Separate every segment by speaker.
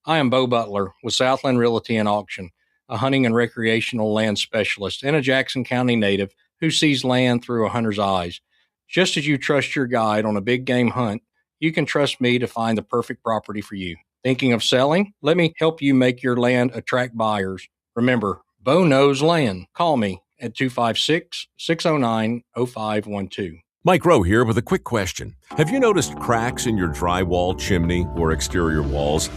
Speaker 1: I am Bo Butler with Southland Realty and Auction, a hunting and recreational land specialist and a Jackson County native who sees land through a hunter's eyes. Just as you trust your guide on a big game hunt, you can trust me to find the perfect property for you. Thinking of selling? Let me help you make your land attract buyers. Remember, Bo knows land. Call me at 256-609-0512.
Speaker 2: Mike Rowe here with a quick question. Have you noticed cracks in your drywall, chimney, or exterior walls?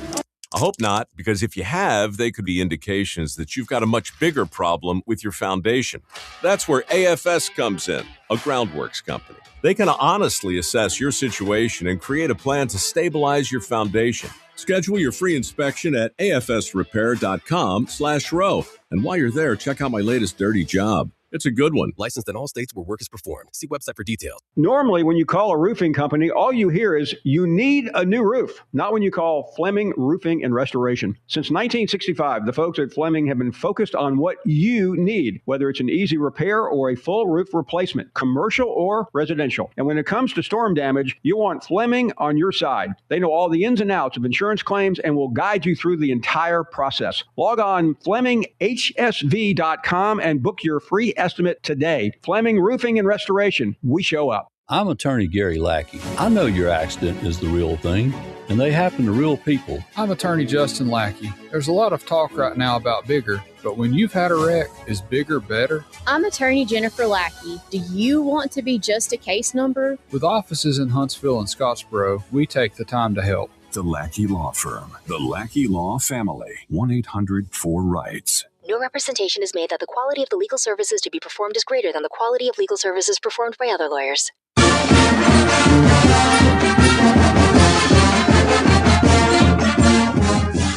Speaker 2: I hope not, because if you have, they could be indications that you've got a much bigger problem with your foundation. That's where AFS comes in, a groundworks company. They can honestly assess your situation and create a plan to stabilize your foundation. Schedule your free inspection at afsrepair.com/row. And while you're there, check out my latest dirty job. It's a good one.
Speaker 3: Licensed in all states where work is performed. See website for details.
Speaker 4: Normally, when you call a roofing company, all you hear is, you need a new roof. Not when you call Fleming Roofing and Restoration. Since 1965, the folks at Fleming have been focused on what you need, whether it's an easy repair or a full roof replacement, commercial or residential. And when it comes to storm damage, you want Fleming on your side. They know all the ins and outs of insurance claims and will guide you through the entire process. Log on FlemingHSV.com and book your free estimate today. Fleming Roofing and Restoration. We show up.
Speaker 5: I'm attorney Gary Lackey. I know your accident is the real thing, and they happen to real people.
Speaker 6: I'm attorney Justin Lackey. There's a lot of talk right now about bigger, but when you've had a wreck, is bigger better?
Speaker 7: I'm attorney Jennifer Lackey. Do you want to be just a case number?
Speaker 6: With offices in Huntsville and Scottsboro, we take the time to help.
Speaker 8: The Lackey Law Firm. The Lackey Law Family. 1-800-4RIGHTS.
Speaker 9: No representation is made that the quality of the legal services to be performed is greater than the quality of legal services performed by other lawyers.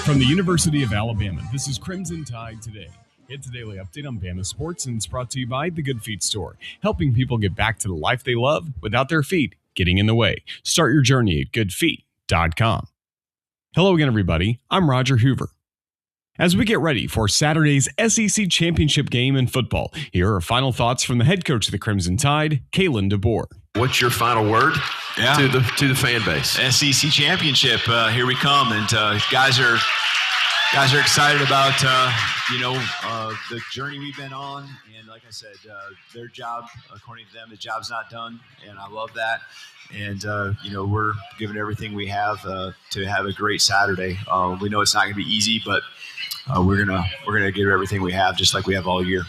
Speaker 10: From the University of Alabama, this is Crimson Tide Today. It's a daily update on Bama sports, and it's brought to you by The Good Feet Store, helping people get back to the life they love without their feet getting in the way. Start your journey at goodfeet.com. Hello again, everybody. I'm Roger Hoover. As we get ready for Saturday's SEC Championship game in football, here are final thoughts from the head coach of the Crimson Tide, Kalen DeBoer.
Speaker 11: What's your final word to the fan base?
Speaker 12: SEC Championship, here we come, and guys are excited about the journey we've been on, and like I said, their job, according to them, the job's not done, and I love that. And we're giving everything we have to have a great Saturday. We know it's not going to be easy, but we're gonna give everything we have, just like we have all year.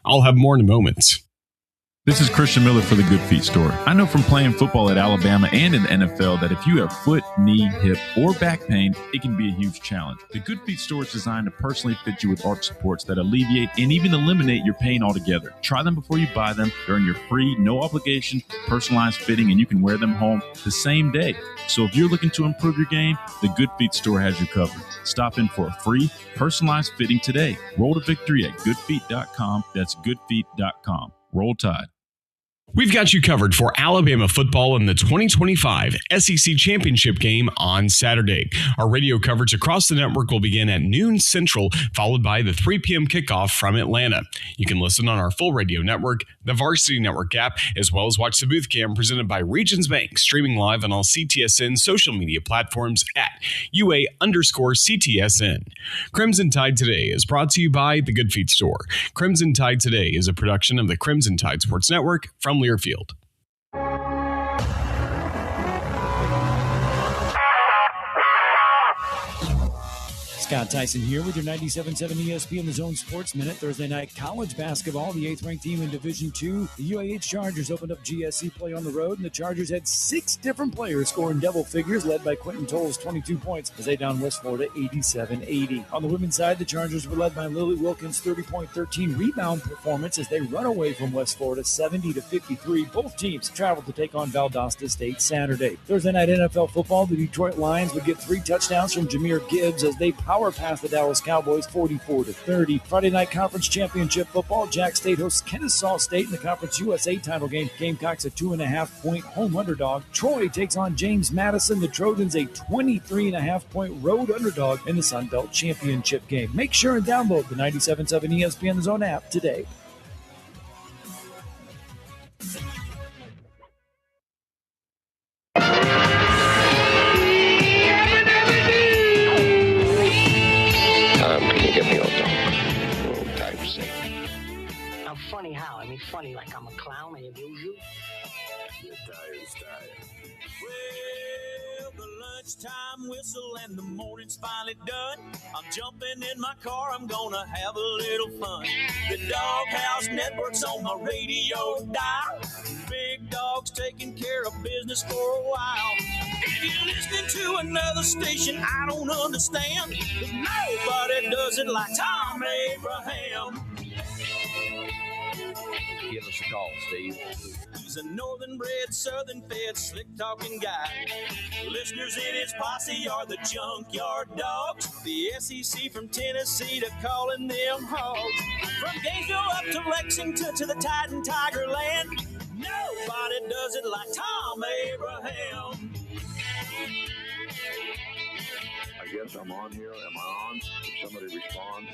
Speaker 10: I'll have more in a moment.
Speaker 13: This is Christian Miller for the Good Feet Store. I know from playing football at Alabama and in the NFL that if you have foot, knee, hip, or back pain, it can be a huge challenge. The Good Feet Store is designed to personally fit you with arch supports that alleviate and even eliminate your pain altogether. Try them before you buy them. They're in your free, no obligation, personalized fitting, and you can wear them home the same day. So if you're looking to improve your game, the Good Feet Store has you covered. Stop in for a free, personalized fitting today. Roll to victory at goodfeet.com. That's goodfeet.com. Roll Tide.
Speaker 10: We've got you covered for Alabama football in the 2025 SEC Championship game on Saturday. Our radio coverage across the network will begin at noon Central, followed by the 3 p.m. kickoff from Atlanta. You can listen on our full radio network, the Varsity Network app, as well as watch the booth cam presented by Regions Bank, streaming live on all CTSN social media platforms at UA_CTSN. Crimson Tide Today is brought to you by The Good Feet Store. Crimson Tide Today is a production of the Crimson Tide Sports Network from Learfield.
Speaker 14: Scott Tyson here with your 97.7 ESPN The Zone Sports Minute. Thursday night college basketball. The 8th-ranked team in Division II, the UAH Chargers, opened up GSC play on the road, and the Chargers had 6 different players scoring double figures, led by Quentin Tolles, 22 points, as they downed West Florida 87-80. On the women's side, the Chargers were led by Lily Wilkins' 30-point, 13-rebound performance as they run away from West Florida 70-53. Both teams traveled to take on Valdosta State Saturday. Thursday night NFL football, the Detroit Lions would get 3 touchdowns from Jahmyr Gibbs as they power past the Dallas Cowboys 44-30. Friday night conference championship football, Jack State hosts Kennesaw State in the Conference USA title game. Gamecocks a 2.5-point home underdog. Troy takes on James Madison. The Trojans a 23.5-point road underdog in the Sun Belt Championship game. Make sure and download the 97.7 ESPN Zone app today.
Speaker 15: funny like I'm a clown. I amuse you.
Speaker 8: You're tired.
Speaker 16: Well, the lunchtime whistle and the morning's finally done. I'm jumping in my car, I'm gonna have a little fun. The Doghouse Network's on my radio dial. Big Dog's taking care of business for a while. If you're listening to another station I don't understand, 'cause nobody does it like Thom Abraham.
Speaker 17: Give us a call, Steve.
Speaker 16: He's a northern-bred, southern-fed, slick-talking guy. Listeners in his posse are the Junkyard Dogs. The SEC from Tennessee to calling them hogs. From Gainesville up to Lexington to the Titan Tiger Land, nobody does it like Thom Abraham.
Speaker 8: I guess I'm on here. Am I on? Can somebody respond?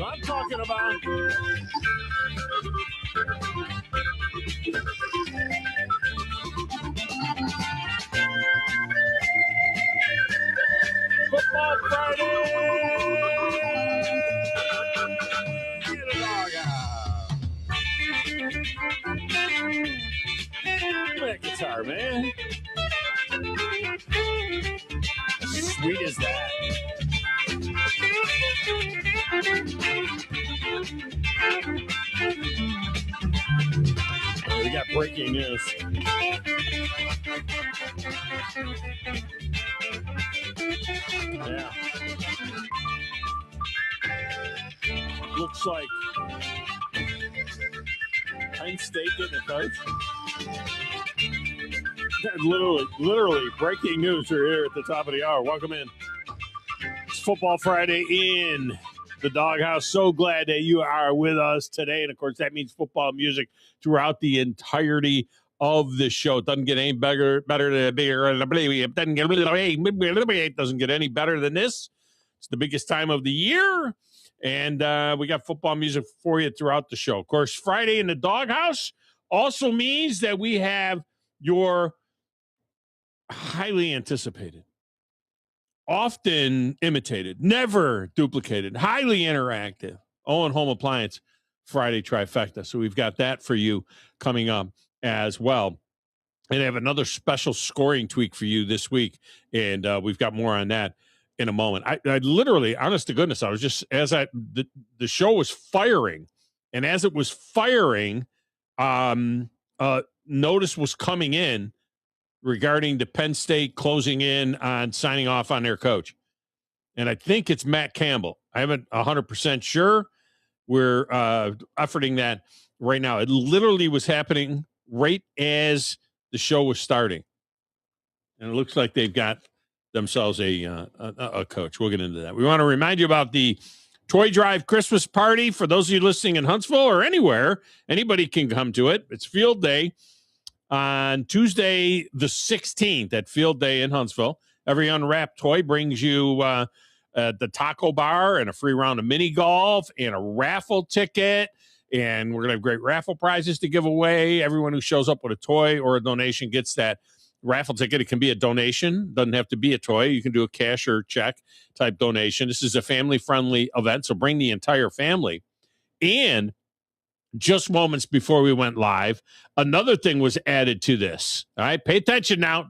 Speaker 18: I'm talking about. Football Friday! Get a dog out. That guitar, man. How sweet is that? We got breaking news. Yeah. Looks like Penn State getting a coach. Literally breaking news are here at the top of the hour. Welcome in. It's Football Friday in the Doghouse. So glad that you are with us today. And, of course, that means football music throughout the entirety of the show. It doesn't get any better than it doesn't get any better than this. It's the biggest time of the year. And we got football music for you throughout the show. Of course, Friday in the Doghouse also means that we have your highly anticipated, often imitated, never duplicated, highly interactive Owen Home Appliance Friday trifecta. So we've got that for you coming up as well. And I have another special scoring tweak for you this week, and we've got more on that in a moment. I literally, honest to goodness, I was just, the show was firing, and as it was firing, notice was coming in regarding the Penn State closing in on signing off on their coach. And I think it's Matt Campbell. I haven't 100% sure. We're efforting that right now. It literally was happening right as the show was starting. And it looks like they've got themselves a coach. We'll get into that. We want to remind you about the Toy Drive Christmas party. For those of you listening in Huntsville or anywhere, anybody can come to it. It's Field Day on Tuesday the 16th at Field Day in Huntsville. Every unwrapped toy brings you the taco bar and a free round of mini golf and a raffle ticket. And we're going to have great raffle prizes to give away. Everyone who shows up with a toy or a donation gets that raffle ticket. It can be a donation. Doesn't have to be a toy. You can do a cash or check type donation. This is a family-friendly event, so bring the entire family. And just moments before we went live, another thing was added to this. All right, pay attention now.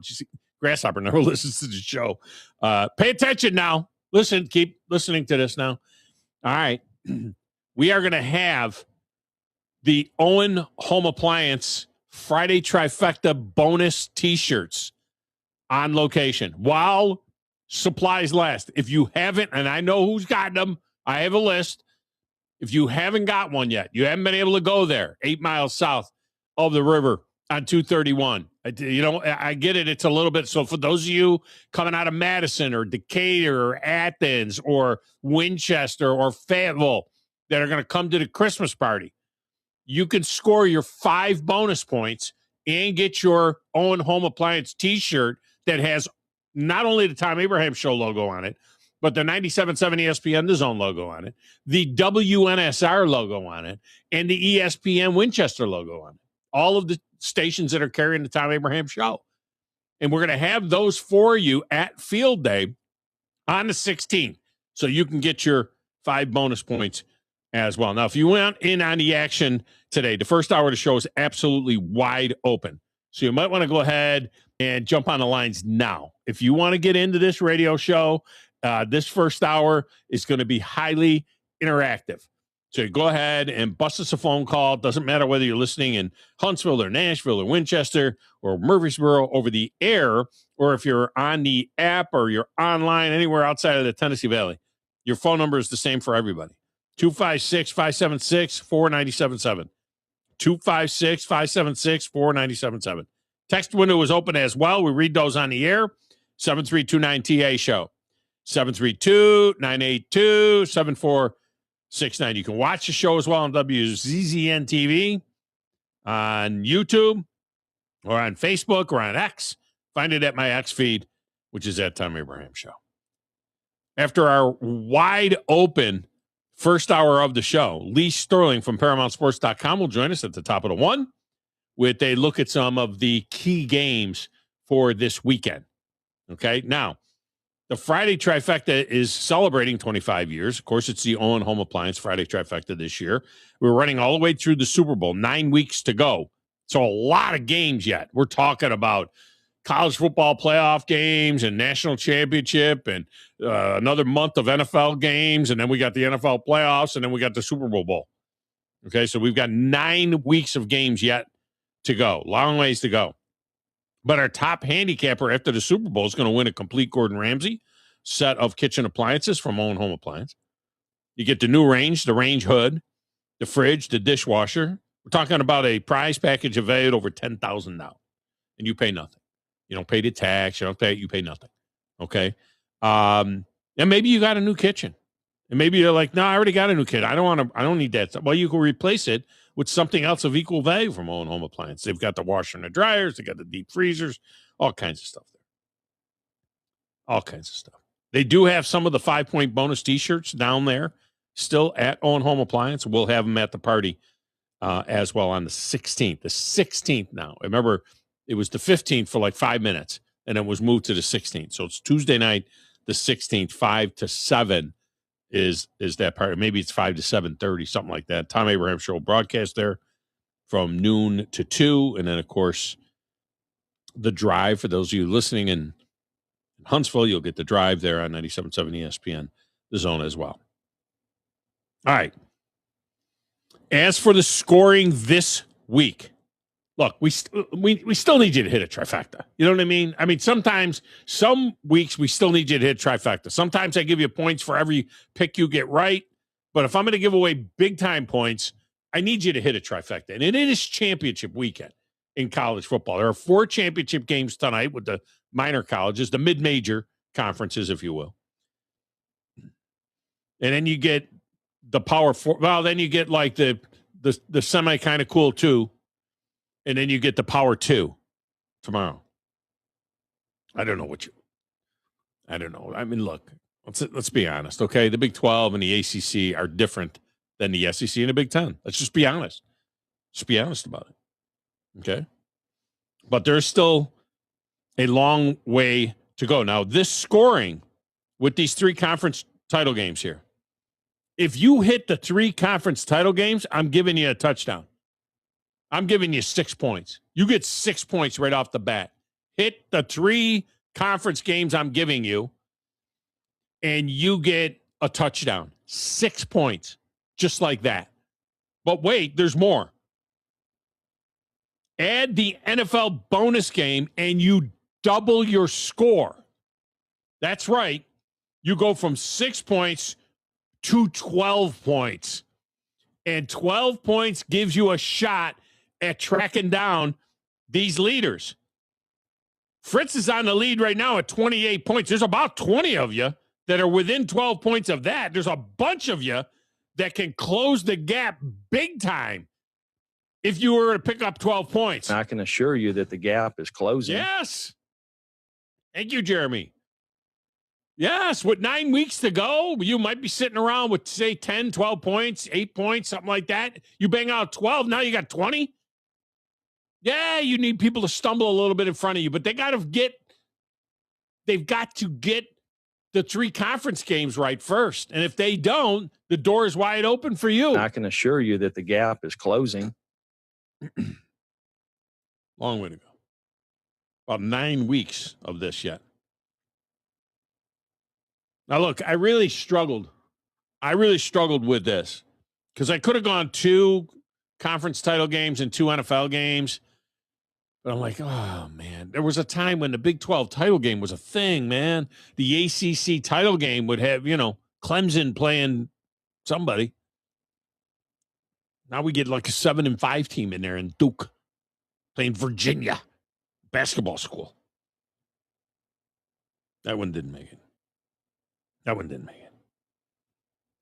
Speaker 18: Grasshopper never listens to the show. Pay attention now. Listen, keep listening to this now. All right. We are going to have the Owen Home Appliance Friday Trifecta bonus T-shirts on location while supplies last. If you haven't, and I know who's got them, I have a list. If you haven't got one yet, you haven't been able to go there, 8 miles south of the river on 231. I get it. It's a little bit. So for those of you coming out of Madison or Decatur or Athens or Winchester or Fayetteville, that are going to come to the Christmas party. You can score your 5 bonus points and get your Owen Home Appliance t-shirt that has not only the Tom Abraham Show logo on it, but the 97.7 ESPN The Zone logo on it, the WNSR logo on it, and the ESPN Winchester logo on it. All of the stations that are carrying the Tom Abraham Show. And we're going to have those for you at Field Day on the 16th. So you can get your 5 bonus points as well. Now, if you went in on the action today, the first hour of the show is absolutely wide open. So you might want to go ahead and jump on the lines now. If you want to get into this radio show, this first hour is going to be highly interactive. So go ahead and bust us a phone call. It doesn't matter whether you're listening in Huntsville or Nashville or Winchester or Murfreesboro over the air, or if you're on the app or you're online anywhere outside of the Tennessee Valley. Your phone number is the same for everybody. 256-576-4977. 256-576-4977. Text window is open as well. We read those on the air. 7329 TA show. 732-982-7469. You can watch the show as well on WZZN TV, on YouTube, or on Facebook, or on X. Find it at my X feed, which is at Tom Abraham Show. After our wide open first hour of the show, Lee Sterling from ParamountSports.com will join us at the top of the one with a look at some of the key games for this weekend. Okay, now, the Friday trifecta is celebrating 25 years. Of course, it's the Owen Home Appliance Friday trifecta this year. We're running all the way through the Super Bowl, 9 weeks to go. So a lot of games yet. We're talking about college football playoff games and national championship and another month of NFL games. And then we got the NFL playoffs, and then we got the Super Bowl. Okay, so we've got 9 weeks of games yet to go. Long ways to go. But our top handicapper after the Super Bowl is going to win a complete Gordon Ramsay set of kitchen appliances from Owen Home Appliance. You get the new range, the range hood, the fridge, the dishwasher. We're talking about a prize package of valued over $10,000 now, and you pay nothing. You don't pay the tax. You pay nothing. Okay. And maybe you got a new kitchen, and maybe you're like, no, I already got a new kitchen. I don't need that stuff. Well, you can replace it with something else of equal value from Owen Home Appliance. They've got the washer and the dryers. They got the deep freezers, all kinds of stuff there. All kinds of stuff. They do have some of the 5-point bonus T-shirts down there still at Owen Home Appliance. We'll have them at the party as well on the 16th. The 16th now. Remember, it was the 15th for like 5 minutes, and it was moved to the 16th. So it's Tuesday night, the 16th, 5 to 7 is that part. Maybe it's 5 to 7:30, something like that. Tom Abraham Show broadcast there from noon to 2. And then, of course, the drive. For those of you listening in Huntsville, you'll get the drive there on 97.7 ESPN, The Zone as well. All right. As for the scoring this week, look, we still need you to hit a trifecta. You know what I mean? I mean, sometimes, some weeks we still need you to hit trifecta. Sometimes I give you points for every pick you get right. But if I'm going to give away big-time points, I need you to hit a trifecta. And it is championship weekend in college football. There are 4 championship games tonight with the minor colleges, the mid-major conferences, if you will. And then you get the Power 4. Well, then you get like the semi kind of cool 2. And then you get the Power 2 tomorrow. I don't know. I mean, look, let's be honest, okay? The Big 12 and the ACC are different than the SEC and the Big 10. Let's just be honest. Just be honest about it, okay? But there's still a long way to go. Now, this scoring with these 3 conference title games here, if you hit the 3 conference title games, I'm giving you a touchdown. I'm giving you 6 points. You get 6 points right off the bat. Hit the 3 conference games I'm giving you, and you get a touchdown. 6 points, just like that. But wait, there's more. Add the NFL bonus game, and you double your score. That's right. You go from 6 points to 12 points. And 12 points gives you a shot at tracking down these leaders. Fritz is on the lead right now at 28 points. There's about 20 of you that are within 12 points of that. There's a bunch of you that can close the gap big time if you were to pick up 12 points.
Speaker 17: I can assure you that the gap is closing.
Speaker 18: Yes. Thank you, Jeremy. Yes, with 9 weeks to go, you might be sitting around with, say, 10, 12 points, 8 points, something like that. You bang out 12, now you got 20. Yeah, you need people to stumble a little bit in front of you, but they've got to get the 3 conference games right first. And if they don't, the door is wide open for you.
Speaker 17: I can assure you that the gap is closing.
Speaker 18: Long way to go. About 9 weeks of this yet. Now, look, I really struggled with this because I could have gone 2 conference title games and 2 NFL games. But I'm like, oh, man. There was a time when the Big 12 title game was a thing, man. The ACC title game would have, Clemson playing somebody. Now we get like a 7-5 team in there and Duke playing Virginia basketball school. That one didn't make it.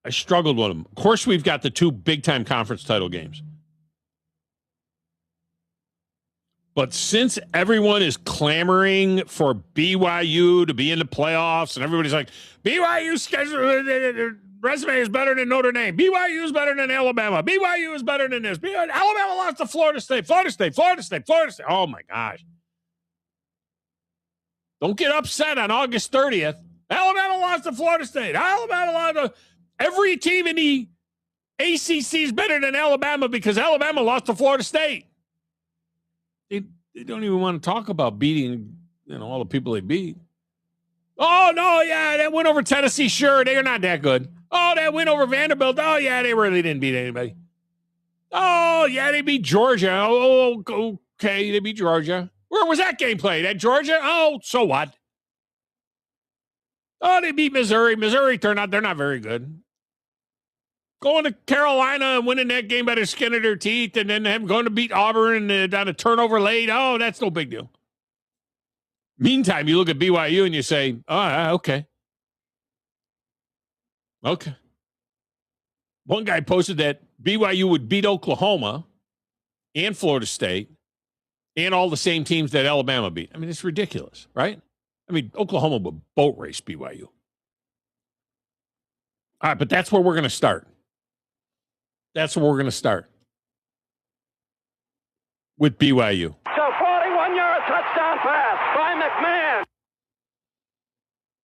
Speaker 18: I struggled with them. Of course, we've got the 2 big-time conference title games. But since everyone is clamoring for BYU to be in the playoffs, and everybody's like, BYU's schedule resume is better than Notre Dame. BYU is better than Alabama. BYU is better than this. Alabama lost to Florida State. Oh, my gosh. Don't get upset on August 30th. Alabama lost to Florida State. Alabama lost to every team in the ACC is better than Alabama because Alabama lost to Florida State. They don't even want to talk about beating, all the people they beat. Oh, no, yeah, that win over Tennessee, sure, they're not that good. Oh, that win over Vanderbilt, oh, yeah, they really didn't beat anybody. Oh, yeah, they beat Georgia. Oh, okay, they beat Georgia. Where was that game played? At Georgia? Oh, so what? Oh, they beat Missouri. Missouri turned out they're not very good. Going to Carolina and winning that game by the skin of their teeth and then them going to beat Auburn and on a turnover late. Oh, that's no big deal. Meantime, you look at BYU and you say, oh, okay. Okay. One guy posted that BYU would beat Oklahoma and Florida State and all the same teams that Alabama beat. I mean, it's ridiculous, right? I mean, Oklahoma would boat race BYU. All right, but that's where we're going to start. With BYU.
Speaker 19: So 41-yard touchdown pass by McMahon.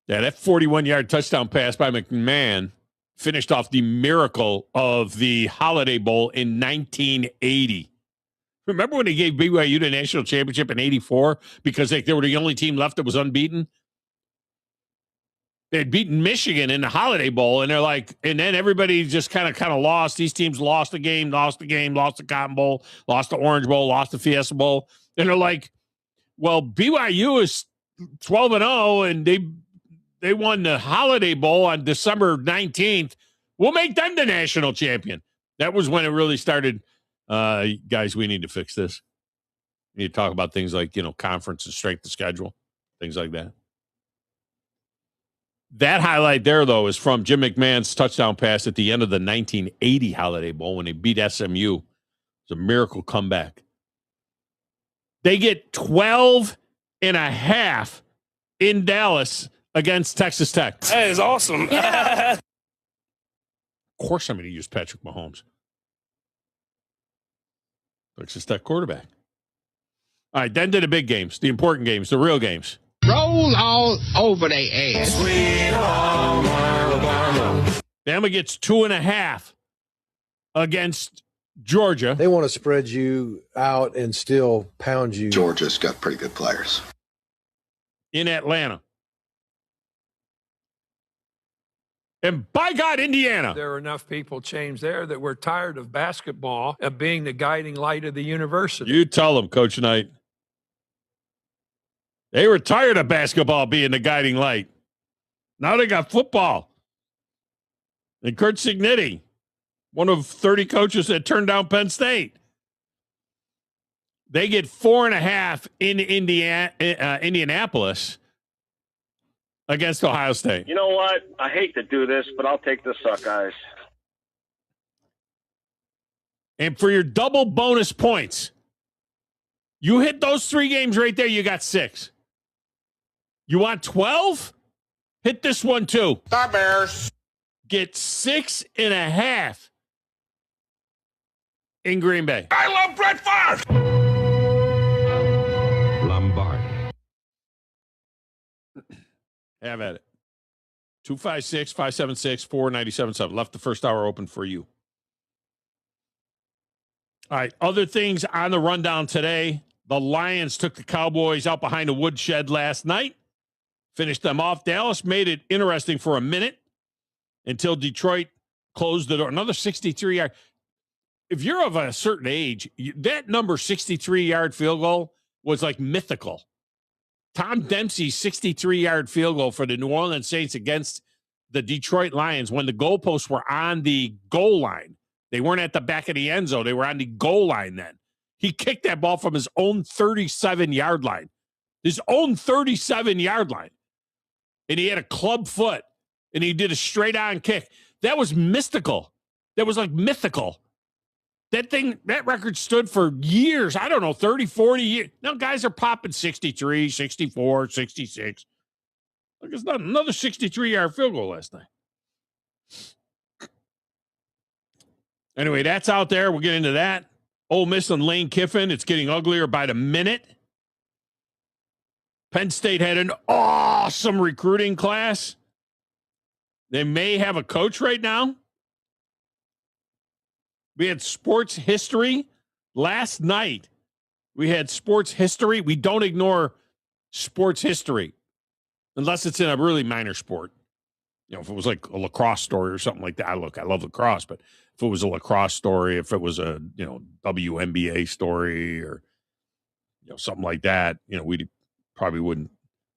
Speaker 18: Yeah, that 41-yard touchdown pass by McMahon finished off the miracle of the Holiday Bowl in 1980. Remember when they gave BYU the national championship in 84 because they were the only team left that was unbeaten? They had beaten Michigan in the Holiday Bowl, and they're like, and then everybody just kind of lost. These teams lost the game, lost the Cotton Bowl, lost the Orange Bowl, lost the Fiesta Bowl. And they're like, well, BYU is 12-0, and they won the Holiday Bowl on December 19th. We'll make them the national champion. That was when it really started. Guys, we need to fix this. We need to talk about things like, conference and strength of schedule, things like that. That highlight there, though, is from Jim McMahon's touchdown pass at the end of the 1980 Holiday Bowl when they beat SMU. It's a miracle comeback. They get 12.5 in Dallas against Texas Tech.
Speaker 19: That is awesome. Yeah.
Speaker 18: Of course I'm going to use Patrick Mahomes. Texas Tech quarterback. All right, then to the big games, the important games, the real games.
Speaker 20: Roll all over their ass.
Speaker 19: Sweet home Alabama.
Speaker 18: Bama gets 2.5 against Georgia.
Speaker 21: They want to spread you out and still pound you.
Speaker 22: Georgia's got pretty good players.
Speaker 18: In Atlanta. And by God, Indiana.
Speaker 23: There are enough people changed there that we're tired of basketball of being the guiding light of the university.
Speaker 18: You tell them, Coach Knight. They were tired of basketball being the guiding light. Now they got football. And Kurt Cignetti, one of 30 coaches that turned down Penn State. They get 4.5 in Indianapolis against Ohio State.
Speaker 24: You know what? I hate to do this, but I'll take the Suckeyes.
Speaker 18: And for your double bonus points, you hit those 3 games right there, you got 6. You want 12? Hit this one too.
Speaker 20: The Bears.
Speaker 18: Get 6.5 in Green Bay.
Speaker 20: I love Brett Favre.
Speaker 11: Lombardi.
Speaker 18: Have at it. 256-576-4977. Left the first hour open for you. All right, other things on the rundown today. The Lions took the Cowboys out behind the woodshed last night. Finished them off. Dallas made it interesting for a minute until Detroit closed the door. Another 63-yard. If you're of a certain age, that number 63-yard field goal was like mythical. Tom Dempsey's 63-yard field goal for the New Orleans Saints against the Detroit Lions when the goalposts were on the goal line. They weren't at the back of the end zone. They were on the goal line then. He kicked that ball from his own 37-yard line. His own 37-yard line. And he had a club foot. And he did a straight-on kick. That was mystical. That was like mythical. That record stood for years. I don't know, 30, 40 years. Now guys are popping 63, 64, 66. Look, it's not another 63-yard field goal last night. Anyway, that's out there. We'll get into that. Ole Miss and Lane Kiffin. It's getting uglier by the minute. Penn State had an awesome recruiting class. They may have a coach right now. We had sports history last night. We had sports history. We don't ignore sports history unless it's in a really minor sport. You know, if it was like a lacrosse story or something like that. I love lacrosse, but if it was a lacrosse story, if it was a, WNBA story or, something like that, we probably wouldn't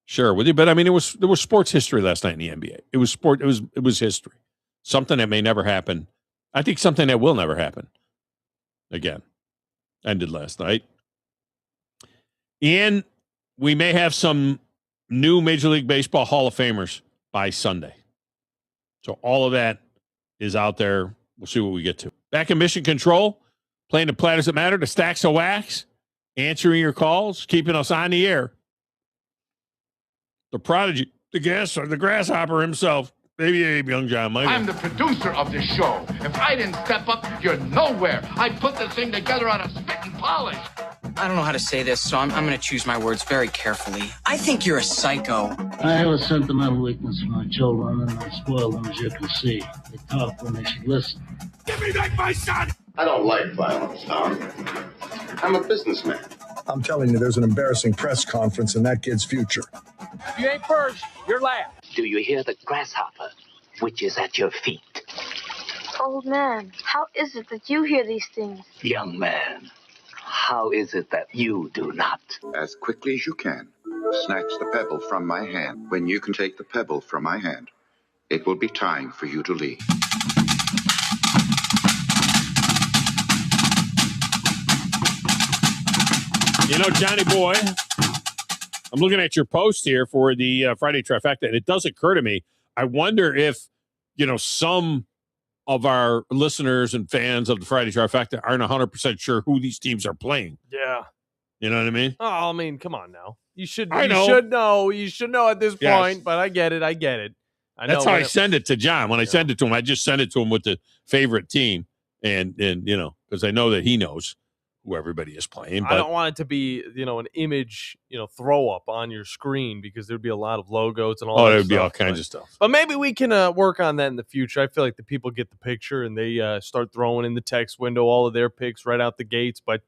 Speaker 18: share with you. But I mean, there was sports history last night in the NBA. It was sport. It was history. Something that may never happen. I think something that will never happen again. Ended last night. And we may have some new Major League Baseball Hall of Famers by Sunday. So all of that is out there. We'll see what we get to. Back in Mission Control, playing the Platters That Matter, the Stacks of Wax, answering your calls, keeping us on the air. The prodigy, the grasshopper himself, Baby Abe, Young John Michael.
Speaker 20: I'm the producer of this show. If I didn't step up, you're nowhere. I put this thing together on a spit and polish.
Speaker 1: I don't know how to say this, so I'm going to choose my words very carefully. I think you're a psycho.
Speaker 2: I have a sentimental weakness for my children, and I spoil them, as you can see. They talk when they should listen.
Speaker 20: Give me back my son!
Speaker 22: I don't like violence, Thom. I'm a businessman.
Speaker 3: I'm telling you, there's an embarrassing press conference in that kid's future.
Speaker 15: If you ain't first, you're last.
Speaker 24: Do you hear the grasshopper, which is at your feet?
Speaker 25: Old man, how is it that you hear these things?
Speaker 24: Young man, how is it that you do not?
Speaker 22: As quickly as you can, snatch the pebble from my hand. When you can take the pebble from my hand, it will be time for you to leave.
Speaker 18: Johnny boy, I'm looking at your post here for the Friday Trifecta, and it does occur to me, I wonder if, some of our listeners and fans of the Friday Trifecta aren't 100% sure who these teams are playing.
Speaker 26: Yeah.
Speaker 18: You know what I mean?
Speaker 26: Oh, I mean, come on now. You should know at this point, but I get it. I know
Speaker 18: That's how I send it to John. When I send it to him, I just send it to him with the favorite team, and because I know that he knows who everybody is playing. But
Speaker 26: I don't want it to be, an image, throw up on your screen because there'd be a lot of logos and all that
Speaker 18: there would
Speaker 26: stuff.
Speaker 18: be all kinds of stuff.
Speaker 26: But maybe we can work on that in the future. I feel like the people get the picture and they start throwing in the text window all of their picks right out the gates. But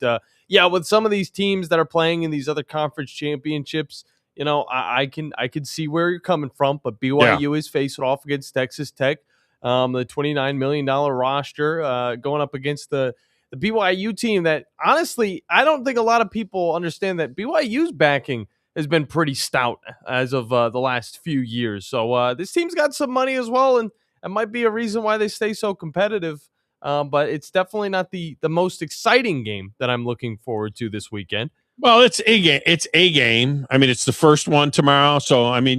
Speaker 26: with some of these teams that are playing in these other conference championships, I can see where you're coming from. But BYU is facing off against Texas Tech, the $29 million roster going up against the BYU team that, honestly, I don't think a lot of people understand that BYU's backing has been pretty stout as of the last few years. So this team's got some money as well, and it might be a reason why they stay so competitive. But it's definitely not the most exciting game that I'm looking forward to this weekend.
Speaker 18: Well, it's a game. It's a game. I mean, it's the first one tomorrow. So, I mean,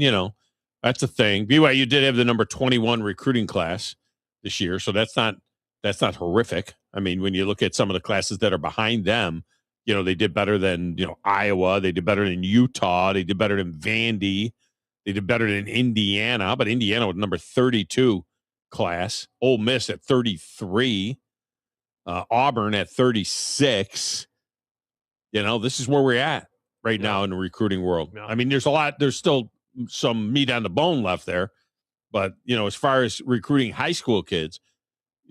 Speaker 18: that's a thing. BYU did have the number 21 recruiting class this year. So that's not horrific. I mean, when you look at some of the classes that are behind them, they did better than, Iowa. They did better than Utah. They did better than Vandy. They did better than Indiana. But Indiana was number 32 class. Ole Miss at 33. Auburn at 36. This is where we're at right now in the recruiting world. Yeah. I mean, there's still some meat on the bone left there. But, as far as recruiting high school kids,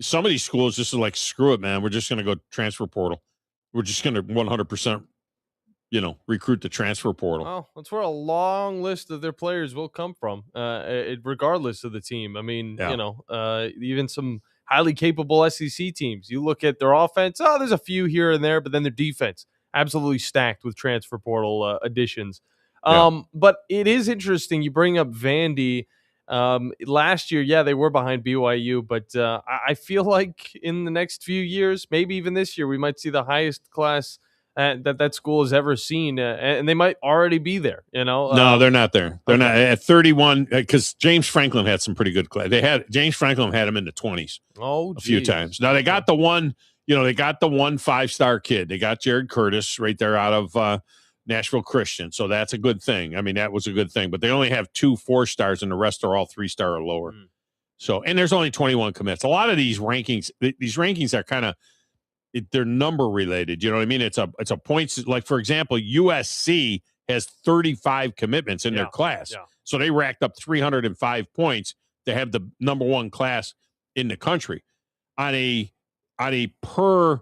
Speaker 18: some of these schools just are like, screw it, man. We're just going to go transfer portal. We're just going to 100%, recruit the transfer portal.
Speaker 26: Well, that's where a long list of their players will come from, regardless of the team. I mean, even some highly capable SEC teams. You look at their offense, there's a few here and there, but then their defense, absolutely stacked with transfer portal additions. But it is interesting. You bring up Vandy. Last year, they were behind BYU, but I feel like in the next few years, maybe even this year, we might see the highest class that school has ever seen, and they might already be there.
Speaker 18: No, they're not there. They're not at 31 because James Franklin had some pretty good class. James Franklin had them in the 20s. A few times. Now they got the one. They got the one 5-star kid. They got Jared Curtis right there out of Nashville Christian. So that's a good thing. I mean, that was a good thing. But they only have 2 4-stars, and the rest are all 3-star or lower. So, and there's only 21 commits. A lot of these rankings are kind of, they're number related. You know what I mean? It's a points. Like, for example, USC has 35 commitments in their class. Yeah. So they racked up 305 points to have the number 1 class in the country. On a per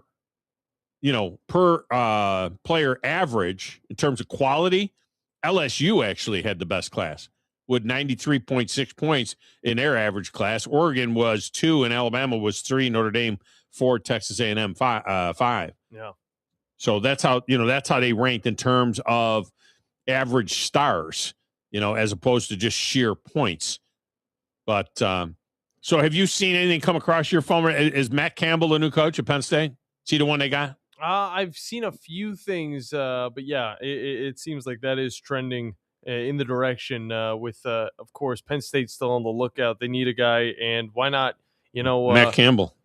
Speaker 18: player average in terms of quality, LSU actually had the best class with 93.6 points in their average class. Oregon was 2 and Alabama was 3, Notre Dame 4, Texas A&M 5.
Speaker 26: Yeah.
Speaker 18: So that's how they ranked in terms of average stars, as opposed to just sheer points. But so have you seen anything come across your phone? Is Matt Campbell the new coach at Penn State? Is he the one they got?
Speaker 26: I've seen a few things, but yeah, it seems like that is trending in the direction with, of course, Penn State still on the lookout. They need a guy, and why not,
Speaker 18: Matt Campbell.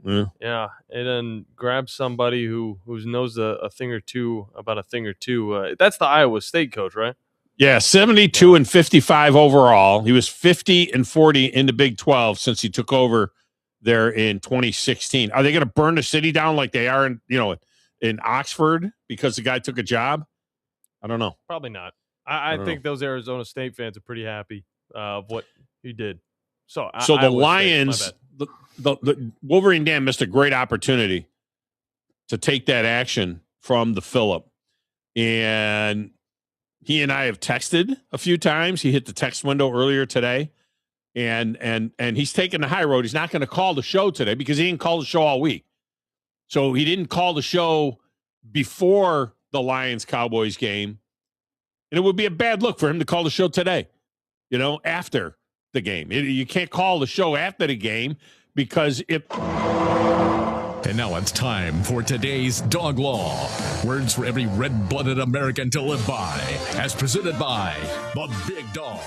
Speaker 26: Yeah, and then grab somebody who knows a thing or two about a thing or two. That's the Iowa State coach, right?
Speaker 18: Yeah, 72 and 55 overall. He was 50 and 40 in the Big 12 since he took over there in 2016. Are they going to burn the city down like they are in Oxford because the guy took a job? I don't know.
Speaker 26: Probably not. I think those Arizona State fans are pretty happy of what he did. So
Speaker 18: the Lions, the Wolverine Dan missed a great opportunity to take that action from the Phillip. And he and I have texted a few times. He hit the text window earlier today. And he's taking the high road. He's not going to call the show today because he didn't call the show all week. So he didn't call the show before the Lions-Cowboys game. And it would be a bad look for him to call the show today, after the game. You can't call the show after the game because if...
Speaker 4: And now it's time for today's Dog Law. Words for every red-blooded American to live by. As presented by the Big Dog.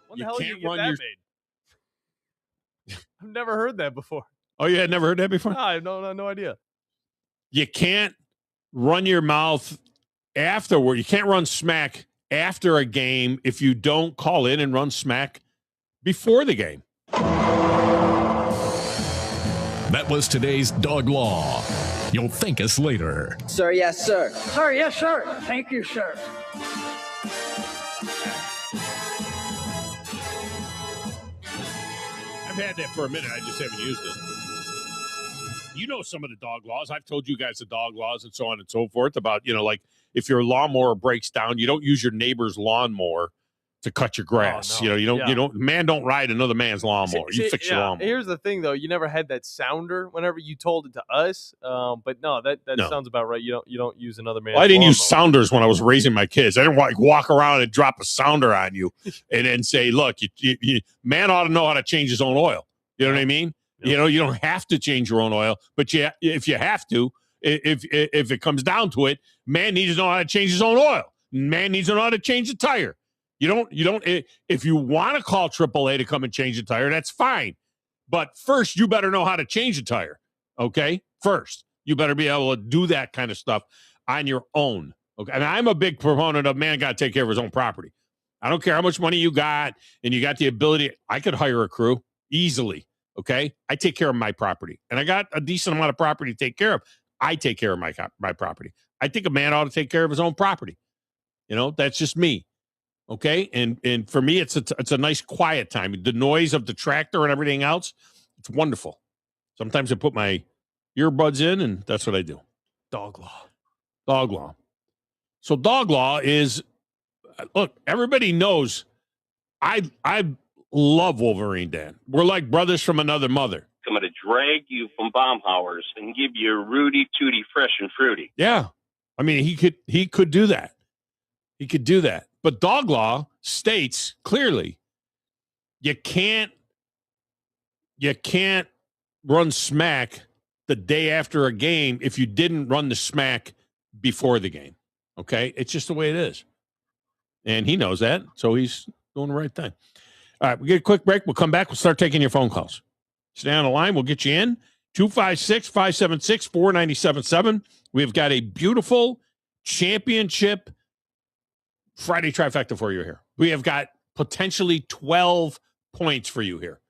Speaker 26: When the hell did you get that made? I've never heard that before.
Speaker 18: Oh, you had never heard that before?
Speaker 26: No, I have no idea.
Speaker 18: You can't run your mouth afterward. You can't run smack after a game if you don't call in and run smack before the game.
Speaker 4: That was today's Dog Law. You'll thank us later.
Speaker 5: Sir, yes, sir.
Speaker 15: Sir, yes, sir. Thank you, sir.
Speaker 18: I've had that for a minute. I just haven't used it. You know some of the dog laws. I've told you guys the dog laws and so on and so forth about, like if your lawnmower breaks down, you don't use your neighbor's lawnmower to cut your grass.
Speaker 26: Oh, no.
Speaker 18: You don't ride another man's lawnmower. You fix your lawnmower.
Speaker 26: Here's the thing though, you never had that sounder whenever you told it to us. But no, that sounds about right. You don't use another man's
Speaker 18: I didn't
Speaker 26: lawnmower.
Speaker 18: use sounders when I was raising my kids. I didn't walk around and drop a sounder on you and then say, look, you man ought to know how to change his own oil. You know what I mean? Yep. You don't have to change your own oil, but if you have to, if it comes down to it, man needs to know how to change his own oil. Man needs to know how to change the tire. If you want to call AAA to come and change the tire, that's fine. But first, you better know how to change a tire. Okay? First, you better be able to do that kind of stuff on your own. Okay? And I'm a big proponent of man got to take care of his own property. I don't care how much money you got and you got the ability. I could hire a crew easily. Okay? I take care of my property. And I got a decent amount of property to take care of. I take care of my property. I think a man ought to take care of his own property. That's just me. Okay. And for me, it's a nice quiet time. The noise of the tractor and everything else, it's wonderful. Sometimes I put my earbuds in and that's what I do.
Speaker 26: Dog law.
Speaker 18: So dog law is, look, everybody knows I love Wolverine, Dan. We're like brothers from another mother.
Speaker 5: I'm going to drag you from Baumhauer's and give you a Rudy Tooty fresh and fruity.
Speaker 18: Yeah. I mean, he could do that. He could do that. But dog law states clearly you can't run smack the day after a game if you didn't run the smack before the game. Okay? It's just the way it is. And he knows that, so he's doing the right thing. All right, we get a quick break. We'll come back. We'll start taking your phone calls. Stay on the line. We'll get you in. 256-576-4977. We've got a beautiful championship Friday trifecta for you here. We have got potentially 12 points for you here.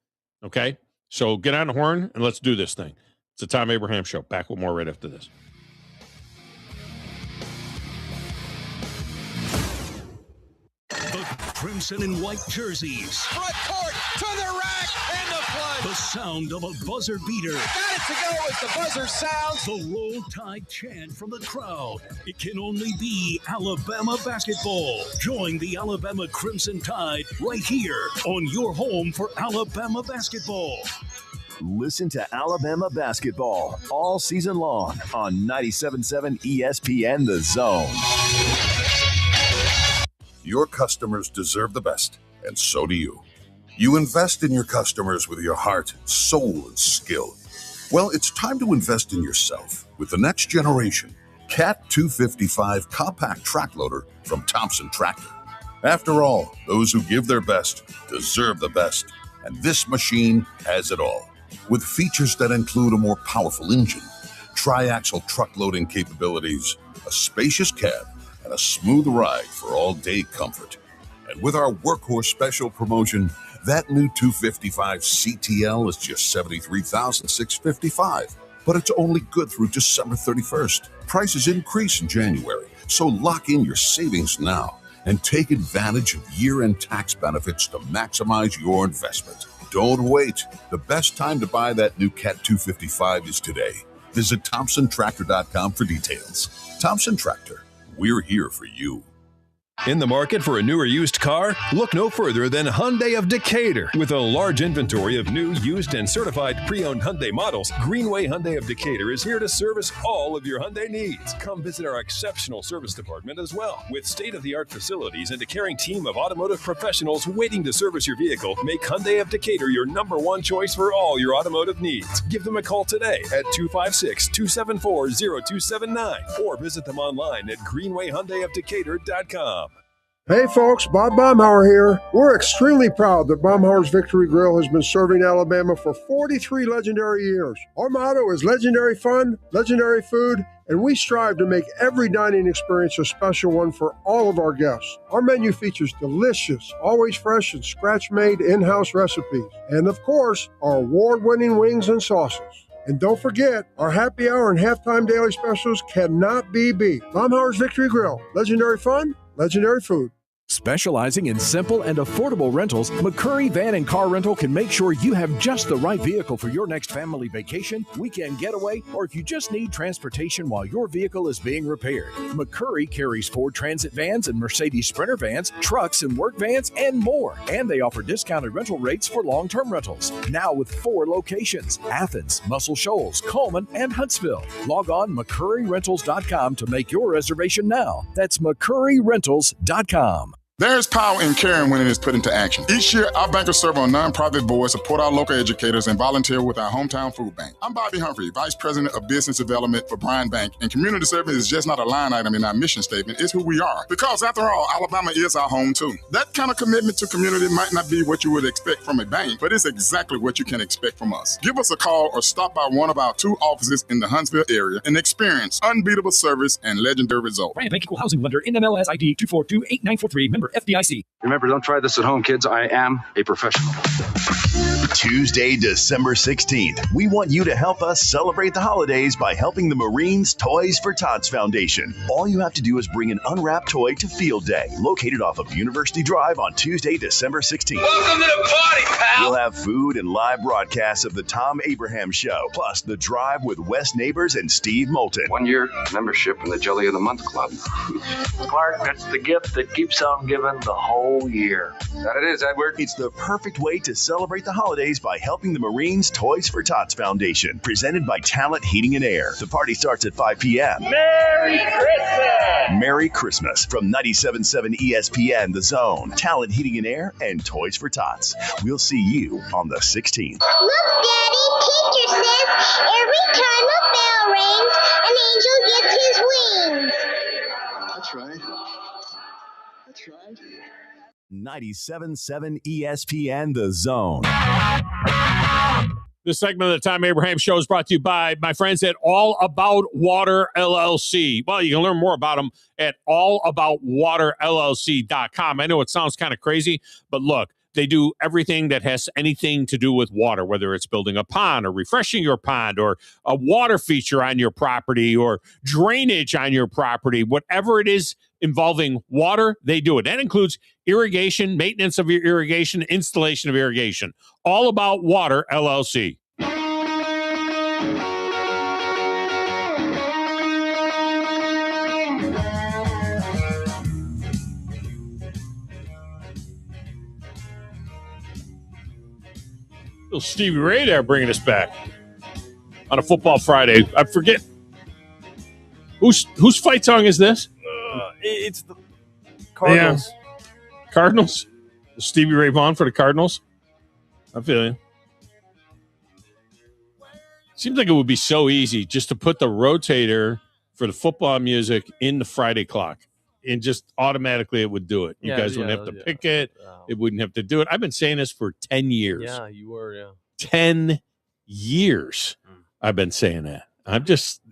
Speaker 18: Okay? So get on the horn and let's do this thing. It's the Thom Abraham Show. Back with more right after this.
Speaker 6: The crimson and white jerseys.
Speaker 7: Front court to the rack and the plunge.
Speaker 6: The sound of a buzzer beater.
Speaker 7: Got it to go as the buzzer sounds.
Speaker 6: The Roll Tide chant from the crowd. It can only be Alabama basketball. Join the Alabama Crimson Tide right here on your home for Alabama basketball.
Speaker 9: Listen to Alabama basketball all season long on 97.7 ESPN The Zone.
Speaker 12: Your customers deserve the best, and so do you. You invest in your customers with your heart, soul, and skill. Well, it's time to invest in yourself with the next generation Cat 255 compact track loader from Thompson Tractor. After all, those who give their best deserve the best, and this machine has it all. With features that include a more powerful engine, tri-axle truck loading capabilities, a spacious cab, and a smooth ride for all-day comfort. And with our Workhorse special promotion, that new 255 CTL is just $73,655. But it's only good through December 31st. Prices increase in January, so lock in your savings now and take advantage of year-end tax benefits to maximize your investment. Don't wait. The best time to buy that new Cat 255 is today. Visit ThompsonTractor.com for details. Thompson Tractor. We're here for you.
Speaker 13: In the market for a new or used car? Look no further than Hyundai of Decatur. With a large inventory of new, used, and certified pre-owned Hyundai models, Greenway Hyundai of Decatur is here to service all of your Hyundai needs. Come visit our exceptional service department as well. With state-of-the-art facilities and a caring team of automotive professionals waiting to service your vehicle, make Hyundai of Decatur your #1 choice for all your automotive needs. Give them a call today at 256-274-0279 or visit them online at greenwayhyundaiofdecatur.com.
Speaker 21: Hey folks, Bob Baumhauer here. We're extremely proud that Baumhauer's Victory Grill has been serving Alabama for 43 legendary years. Our motto is legendary fun, legendary food, and we strive to make every dining experience a special one for all of our guests. Our menu features delicious, always fresh and scratch-made in-house recipes. And of course, our award-winning wings and sauces. And don't forget, our happy hour and halftime daily specials cannot be beat. Baumhauer's Victory Grill, legendary fun, legendary food.
Speaker 27: Specializing in simple and affordable rentals, McCurry Van and Car Rental can make sure you have just the right vehicle for your next family vacation, weekend getaway, or if you just need transportation while your vehicle is being repaired. McCurry carries Ford Transit vans and Mercedes Sprinter vans, trucks and work vans, and more. And they offer discounted rental rates for long-term rentals. Now with 4 locations: Athens, Muscle Shoals, Coleman, and Huntsville. Log on McCurryRentals.com to make your reservation now. That's McCurryRentals.com.
Speaker 8: There's power in caring when it is put into action. Each year, our bankers serve on nonprofit boards, support our local educators, and volunteer with our hometown food bank. I'm Bobby Humphrey, Vice President of Business Development for Bryan Bank, and community service is just not a line item in our mission statement. It's who we are. Because after all, Alabama is our home too. That kind of commitment to community might not be what you would expect from a bank, but it's exactly what you can expect from us. Give us a call or stop by one of our 2 offices in the Huntsville area and experience unbeatable service and legendary results.
Speaker 27: Bryan Bank Equal Housing Lender, NMLS ID 2428943, member FDIC.
Speaker 10: Remember, don't try this at home, kids. I am a professional.
Speaker 9: Tuesday, December 16th. We want you to help us celebrate the holidays by helping the Marines Toys for Tots Foundation. All you have to do is bring an unwrapped toy to Field Day, located off of University Drive on Tuesday, December 16th.
Speaker 7: Welcome to the party, pal.
Speaker 9: We'll have food and live broadcasts of the Thom Abraham Show, plus the drive with Wes Neighbors and Steve Moulton.
Speaker 10: 1 year membership in the Jelly of the Month Club.
Speaker 24: Clark, that's the gift that keeps on giving the whole year.
Speaker 10: That it is, Edward.
Speaker 9: It's the perfect way to celebrate the holidays by helping the Marines Toys for Tots Foundation, presented by Talent Heating and Air. The party starts at 5 p.m.
Speaker 24: Merry Christmas!
Speaker 9: Merry Christmas from 97.7 ESPN, The Zone, Talent Heating and Air, and Toys for Tots. We'll see you on the 16th.
Speaker 14: Look, Daddy, teacher says every time a bell rings, an angel gets his wings.
Speaker 3: That's right. That's right.
Speaker 9: 97.7 ESPN, The Zone.
Speaker 18: This segment of the Thom Abraham Show is brought to you by my friends at All About Water LLC. Well, you can learn more about them at allaboutwaterllc.com. I know it sounds kind of crazy, but look, they do everything that has anything to do with water, whether it's building a pond or refreshing your pond or a water feature on your property or drainage on your property. Whatever it is involving water, they do it. That includes irrigation, maintenance of your irrigation, installation of irrigation. All About Water LLC. Little Stevie Ray there bringing us back on a Football Friday. I forget whose fight song is this?
Speaker 26: It's the Cardinals.
Speaker 18: Yeah. Cardinals? Stevie Ray Vaughan for the Cardinals? I feel you. Seems like it would be so easy just to put the rotator for the football music in the Friday clock. And just automatically it would do it. You guys wouldn't have to pick it. It wouldn't have to do it. I've been saying this for 10 years.
Speaker 26: Yeah, you were, yeah.
Speaker 18: 10 years I've been saying that. I've been saying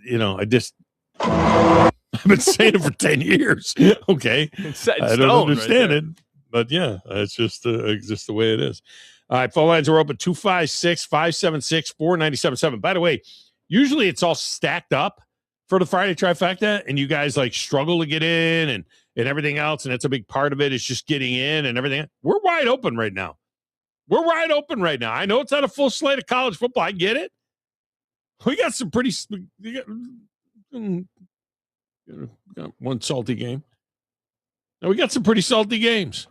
Speaker 18: it for 10 years. Okay. I don't understand it. But yeah, it's just the way it is. All right, phone lines are open 256-576-4977. By the way, usually it's all stacked up for the Friday trifecta, and you guys like struggle to get in and everything else, and that's a big part of it is just getting in and everything. We're wide open right now. I know it's not a full slate of college football. I get it. We got some pretty got one salty game. Now we got some pretty salty games.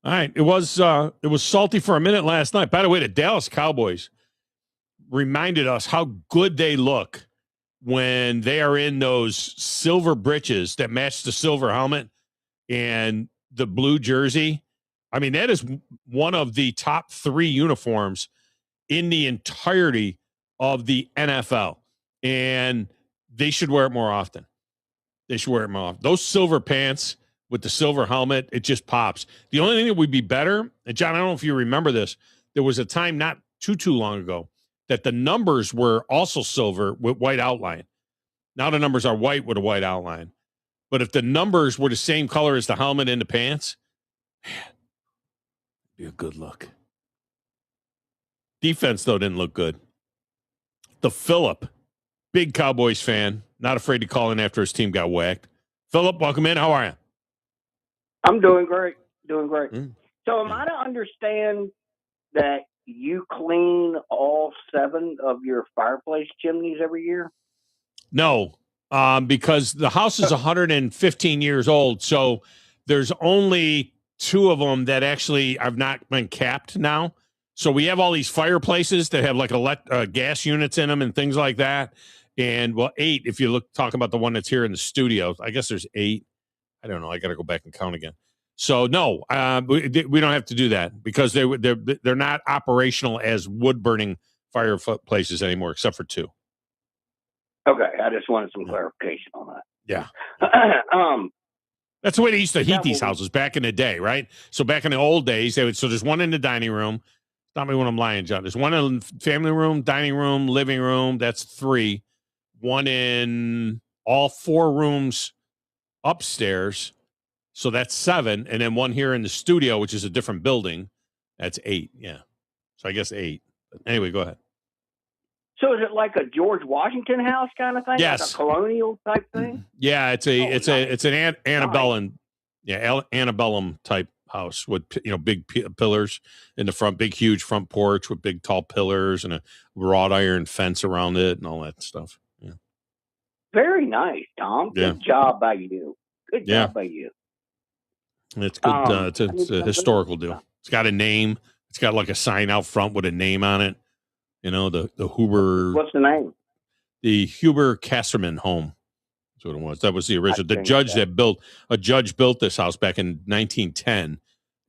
Speaker 18: All right, it was salty for a minute last night. By the way, the Dallas Cowboys reminded us how good they look when they are in those silver breeches that match the silver helmet and the blue jersey. I mean, that is one of the top 3 uniforms in the entirety of the NFL, and they should wear it more often. Those silver pants with the silver helmet, it just pops. The only thing that would be better, and John, I don't know if you remember this, there was a time not too long ago that the numbers were also silver with white outline. Now the numbers are white with a white outline. But if the numbers were the same color as the helmet and the pants, man, it'd be a good look. Defense, though, didn't look good. The Phillip, big Cowboys fan, not afraid to call in after his team got whacked. Phillip, welcome in. How are you?
Speaker 16: I'm doing great. So am I to understand that you clean all 7 of your fireplace chimneys every year?
Speaker 18: No, because the house is 115 years old, so there's only 2 of them that actually have not been capped now. So we have all these fireplaces that have like gas units in them and things like that. And, 8 if you talk about the one that's here in the studio. I guess there's 8. I don't know. I got to go back and count again. So no, we don't have to do that because they're not operational as wood burning fireplaces anymore, except for 2.
Speaker 16: Okay, I just wanted some clarification on that.
Speaker 18: Yeah.
Speaker 16: Um,
Speaker 18: That's the way they used to heat these houses back in the day, right? So back in the old days, so there's one in the dining room. Stop me when I'm lying, John. There's one in the family room, dining room, living room. That's 3. One in all 4 rooms upstairs. So that's 7. And then one here in the studio, which is a different building. That's 8. Yeah. So I guess 8. But anyway, go ahead.
Speaker 16: so is it like a George Washington house kind of thing?
Speaker 18: Yes.
Speaker 16: Like a colonial type thing?
Speaker 18: Yeah, it's an antebellum, antebellum type house with big pillars in the front, big huge front porch with big tall pillars and a wrought iron fence around it and all that stuff. Yeah.
Speaker 16: Very nice, Tom.
Speaker 18: Yeah.
Speaker 16: Good job by you. Good job by you.
Speaker 18: It's good. It's a historical deal. It's got a name. It's got like a sign out front with a name on it. The Huber.
Speaker 16: What's the name?
Speaker 18: The Huber Kasserman home. That's what it was. That was the original. The judge built this house back in 1910,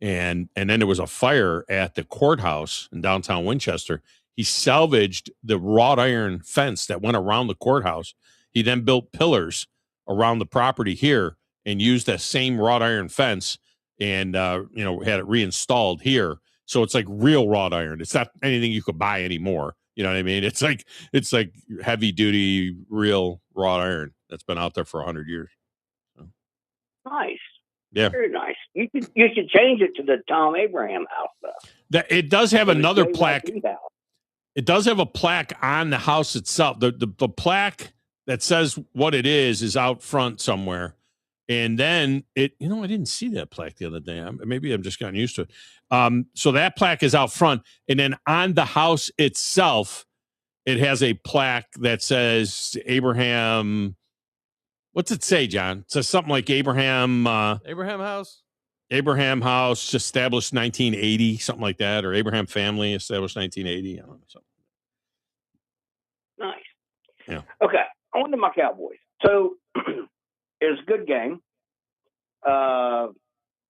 Speaker 18: and then there was a fire at the courthouse in downtown Winchester. He salvaged the wrought iron fence that went around the courthouse. He then built pillars around the property here and used that same wrought iron fence and had it reinstalled here. So it's like real wrought iron. It's not anything you could buy anymore. You know what I mean? It's like heavy duty real wrought iron that's been out there for 100 years. So.
Speaker 16: Nice.
Speaker 18: Yeah.
Speaker 16: Very nice. You should change it to the Tom Abraham house though.
Speaker 18: It does have another plaque. It does have a plaque on the house itself. The plaque that says what it is out front somewhere. And then I didn't see that plaque the other day. Maybe I'm just gotten used to it. So that plaque is out front. And then on the house itself, it has a plaque that says Abraham. What's it say, John? It says something like Abraham
Speaker 26: House.
Speaker 18: Abraham House established 1980, something like that. Or Abraham family established 1980. I don't know. Something.
Speaker 16: Nice.
Speaker 18: Yeah.
Speaker 16: Okay. On to my Cowboys. So it was a good game.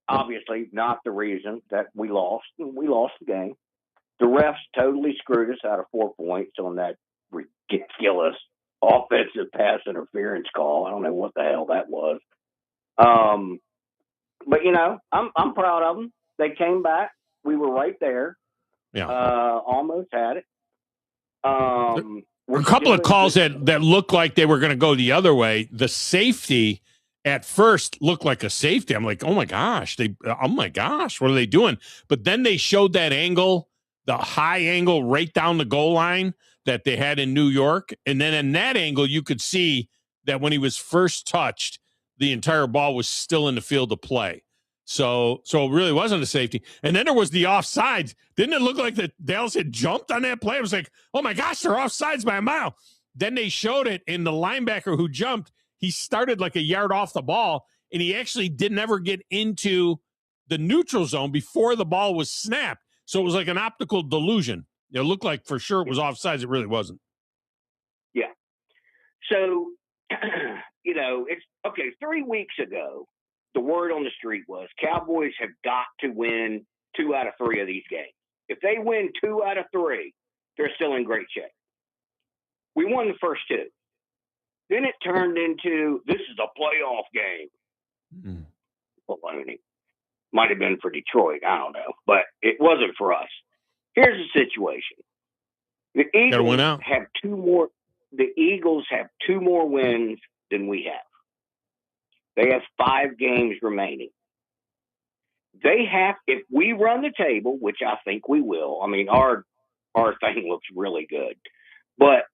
Speaker 16: Obviously not the reason that we lost. We lost the game. The refs totally screwed us out of 4 points on that ridiculous offensive pass interference call. I don't know what the hell that was. But I'm proud of them. They came back. We were right there.
Speaker 18: Yeah.
Speaker 16: Almost had it.
Speaker 18: A couple of calls that looked like they were going to go the other way. The safety at first looked like a safety. I'm like, oh my gosh, what are they doing? But then they showed that angle, the high angle right down the goal line that they had in New York. And then in that angle, you could see that when he was first touched, the entire ball was still in the field of play. So it really wasn't a safety. And then there was the offsides. Didn't it look like the Dallas had jumped on that play? I was like, oh my gosh, they're offsides by a mile. Then they showed it in the linebacker who jumped. He started like a yard off the ball, and he actually didn't ever get into the neutral zone before the ball was snapped. So it was like an optical delusion. It looked like for sure it was offsides. It really wasn't.
Speaker 16: Yeah. So, it's okay. 3 weeks ago, the word on the street was Cowboys have got to win 2 out of 3 of these games. If they win 2 out of 3, they're still in great shape. We won the first 2. Then it turned into, this is a playoff game. Baloney. Might have been for Detroit. I don't know. But it wasn't for us. Here's the situation. The Eagles have 2 more. The Eagles have 2 more wins than we have. They have 5 games remaining. They have, if we run the table, which I think we will. I mean, our thing looks really good. But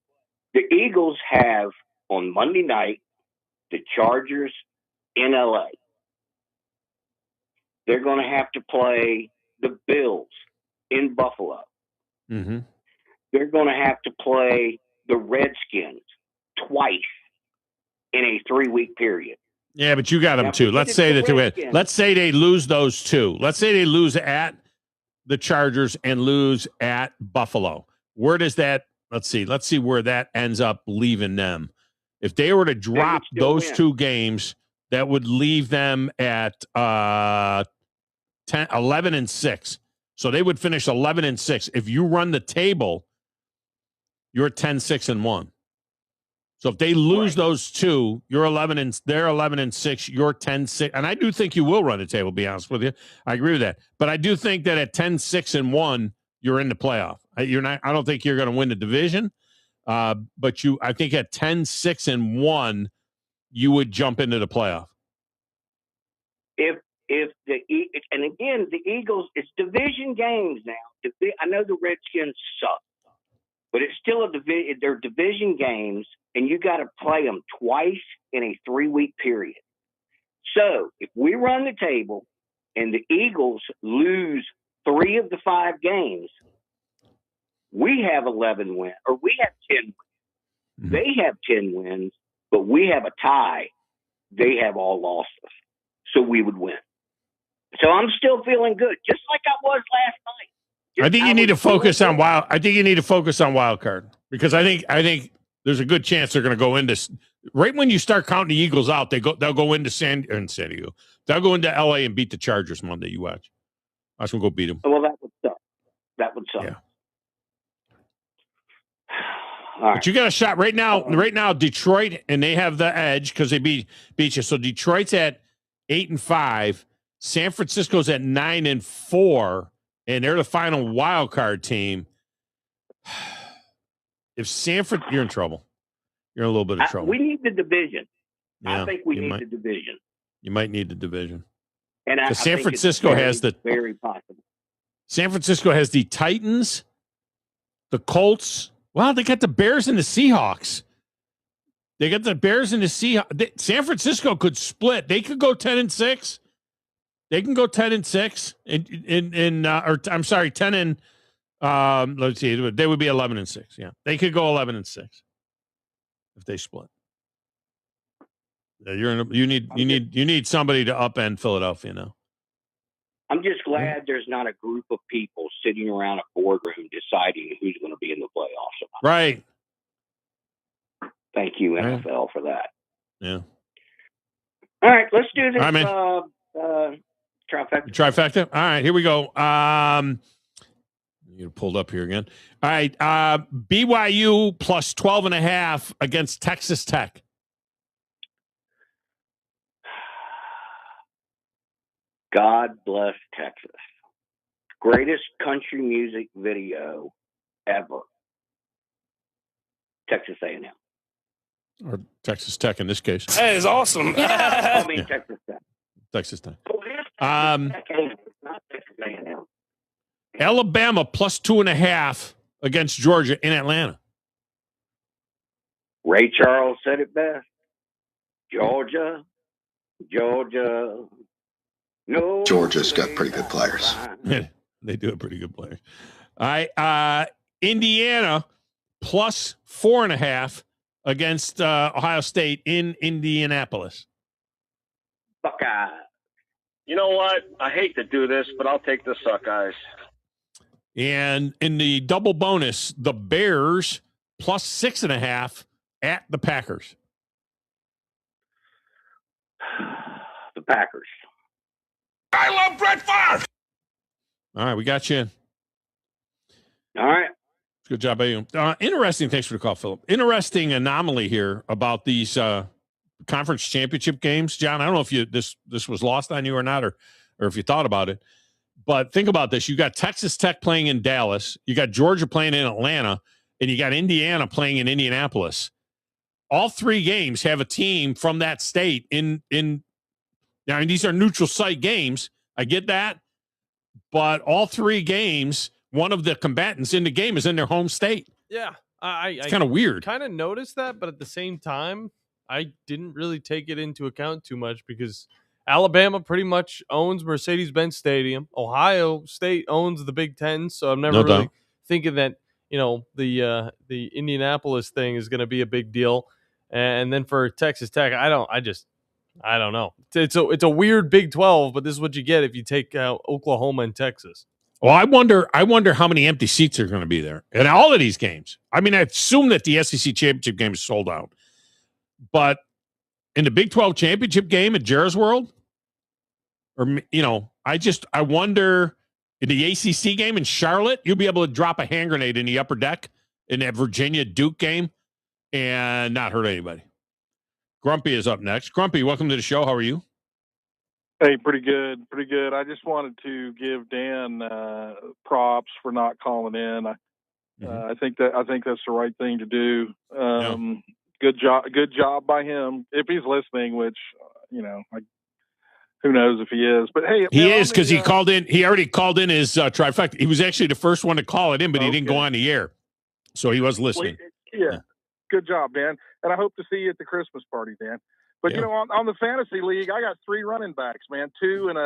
Speaker 16: the Eagles have on Monday night the Chargers in LA. They're going to have to play the Bills in Buffalo.
Speaker 18: Mm-hmm.
Speaker 16: They're going to have to play the Redskins twice in a 3-week period.
Speaker 18: Yeah, but you got them too. Let's say that they win. Let's say they lose those 2. Let's say they lose at the Chargers and lose at Buffalo. Where does that? Let's see where that ends up leaving them. If they were to drop those 2 games, that would leave them at 11-6. So they would finish 11-6. If you run the table, you're 10-6-1. So if they lose those two, you're 11-6. You're 10-6, and I do think you will run the table. To be honest with you, I agree with that. But I do think that at 10-6-1, you're in the playoff. You're not. I don't think you're going to win the division. But I think at 10-6-1, you would jump into the playoff.
Speaker 16: And again, the Eagles, it's division games now. I know the Redskins suck, but it's still they're division games, and you got to play them twice in a 3-week period. So if we run the table and the Eagles lose 3 of the 5 games, we have 11 wins, or we have 10 wins. Mm-hmm. They have 10 wins, but we have a tie. They have all losses. So we would win. So I'm still feeling good, just like I was last night.
Speaker 18: I think you need to focus on wild. I think you need to focus on wild card, because I think there's a good chance they're going to go into right when you start counting the Eagles out. They'll go into San Diego. They'll go into LA and beat the Chargers Monday. You watch. Watch them go beat them.
Speaker 16: Well, that would suck. That would suck.
Speaker 18: Yeah. But you got a shot right now. Right now, Detroit, and they have the edge because they beat you. So Detroit's at 8-5. San Francisco's at 9-4, and they're the final wild card team. If you're in trouble. You're in a little bit of trouble.
Speaker 16: We need the division.
Speaker 18: Yeah,
Speaker 16: I think we need the division.
Speaker 18: You might need the division.
Speaker 16: And
Speaker 18: San Francisco has
Speaker 16: very possible.
Speaker 18: San Francisco has the Titans, the Colts. Well, they got the Bears and the Seahawks. They got the Bears and the Seahawks. San Francisco could split. They could go 10-6. They can go 10-6. I'm sorry, 10 and let's see, they would be 11-6. Yeah, they could go 11-6 if they split. You need somebody to upend Philadelphia now.
Speaker 16: I'm just glad there's not a group of people sitting around a boardroom deciding who's going to be in the playoffs.
Speaker 18: Right.
Speaker 16: Thank you, NFL, for that.
Speaker 18: Yeah.
Speaker 16: All right, let's do this.
Speaker 18: All right, man.
Speaker 16: Trifecta.
Speaker 18: Trifecta. All right, here we go. You pulled up here again. All right. BYU plus 12.5 against Texas Tech.
Speaker 16: God bless Texas. Greatest country music video ever. Texas A&M.
Speaker 18: Or Texas Tech in this case.
Speaker 7: That is awesome.
Speaker 16: I mean, Texas Tech.
Speaker 18: Texas Tech.
Speaker 16: Oh, it is Texas Tech A&M. It's not Texas A&M.
Speaker 18: Alabama plus 2.5 against Georgia in Atlanta.
Speaker 16: Ray Charles said it best. Georgia. No.
Speaker 22: Georgia's got pretty good players.
Speaker 18: They do have pretty good players. All right. Indiana plus 4.5 against Ohio State in Indianapolis.
Speaker 16: Buckeyes.
Speaker 1: You know what? I hate to do this, but I'll take the Suckeyes.
Speaker 18: And in the double bonus, the Bears plus 6.5 at the Packers.
Speaker 16: The Packers.
Speaker 7: I love Brett Favre.
Speaker 18: All right, we got you in.
Speaker 16: All right.
Speaker 18: Good job by you. Interesting. Thanks for the call, Philip. Interesting anomaly here about these conference championship games, John. I don't know if this was lost on you or not, or if you thought about it. But think about this. You got Texas Tech playing in Dallas. You got Georgia playing in Atlanta. And you got Indiana playing in Indianapolis. All 3 games have a team from that state in now, these are neutral site games. I get that. But all 3 games, one of the combatants in the game is in their home state.
Speaker 26: Yeah.
Speaker 18: It's kind of weird.
Speaker 26: Kind of noticed that, but at the same time, I didn't really take it into account too much because Alabama pretty much owns Mercedes-Benz Stadium. Ohio State owns the Big Ten, so I'm never really thinking that, the Indianapolis thing is going to be a big deal. And then for Texas Tech, I don't know. It's a weird Big 12, but this is what you get if you take Oklahoma and Texas.
Speaker 18: Well, I wonder how many empty seats are going to be there in all of these games. I mean, I assume that the SEC championship game is sold out, but in the Big 12 championship game at Jarrah's World, or, I wonder in the ACC game in Charlotte, you'll be able to drop a hand grenade in the upper deck in that Virginia Duke game and not hurt anybody. Grumpy is up next. Grumpy, welcome to the show. How are you?
Speaker 2: Hey, pretty good. I just wanted to give Dan props for not calling in. I think that's the right thing to do. Good job by him. If he's listening, which who knows if he is. But hey,
Speaker 18: he is, because he called in. He already called in his trifecta. He was actually the first one to call it in, but he didn't go on the air, so he was listening.
Speaker 2: Yeah. Good job, Dan. And I hope to see you at the Christmas party, Dan. But on the fantasy league, I got 3 running backs, man, two and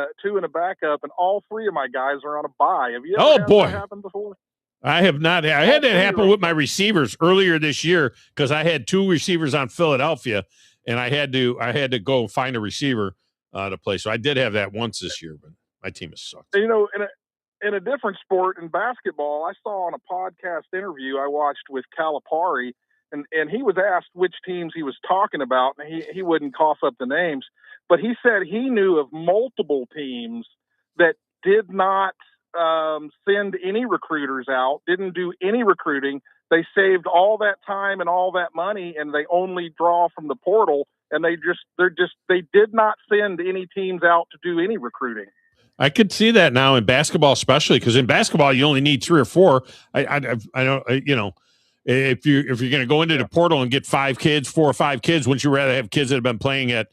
Speaker 2: a backup, and all 3 of my guys are on a bye. Have you ever had that happen before?
Speaker 18: I have not. I had that happen with my receivers earlier this year because I had 2 receivers on Philadelphia, and I had to go find a receiver to play. So I did have that once this year, but my team has sucked.
Speaker 2: In a different sport, in basketball, I saw on a podcast interview I watched with Calipari, and he was asked which teams he was talking about, and he wouldn't cough up the names, but he said he knew of multiple teams that did not send any recruiters out, didn't do any recruiting. They saved all that time and all that money, and they only draw from the portal, and they did not send any teams out to do any recruiting.
Speaker 18: I could see that now in basketball, especially because in basketball you only need 3 or 4. I don't, if you're going to go into the portal and get 4 or 5 kids, wouldn't you rather have kids that have been playing at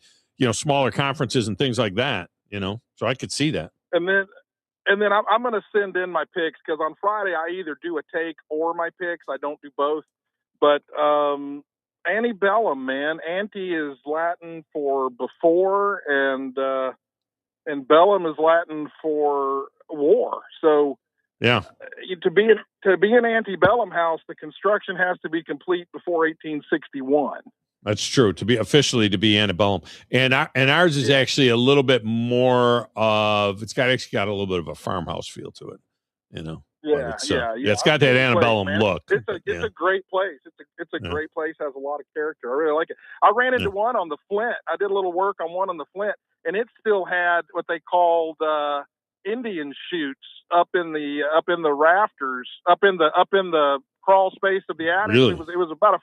Speaker 18: smaller conferences and things like that? So I could see that.
Speaker 2: And then I'm going to send in my picks, because on Friday I either do a take or my picks. I don't do both. But antebellum, man. Ante is Latin for before, and bellum is Latin for war. So
Speaker 18: yeah,
Speaker 2: to be an antebellum house, the construction has to be complete before 1861.
Speaker 18: That's true. To be antebellum, and ours is actually a little bit more of. It's got a little bit of a farmhouse feel to it,
Speaker 2: Yeah,
Speaker 18: it's got that antebellum look.
Speaker 2: It's a great place. It's a great place. Has a lot of character. I really like it. I ran into one on the Flint. I did a little work on one on the Flint, and it still had what they called Indian chutes up in the rafters, up in the crawl space of the attic.
Speaker 18: Really?
Speaker 2: It was about a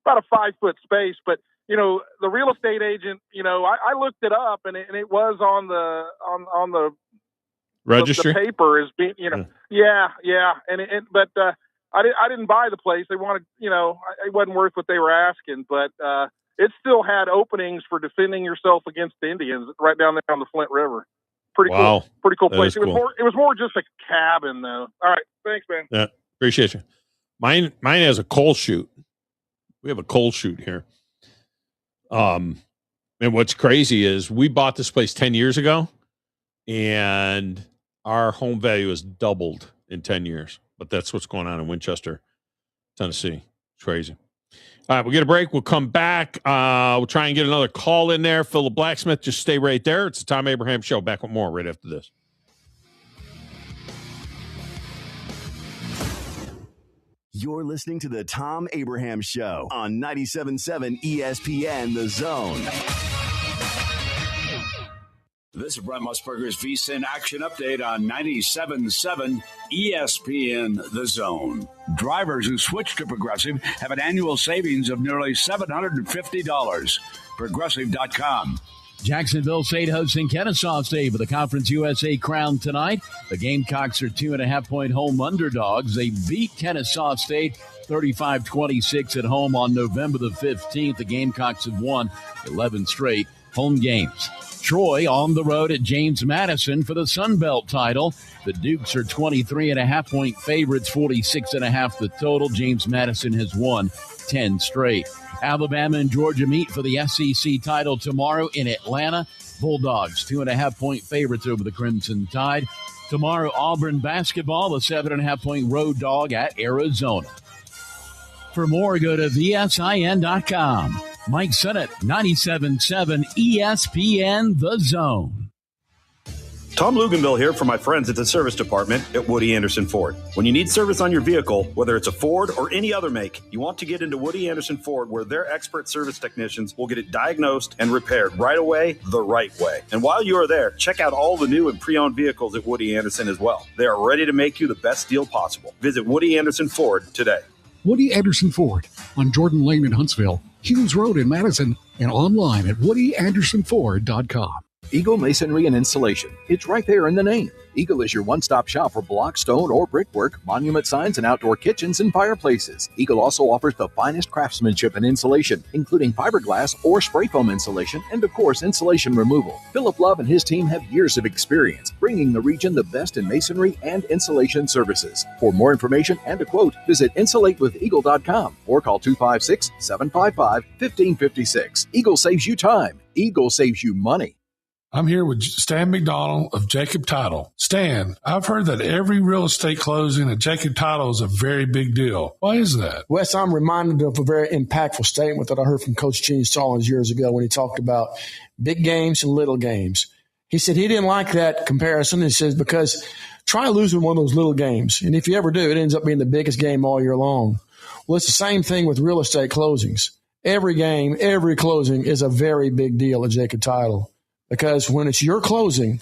Speaker 2: 5-foot space, but the real estate agent, I looked it up, and it was on the
Speaker 18: registry.
Speaker 2: The paper is being, yeah. But I didn't buy the place. They wanted, it wasn't worth what they were asking, but it still had openings for defending yourself against the Indians right down there on the Flint River. Pretty cool place. It was more just a cabin though. All right. Thanks, man.
Speaker 18: Yeah. Appreciate you. Mine has a coal chute. We have a coal chute here. And what's crazy is we bought this place 10 years ago, and our home value has doubled in 10 years. But that's what's going on in Winchester, Tennessee. It's crazy. All right, we'll get a break. We'll come back. We'll try and get another call in there. Phil the Blacksmith, just stay right there. It's the Thom Abraham Show. Back with more right after this.
Speaker 9: You're listening to the Thom Abraham Show on 97.7 ESPN The Zone.
Speaker 11: This is Brent Musburger's VSiN Action Update on 97.7 ESPN The Zone. Drivers who switch to Progressive have an annual savings of nearly $750. Progressive.com.
Speaker 27: Jacksonville State hosting Kennesaw State for the Conference USA Crown tonight. The Gamecocks are 2.5-point home underdogs. They beat Kennesaw State 35-26 at home on November the 15th. The Gamecocks have won 11 straight home games. Troy on the road at James Madison for the Sun Belt title. The Dukes are 23.5-point favorites, 46.5 the total. James Madison has won 10 straight. Alabama and Georgia meet for the SEC title tomorrow in Atlanta. Bulldogs, 2.5-point favorites over the Crimson Tide. Tomorrow, Auburn basketball, a 7.5-point road dog at Arizona. For more, go to VSIN.com. Mike Sennett, 97.7 ESPN The Zone.
Speaker 4: Tom Luganville here for my friends at the service department at Woody Anderson Ford. When you need service on your vehicle, whether it's a Ford or any other make, you want to get into Woody Anderson Ford, where their expert service technicians will get it diagnosed and repaired right away, the right way. And while you are there, check out all the new and pre-owned vehicles at Woody Anderson as well. They are ready to make you the best deal possible. Visit Woody Anderson Ford today.
Speaker 15: Woody Anderson Ford on Jordan Lane in Huntsville, Hughes Road in Madison, and online at woodyAndersonFord.com.
Speaker 27: Eagle Masonry and Installation. It's right there in the name. Eagle is your one-stop shop for block, stone, or brickwork, monument signs, and outdoor kitchens and fireplaces. Eagle also offers the finest craftsmanship and insulation, including fiberglass or spray foam insulation, and of course, insulation removal. Philip Love and his team have years of experience, bringing the region the best in masonry and insulation services. For more information and a quote, visit insulatewitheagle.com or call 256-755-1556. Eagle saves you time. Eagle saves you money.
Speaker 7: I'm here with Stan McDonald of Jacob Title. Stan, I've heard that every real estate closing at Jacob Title is a very big deal. Why is that?
Speaker 17: Wes, I'm reminded of a very impactful statement that I heard from Coach Gene Stallings years ago when he talked about big games and little games. He said he didn't like that comparison. He says, because try losing one of those little games, and if you ever do, it ends up being the biggest game all year long. Well, it's the same thing with real estate closings. Every game, every closing is a very big deal at Jacob Title. Because when it's your closing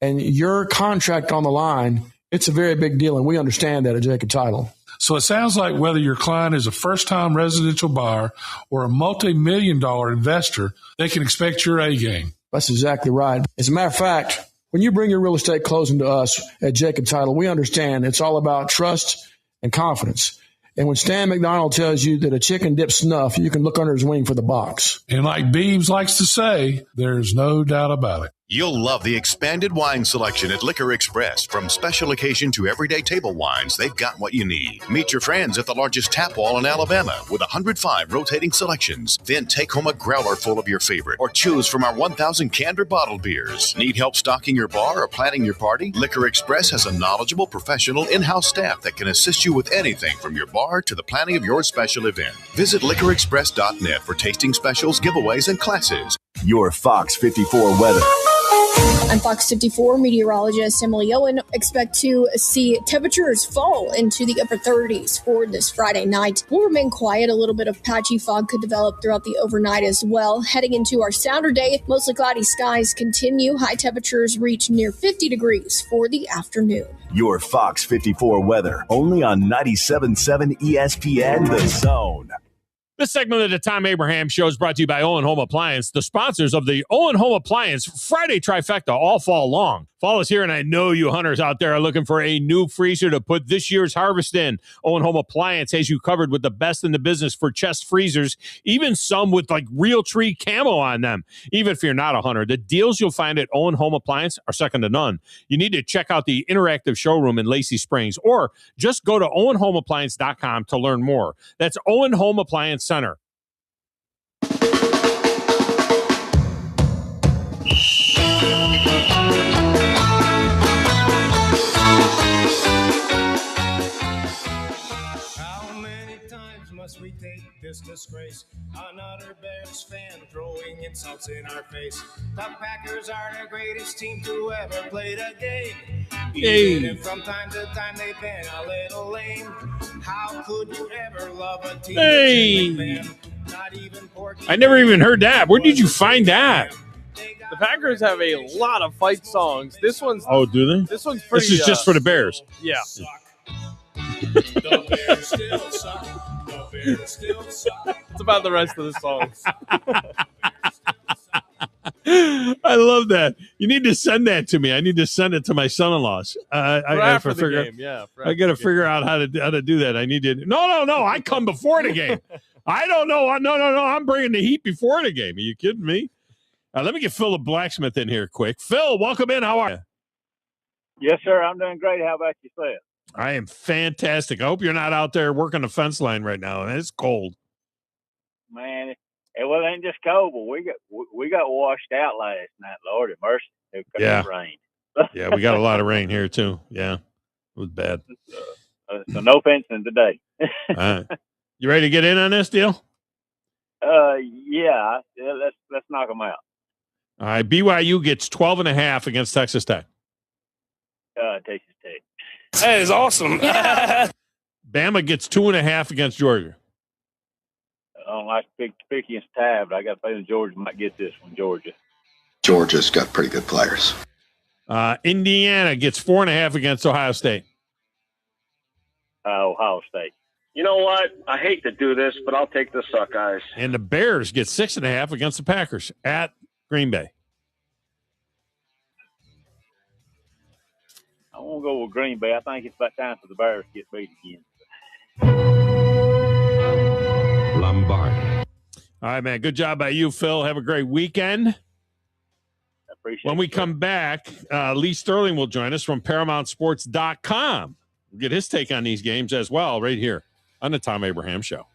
Speaker 17: and your contract on the line, it's a very big deal, and we understand that at Jacob Title.
Speaker 7: So it sounds like whether your client is a first-time residential buyer or a multi-million-dollar investor, they can expect your A game.
Speaker 17: That's exactly right. As a matter of fact, when you bring your real estate closing to us at Jacob Title, we understand it's all about trust and confidence. And when Stan McDonald tells you that a chicken dips snuff, you can look under his wing for the box.
Speaker 7: And like Beebs likes to say, there's no doubt about it.
Speaker 19: You'll love the expanded wine selection at Liquor Express. From special occasion to everyday table wines, they've got what you need. Meet your friends at the largest tap wall in Alabama with 105 rotating selections. Then take home a growler full of your favorite or choose from our 1,000 canned or bottled beers. Need help stocking your bar or planning your party? Liquor Express has a knowledgeable, professional in-house staff that can assist you with anything from your bar to the planning of your special event. Visit liquorexpress.net for tasting specials, giveaways, and classes.
Speaker 9: Your Fox 54 weather.
Speaker 20: I'm Fox 54 meteorologist Emily Owen. Expect to see temperatures fall into the upper 30s for this Friday night. We'll remain quiet. A little bit of patchy fog could develop throughout the overnight as well. Heading into our Saturday, mostly cloudy skies continue. High temperatures reach near 50 degrees for the afternoon.
Speaker 9: Your Fox 54 weather, only on 97.7 ESPN The Zone.
Speaker 18: This segment of the Tom Abraham Show is brought to you by Owen Home Appliance, the sponsors of the Owen Home Appliance Friday Trifecta all fall long. Fall is here, and I know you hunters out there are looking for a new freezer to put this year's harvest in. Owen Home Appliance has you covered with the best in the business for chest freezers, even some with like real tree camo on them. Even if you're not a hunter, the deals you'll find at Owen Home Appliance are second to none. You need to check out the interactive showroom in Lacey Springs, or just go to OwenHomeAppliance.com to learn more. That's Owen Home Appliance Center.
Speaker 23: We take this disgrace. Another Bears fan throwing insults in our face. The Packers are the greatest team to ever play the game. Even if from time to time they've been a little lame. How could you ever love a team? Not even
Speaker 18: I never even heard that. Where did you find that?
Speaker 26: The Packers have a lot of fight songs. This one's
Speaker 18: do they?
Speaker 26: This one's pretty.
Speaker 18: This is just for the Bears.
Speaker 26: Yeah.
Speaker 23: The Bears still suck. The Bears still suck.
Speaker 26: It's about the rest of the songs.
Speaker 18: I love that. You need to send that to me. I need to send it to my son-in-laws. I got to figure out how to do that. I need to. No. I come before the game. I don't know. No. I'm bringing the heat before the game. Are you kidding me? Let me get Phil the blacksmith in here quick. Phil, welcome in. How are you?
Speaker 25: Yes, sir. I'm doing great. How about yourself?
Speaker 18: I am fantastic. I hope you're not out there working the fence line right now. It's cold.
Speaker 25: Man, it ain't just cold, but we got washed out last night. Lord have mercy. It rained.
Speaker 18: Yeah, we got a lot of rain here too. Yeah, it was bad.
Speaker 25: So no fencing today.
Speaker 18: All right. You ready to get in on this deal?
Speaker 25: Yeah. Let's knock them out.
Speaker 18: All right. BYU gets 12.5 against Texas Tech.
Speaker 25: Texas Tech.
Speaker 5: That is awesome.
Speaker 18: Bama gets 2.5 against Georgia.
Speaker 25: I don't like to pick against Tab, but I got a feeling Georgia might get this one.
Speaker 22: Georgia's got pretty good players.
Speaker 18: Indiana gets 4.5 against Ohio State.
Speaker 25: Ohio State.
Speaker 1: You know what? I hate to do this, but I'll take the Suckeyes.
Speaker 18: And the Bears get 6.5 against the Packers at Green Bay.
Speaker 25: I won't go with Green Bay. I think it's about time for the Bears to get beat again.
Speaker 18: Lombardi. All right, man. Good job by you, Phil. Have a great weekend.
Speaker 25: I appreciate
Speaker 18: when we come back, Lee Sterling will join us from ParamountSports.com. We'll get his take on these games as well right here on the Thom Abraham Show.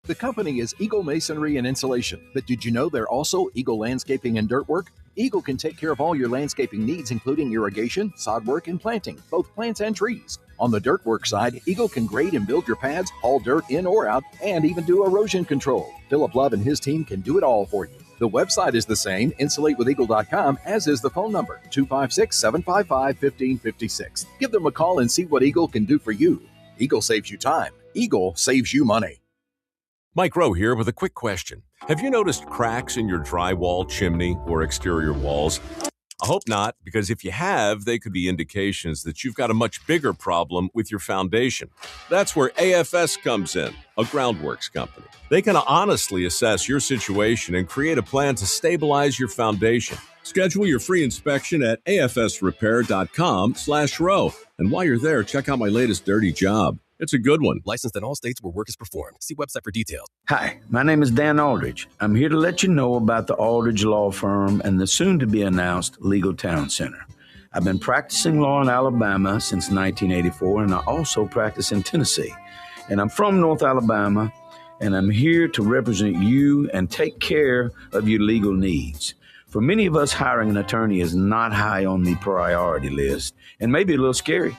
Speaker 27: The company is Eagle Masonry and Insulation, but did you know they're also Eagle Landscaping and Dirt Work? Eagle can take care of all your landscaping needs, including irrigation, sod work, and planting, both plants and trees. On the dirt work side, Eagle can grade and build your pads, haul dirt in or out, and even do erosion control. Philip Love and his team can do it all for you. The website is the same, insulatewitheagle.com, as is the phone number, 256-755-1556. Give them a call and see what Eagle can do for you. Eagle saves you time. Eagle saves you money.
Speaker 6: Mike Rowe here with a quick question. Have you noticed cracks in your drywall, chimney, or exterior walls? I hope not, because if you have, they could be indications that you've got a much bigger problem with your foundation. That's where AFS comes in, a groundworks company. They can honestly assess your situation and create a plan to stabilize your foundation. Schedule your free inspection at afsrepair.com/row. And while you're there, check out my latest dirty job. It's a good one.
Speaker 8: Licensed in all states where work is performed. See website for details.
Speaker 10: Hi, my name is Dan Aldridge. I'm here to let you know about the Aldridge Law Firm and the soon-to-be-announced Legal Town Center. I've been practicing law in Alabama since 1984, and I also practice in Tennessee. And I'm from North Alabama, and I'm here to represent you and take care of your legal needs. For many of us, hiring an attorney is not high on the priority list, and maybe a little scary.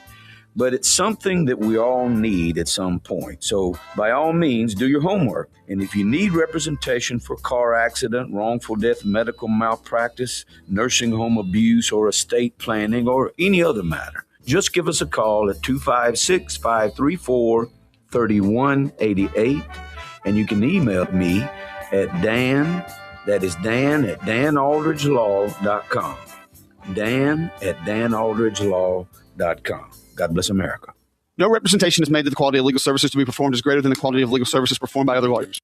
Speaker 10: But it's something that we all need at some point. So by all means, do your homework. And if you need representation for car accident, wrongful death, medical malpractice, nursing home abuse, or estate planning, or any other matter, just give us a call at 256-534-3188. And you can email me at Dan, that is Dan at danaldridgelaw.com. Dan at danaldridgelaw.com. God bless America.
Speaker 12: No representation is made that the quality of legal services to be performed is greater than the quality of legal services performed by other lawyers.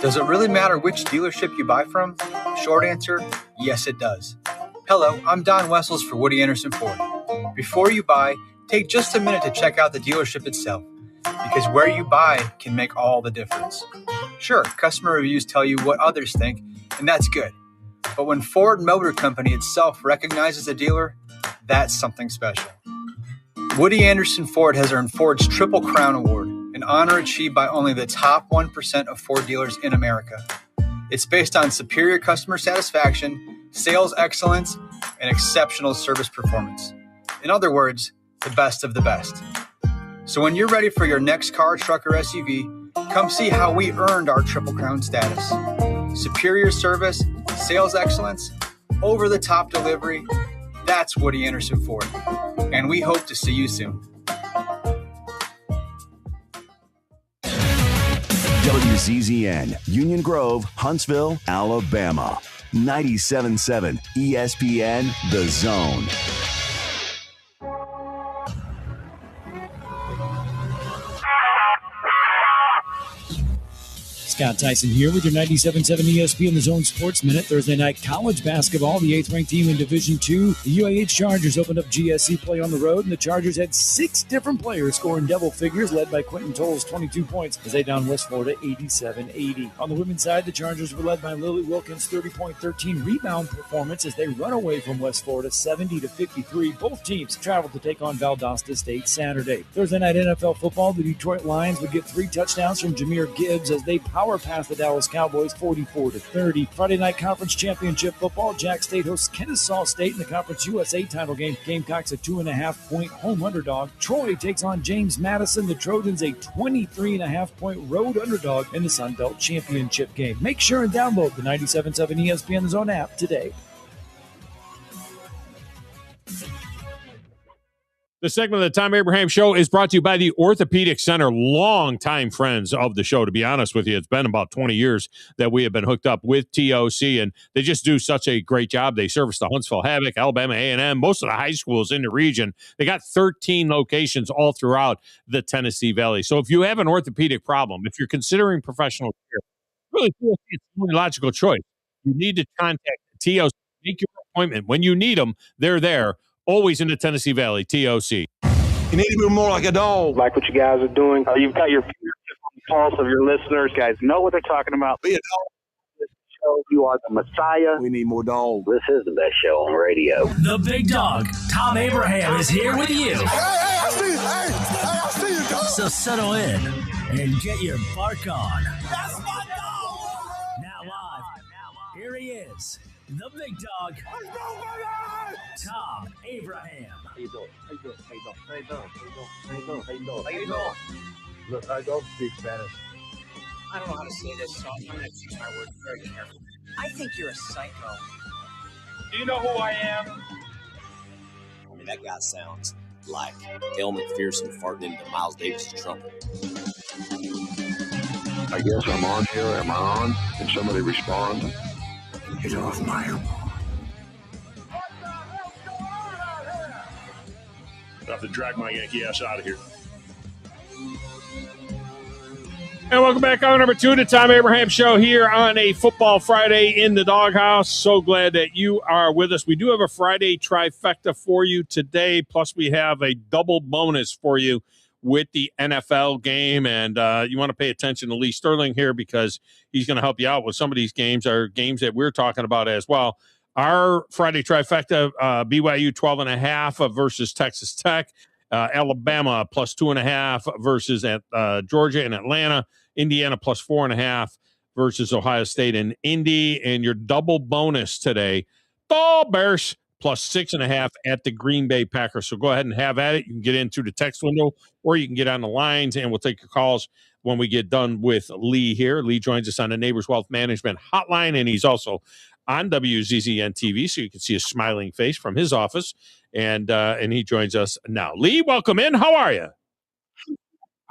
Speaker 13: Does it really matter which dealership you buy from? Short answer, yes it does. Hello, I'm Don Wessels for Woody Anderson Ford. Before you buy, take just a minute to check out the dealership itself, because where you buy can make all the difference. Sure, customer reviews tell you what others think, and that's good. But when Ford Motor Company itself recognizes a dealer, that's something special. Woody Anderson Ford has earned Ford's Triple Crown Award, an honor achieved by only the top 1% of Ford dealers in America. It's based on superior customer satisfaction, sales excellence, and exceptional service performance. In other words, the best of the best. So when you're ready for your next car, truck, or SUV, come see how we earned our Triple Crown status. Superior service, sales excellence, over-the-top delivery. That's Woody Anderson Ford, and we hope to see you soon.
Speaker 9: WZZN, Union Grove, Huntsville, Alabama. 97.7 ESPN, The Zone.
Speaker 21: Scott Tyson here with your 97.7 ESPN The Zone Sports Minute. Thursday night college basketball. The 8th-ranked team in Division II, the UAH Chargers, opened up GSC play on the road, and the Chargers had 6 different players scoring double figures, led by Quentin Tolles, 22 points, as they downed West Florida 87-80. On the women's side, the Chargers were led by Lily Wilkins' 30-point, 13-rebound performance as they run away from West Florida 70-53. Both teams traveled to take on Valdosta State Saturday. Thursday night NFL football, the Detroit Lions would get 3 touchdowns from Jahmyr Gibbs as they power power past the Dallas Cowboys 44-30. Friday night conference championship football. Jack State hosts Kennesaw State in the Conference USA title game. Gamecocks a 2.5-point home underdog. Troy takes on James Madison. The Trojans a 23.5-point road underdog in the Sun Belt Championship game. Make sure and download the 97.7 ESPN The Zone app today.
Speaker 18: The segment of the Tom Abraham Show is brought to you by the Orthopedic Center, longtime friends of the show. To be honest with you, it's been about 20 years that we have been hooked up with TOC, and they just do such a great job. They service the Huntsville Havoc, Alabama A&M, most of the high schools in the region. They got 13 locations all throughout the Tennessee Valley. So if you have an orthopedic problem, if you're considering professional care, really TOC is a really logical choice. You need to contact TOC. Make your appointment. When you need them, they're there. Always in the Tennessee Valley, TOC.
Speaker 2: You need to be more like a dog.
Speaker 3: Like what you guys are doing. You've got your fingertips on the pulse of your listeners. You guys know what they're talking about.
Speaker 2: Be a dog.
Speaker 3: This show, you are the Messiah.
Speaker 2: We need more dogs.
Speaker 3: This is the best show on radio.
Speaker 21: The big dog, Thom Abraham, is here with you.
Speaker 2: Hey, I see you, dog.
Speaker 21: So settle in and get your bark on.
Speaker 2: That's my dog.
Speaker 21: Now live, here he is, the big dog, Thom Abraham.
Speaker 3: How you doing? Look, I don't speak Spanish.
Speaker 5: I don't know how to say this, so I'm going to choose my words very carefully. I think you're a psycho.
Speaker 3: Do you know who I am?
Speaker 11: I mean, that guy sounds like El McPherson farting into Miles Davis' trumpet.
Speaker 3: I guess I'm on here. Am I on? Can somebody respond?
Speaker 11: Get off my
Speaker 14: I have to drag my Yankee ass out of here.
Speaker 18: And welcome back on number 2 to Tom Abraham Show here on a Football Friday in the Doghouse. So glad that you are with us. We do have a Friday trifecta for you today, plus we have a double bonus for you with the NFL game. And you want to pay attention to Lee Sterling here because he's going to help you out with some of these games, are games that we're talking about as well. Our Friday trifecta, BYU 12.5 versus Texas Tech, Alabama plus 2.5 versus Georgia and Atlanta, Indiana plus 4.5 versus Ohio State and Indy, and your double bonus today, the Bears plus 6.5 at the Green Bay Packers. So go ahead and have at it. You can get in through the text window, or you can get on the lines, and we'll take your calls when we get done with Lee here. Lee joins us on the Neighbors Wealth Management Hotline, and he's also on WZZN TV, so you can see his smiling face from his office, and he joins us now. Lee, welcome in. How are you?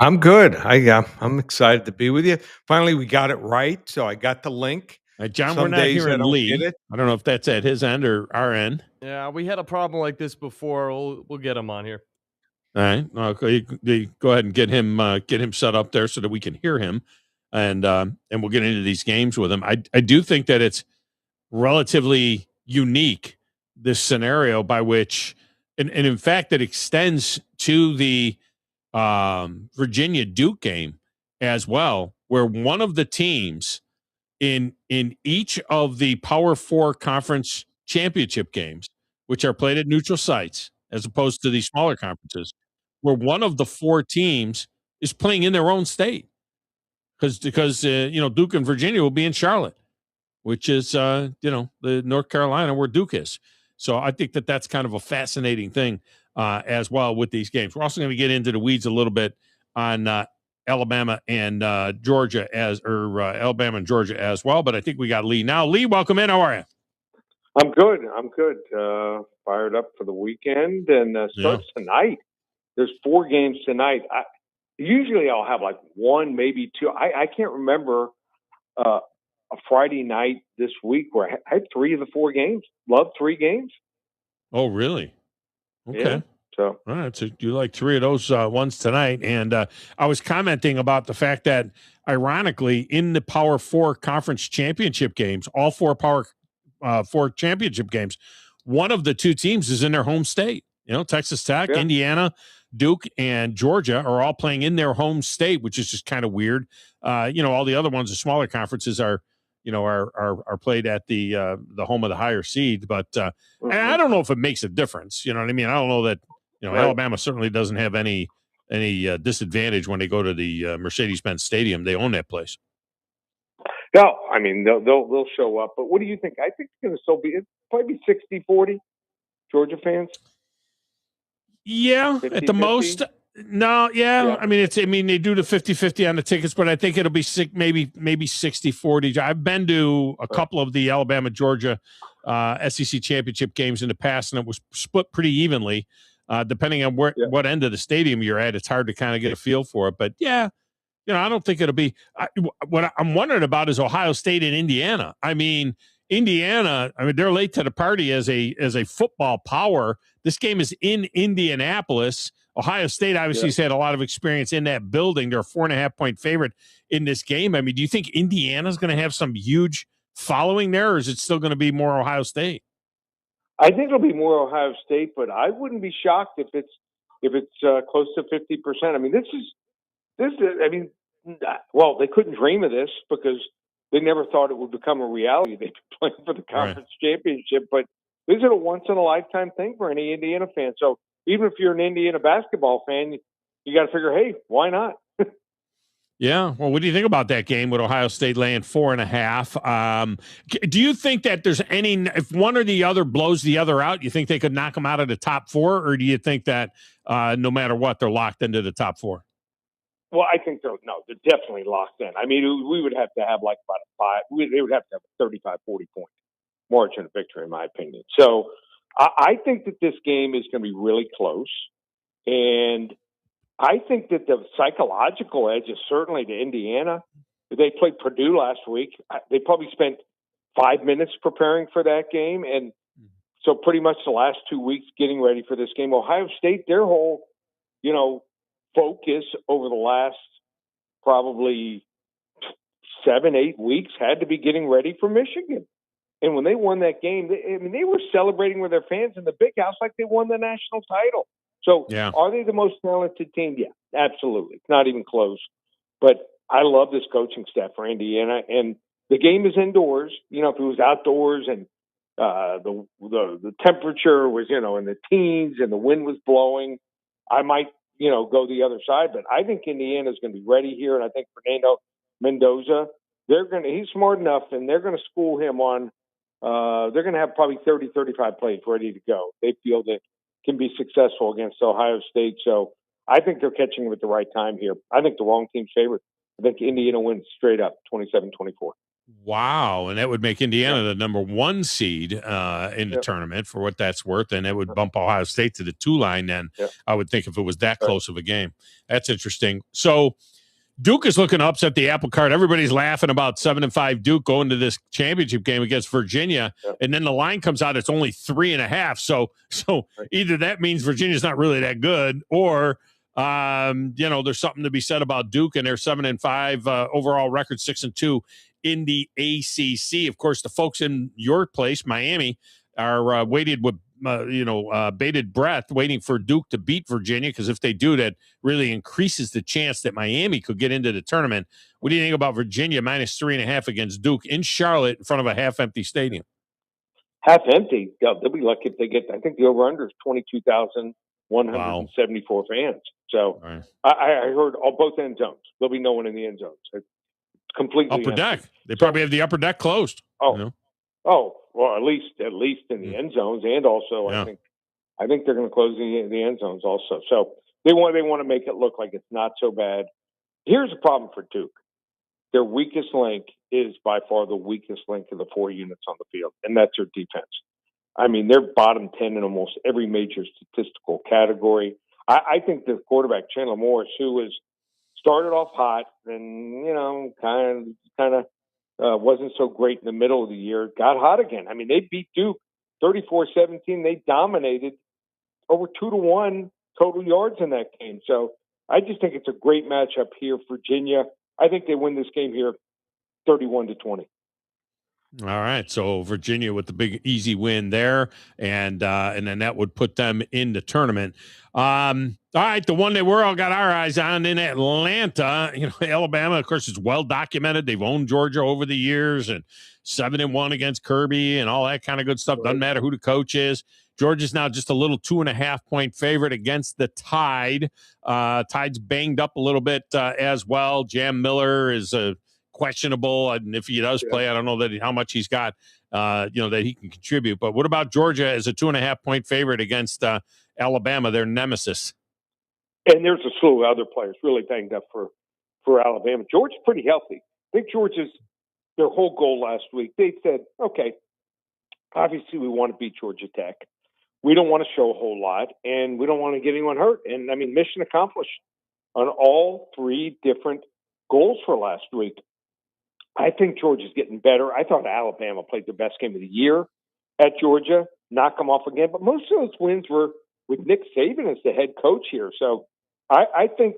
Speaker 16: I'm good. I'm excited to be with you. Finally, we got it right, so I got the link.
Speaker 18: John, we're not hearing Lee. I don't know if that's at his end or our end.
Speaker 26: Yeah, we had a problem like this before. We'll get him on here.
Speaker 18: All right. Okay. Go ahead and get him set up there so that we can hear him, and we'll get into these games with him. I do think that it's relatively unique, this scenario by which, and in fact, it extends to the Virginia Duke game as well, where one of the teams in each of the Power Four conference championship games, which are played at neutral sites as opposed to the smaller conferences, where one of the four teams is playing in their own state, because Duke and Virginia will be in Charlotte, which is the North Carolina where Duke is. So I think that that's kind of a fascinating thing as well with these games. We're also going to get into the weeds a little bit on Alabama and Georgia Alabama and Georgia as well. But I think we got Lee now. Lee, welcome in. How are you?
Speaker 24: I'm good. Fired up for the weekend, and starts tonight. There's 4 games tonight. Usually I'll have like one, maybe 2. I can't remember a Friday night this week where I had 3 of the 4 games. Love 3 games.
Speaker 18: Oh, really? Okay.
Speaker 24: Yeah. So,
Speaker 18: all right. So you like 3 of those ones tonight. And I was commenting about the fact that, ironically, in the Power 4 conference championship games, all 4 Power 4 championship games, one of the 2 teams is in their home state. Texas Tech, Indiana, Duke, and Georgia are all playing in their home state, which is just kind of weird. All the other ones, the smaller conferences are played at the home of the higher seed. But and I don't know if it makes a difference. You know what I mean? I don't know that, right. Alabama certainly doesn't have any disadvantage when they go to the Mercedes-Benz Stadium. They own that place.
Speaker 24: No, I mean they'll show up. But what do you think? I think it's going to still be probably 60-40 Georgia fans.
Speaker 18: Yeah,
Speaker 24: 50,
Speaker 18: at the
Speaker 24: 50?
Speaker 18: most. No, yeah.
Speaker 24: Yeah.
Speaker 18: I mean, they do the 50-50 on the tickets, but I think it'll be maybe 60-40. I've been to a couple of the Alabama Georgia SEC championship games in the past, and it was split pretty evenly, depending on what end of the stadium you're at. It's hard to kind of get a feel for it, but yeah. I don't think it'll be. What I'm wondering about is Ohio State and Indiana. I mean, Indiana. I mean, they're late to the party as a football power. This game is in Indianapolis. Ohio State obviously has had a lot of experience in that building. They're a 4.5-point favorite in this game. I mean, do you think Indiana's going to have some huge following there, or is it still going to be more Ohio State?
Speaker 24: I think it'll be more Ohio State, but I wouldn't be shocked if it's close to 50%. I mean, this is. I mean, well, they couldn't dream of this because they never thought it would become a reality. They've been playing for the conference championship, but this is a once-in-a-lifetime thing for any Indiana fan. So even if you're an Indiana basketball fan, you got to figure, hey, why not?
Speaker 18: Yeah. Well, what do you think about that game with Ohio State laying 4.5? Do you think that there's if one or the other blows the other out, you think they could knock them out of the top 4, or do you think that no matter what, they're locked into the top 4?
Speaker 24: Well, I think they're definitely locked in. I mean, we would have to have like about a 5. They would have to have a 35-40 point margin of victory, in my opinion. So I think that this game is going to be really close. And I think that the psychological edge is certainly to Indiana. They played Purdue last week. They probably spent 5 minutes preparing for that game. And so pretty much the last 2 weeks getting ready for this game. Ohio State, their whole, focus over the last probably 7-8 weeks had to be getting ready for Michigan. And when they won that game, they were celebrating with their fans in the big house like they won the national title. So Are they the most talented team? Yeah, absolutely. It's not even close. But I love this coaching staff for Indiana. And the game is indoors. If it was outdoors and the temperature was, in the teens and the wind was blowing, I might go the other side. But I think Indiana's going to be ready here. And I think Fernando Mendoza, he's smart enough, and they're going to school him on, they're going to have probably 30, 35 plays ready to go. They feel that can be successful against Ohio State. So I think they're catching him at the right time here. I think the wrong team's favorite. I think Indiana wins straight up 27-24.
Speaker 18: Wow. And that would make Indiana the number 1 seed in the tournament for what that's worth. And it would bump Ohio State to the 2 line then, I would think, if it was that close of a game. That's interesting. So Duke is looking to upset the apple cart. Everybody's laughing about 7-5 Duke going to this championship game against Virginia. And then the line comes out, it's only 3.5. So either that means Virginia's not really that good, or there's something to be said about Duke and their 7-5 overall record, 6-2 in the ACC. Of course, the folks in your place, Miami, are waited with bated breath, waiting for Duke to beat Virginia, because if they do, that really increases the chance that Miami could get into the tournament. What do you think about Virginia minus 3.5 against Duke in Charlotte in front of a half-empty stadium?
Speaker 24: Half empty. They'll be lucky if they get. I think the over/under is 22,174 fans. So I heard both end zones. There'll be no one in the end zones. It's completely
Speaker 18: upper
Speaker 24: empty.
Speaker 18: deck. They probably have the upper deck closed.
Speaker 24: Oh, well, at least in the end zones, and also I think they're going to close the end zones also. So they want to make it look like it's not so bad. Here's the problem for Duke: their weakest link is by far the weakest link of the 4 units on the field, and that's their defense. I mean, they're bottom 10 in almost every major statistical category. I think the quarterback Chandler Morris, who was started off hot and kind of wasn't so great in the middle of the year, got hot again. I mean, they beat Duke 34-17. They dominated over 2-1 total yards in that game. So I just think it's a great matchup here. Virginia, I think they win this game here 31-20.
Speaker 18: All right, so Virginia with the big easy win there, and then that would put them in the tournament. All right, the one that we're all got our eyes on in Atlanta, Alabama, of course, is well documented. They've owned Georgia over the years, and 7-1 against Kirby and all that kind of good stuff. Doesn't matter who the coach is. Georgia's now just a little 2.5-point favorite against the Tide. Tide's banged up a little bit as well. Jam Miller is questionable, and if he does play, I don't know how much he's got, that he can contribute. But what about Georgia as a 2.5-point favorite against Alabama, their nemesis?
Speaker 24: And there's a slew of other players really banged up for Alabama. Georgia's pretty healthy. I think Georgia's their whole goal last week. They said, okay, obviously we want to beat Georgia Tech. We don't want to show a whole lot, and we don't want to get anyone hurt. And, I mean, mission accomplished on all three different goals for last week. I think Georgia's getting better. I thought Alabama played their best game of the year at Georgia, knock them off again. But most of those wins were with Nick Saban as the head coach here. So I think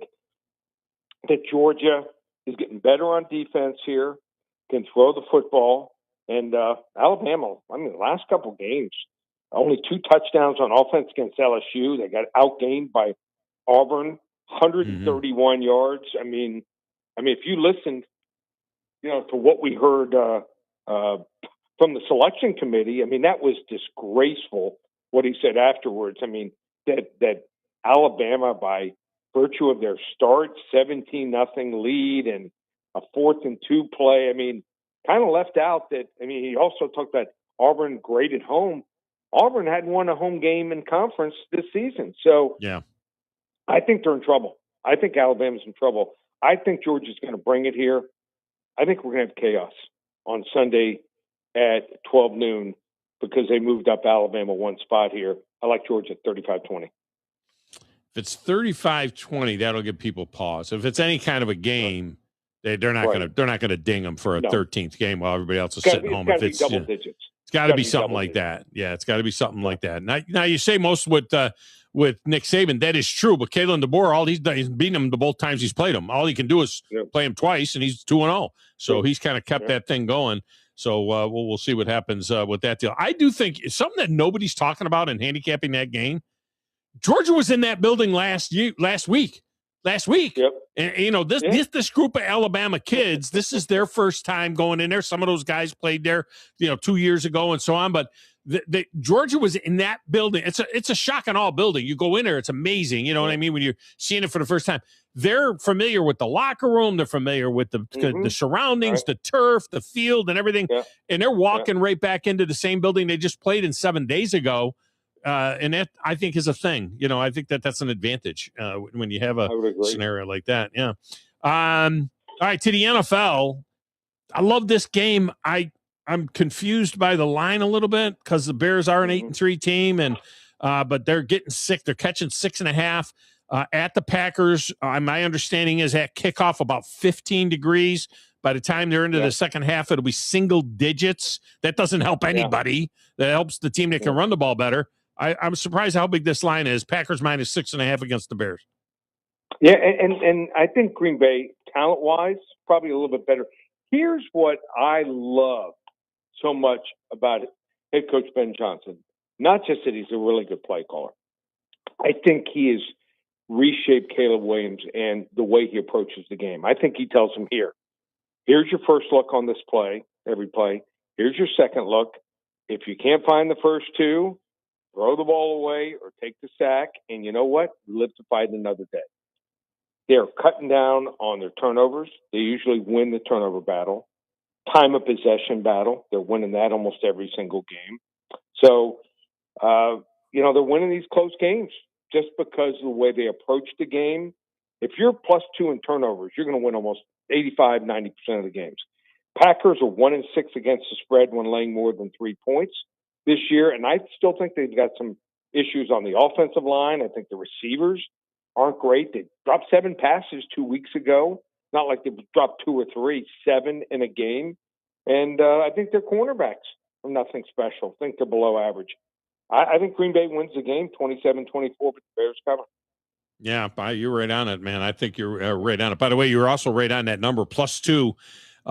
Speaker 24: that Georgia is getting better on defense here, can throw the football. And Alabama, I mean, the last couple games, only 2 touchdowns on offense against LSU. They got outgained by Auburn, 131 yards. I mean, if you listened, to what we heard from the selection committee, I mean, that was disgraceful what he said afterwards. I mean, that Alabama, by virtue of their start, 17-0 lead and a 4th and 2 play, I mean, kind of left out that, I mean, he also talked about Auburn great at home. Auburn hadn't won a home game in conference this season. So
Speaker 18: yeah,
Speaker 24: I think they're in trouble. I think Alabama's in trouble. I think Georgia's going to bring it here. I think we're going to have chaos on Sunday at 12 noon because they moved up Alabama 1 spot here. I like Georgia at 35-20.
Speaker 18: If it's 35-20, that'll give people pause. If it's any kind of a game, they're not going to ding them for a 13th game while everybody else is sitting home. If it's
Speaker 24: double digits.
Speaker 18: It's got to be something like that. Yeah, it's got to be something like that. Now you say most with Nick Saban, that is true. But Kalen DeBoer, all he's done, he's beaten him the both times he's played him. All he can do is play him twice, and he's 2-0. So he's kind of kept that thing going. So we'll see what happens with that deal. I do think something that nobody's talking about in handicapping that game. Georgia was in that building last week.
Speaker 24: Yep.
Speaker 18: And this group of Alabama kids, this is their first time going in there. Some of those guys played there, 2 years ago and so on. But Georgia was in that building. It's a shock and awe building. You go in there, it's amazing. You know what I mean? When you're seeing it for the first time, they're familiar with the locker room. They're familiar with the surroundings, the turf, the field, and everything. Yeah. And they're walking right back into the same building they just played in 7 days ago. And that, I think, is a thing. I think that's an advantage when you have a scenario like that. Yeah. All right, to the NFL. I love this game. I'm confused by the line a little bit because the Bears are an 8-3 team, and but they're getting sick. They're catching 6.5 at the Packers. My understanding is at kickoff about 15 degrees. By the time they're into the second half, it'll be single digits. That doesn't help anybody. That helps the team that can run the ball better. I'm surprised how big this line is. Packers minus 6.5 against the Bears.
Speaker 24: Yeah, and I think Green Bay, talent-wise, probably a little bit better. Here's what I love so much about head coach Ben Johnson. Not just that he's a really good play caller. I think he has reshaped Caleb Williams and the way he approaches the game. I think he tells him, here's your first look on this play, every play. Here's your second look. If you can't find the first two, throw the ball away or take the sack, and you know what? Live to fight another day. They're cutting down on their turnovers. They usually win the turnover battle. Time of possession battle. They're winning that almost every single game. So, they're winning these close games just because of the way they approach the game. If you're +2 in turnovers, you're going to win almost 85, 90% of the games. Packers are 1-6 against the spread when laying more than 3 points this year, and I still think they've got some issues on the offensive line. I think the receivers aren't great. They dropped 7 passes 2 weeks ago. Not like they dropped 2 or 3, 7 in a game. And I think their cornerbacks are nothing special. I think they're below average. I think Green Bay wins the game 27-24, but the Bears cover.
Speaker 18: Yeah, you're right on it, man. I think you're right on it. By the way, you were also right on that number, +2.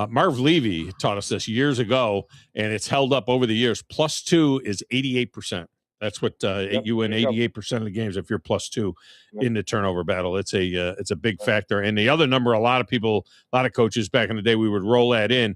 Speaker 18: Marv Levy taught us this years ago, and it's held up over the years. +2 is 88%. That's what you win 88% of the games if you're +2 in the turnover battle. It's a big factor. And the other number, a lot of coaches back in the day, we would roll that in,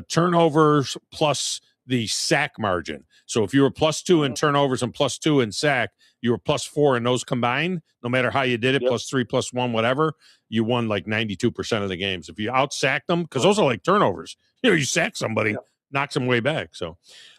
Speaker 18: turnovers plus the sack margin. So if you were +2 in turnovers and +2 in sack, you were +4 in those combined, no matter how you did it, +3, +1, whatever, you won like 92% of the games. If you out-sacked them, because those are like turnovers. You sack somebody, knocks them way back. So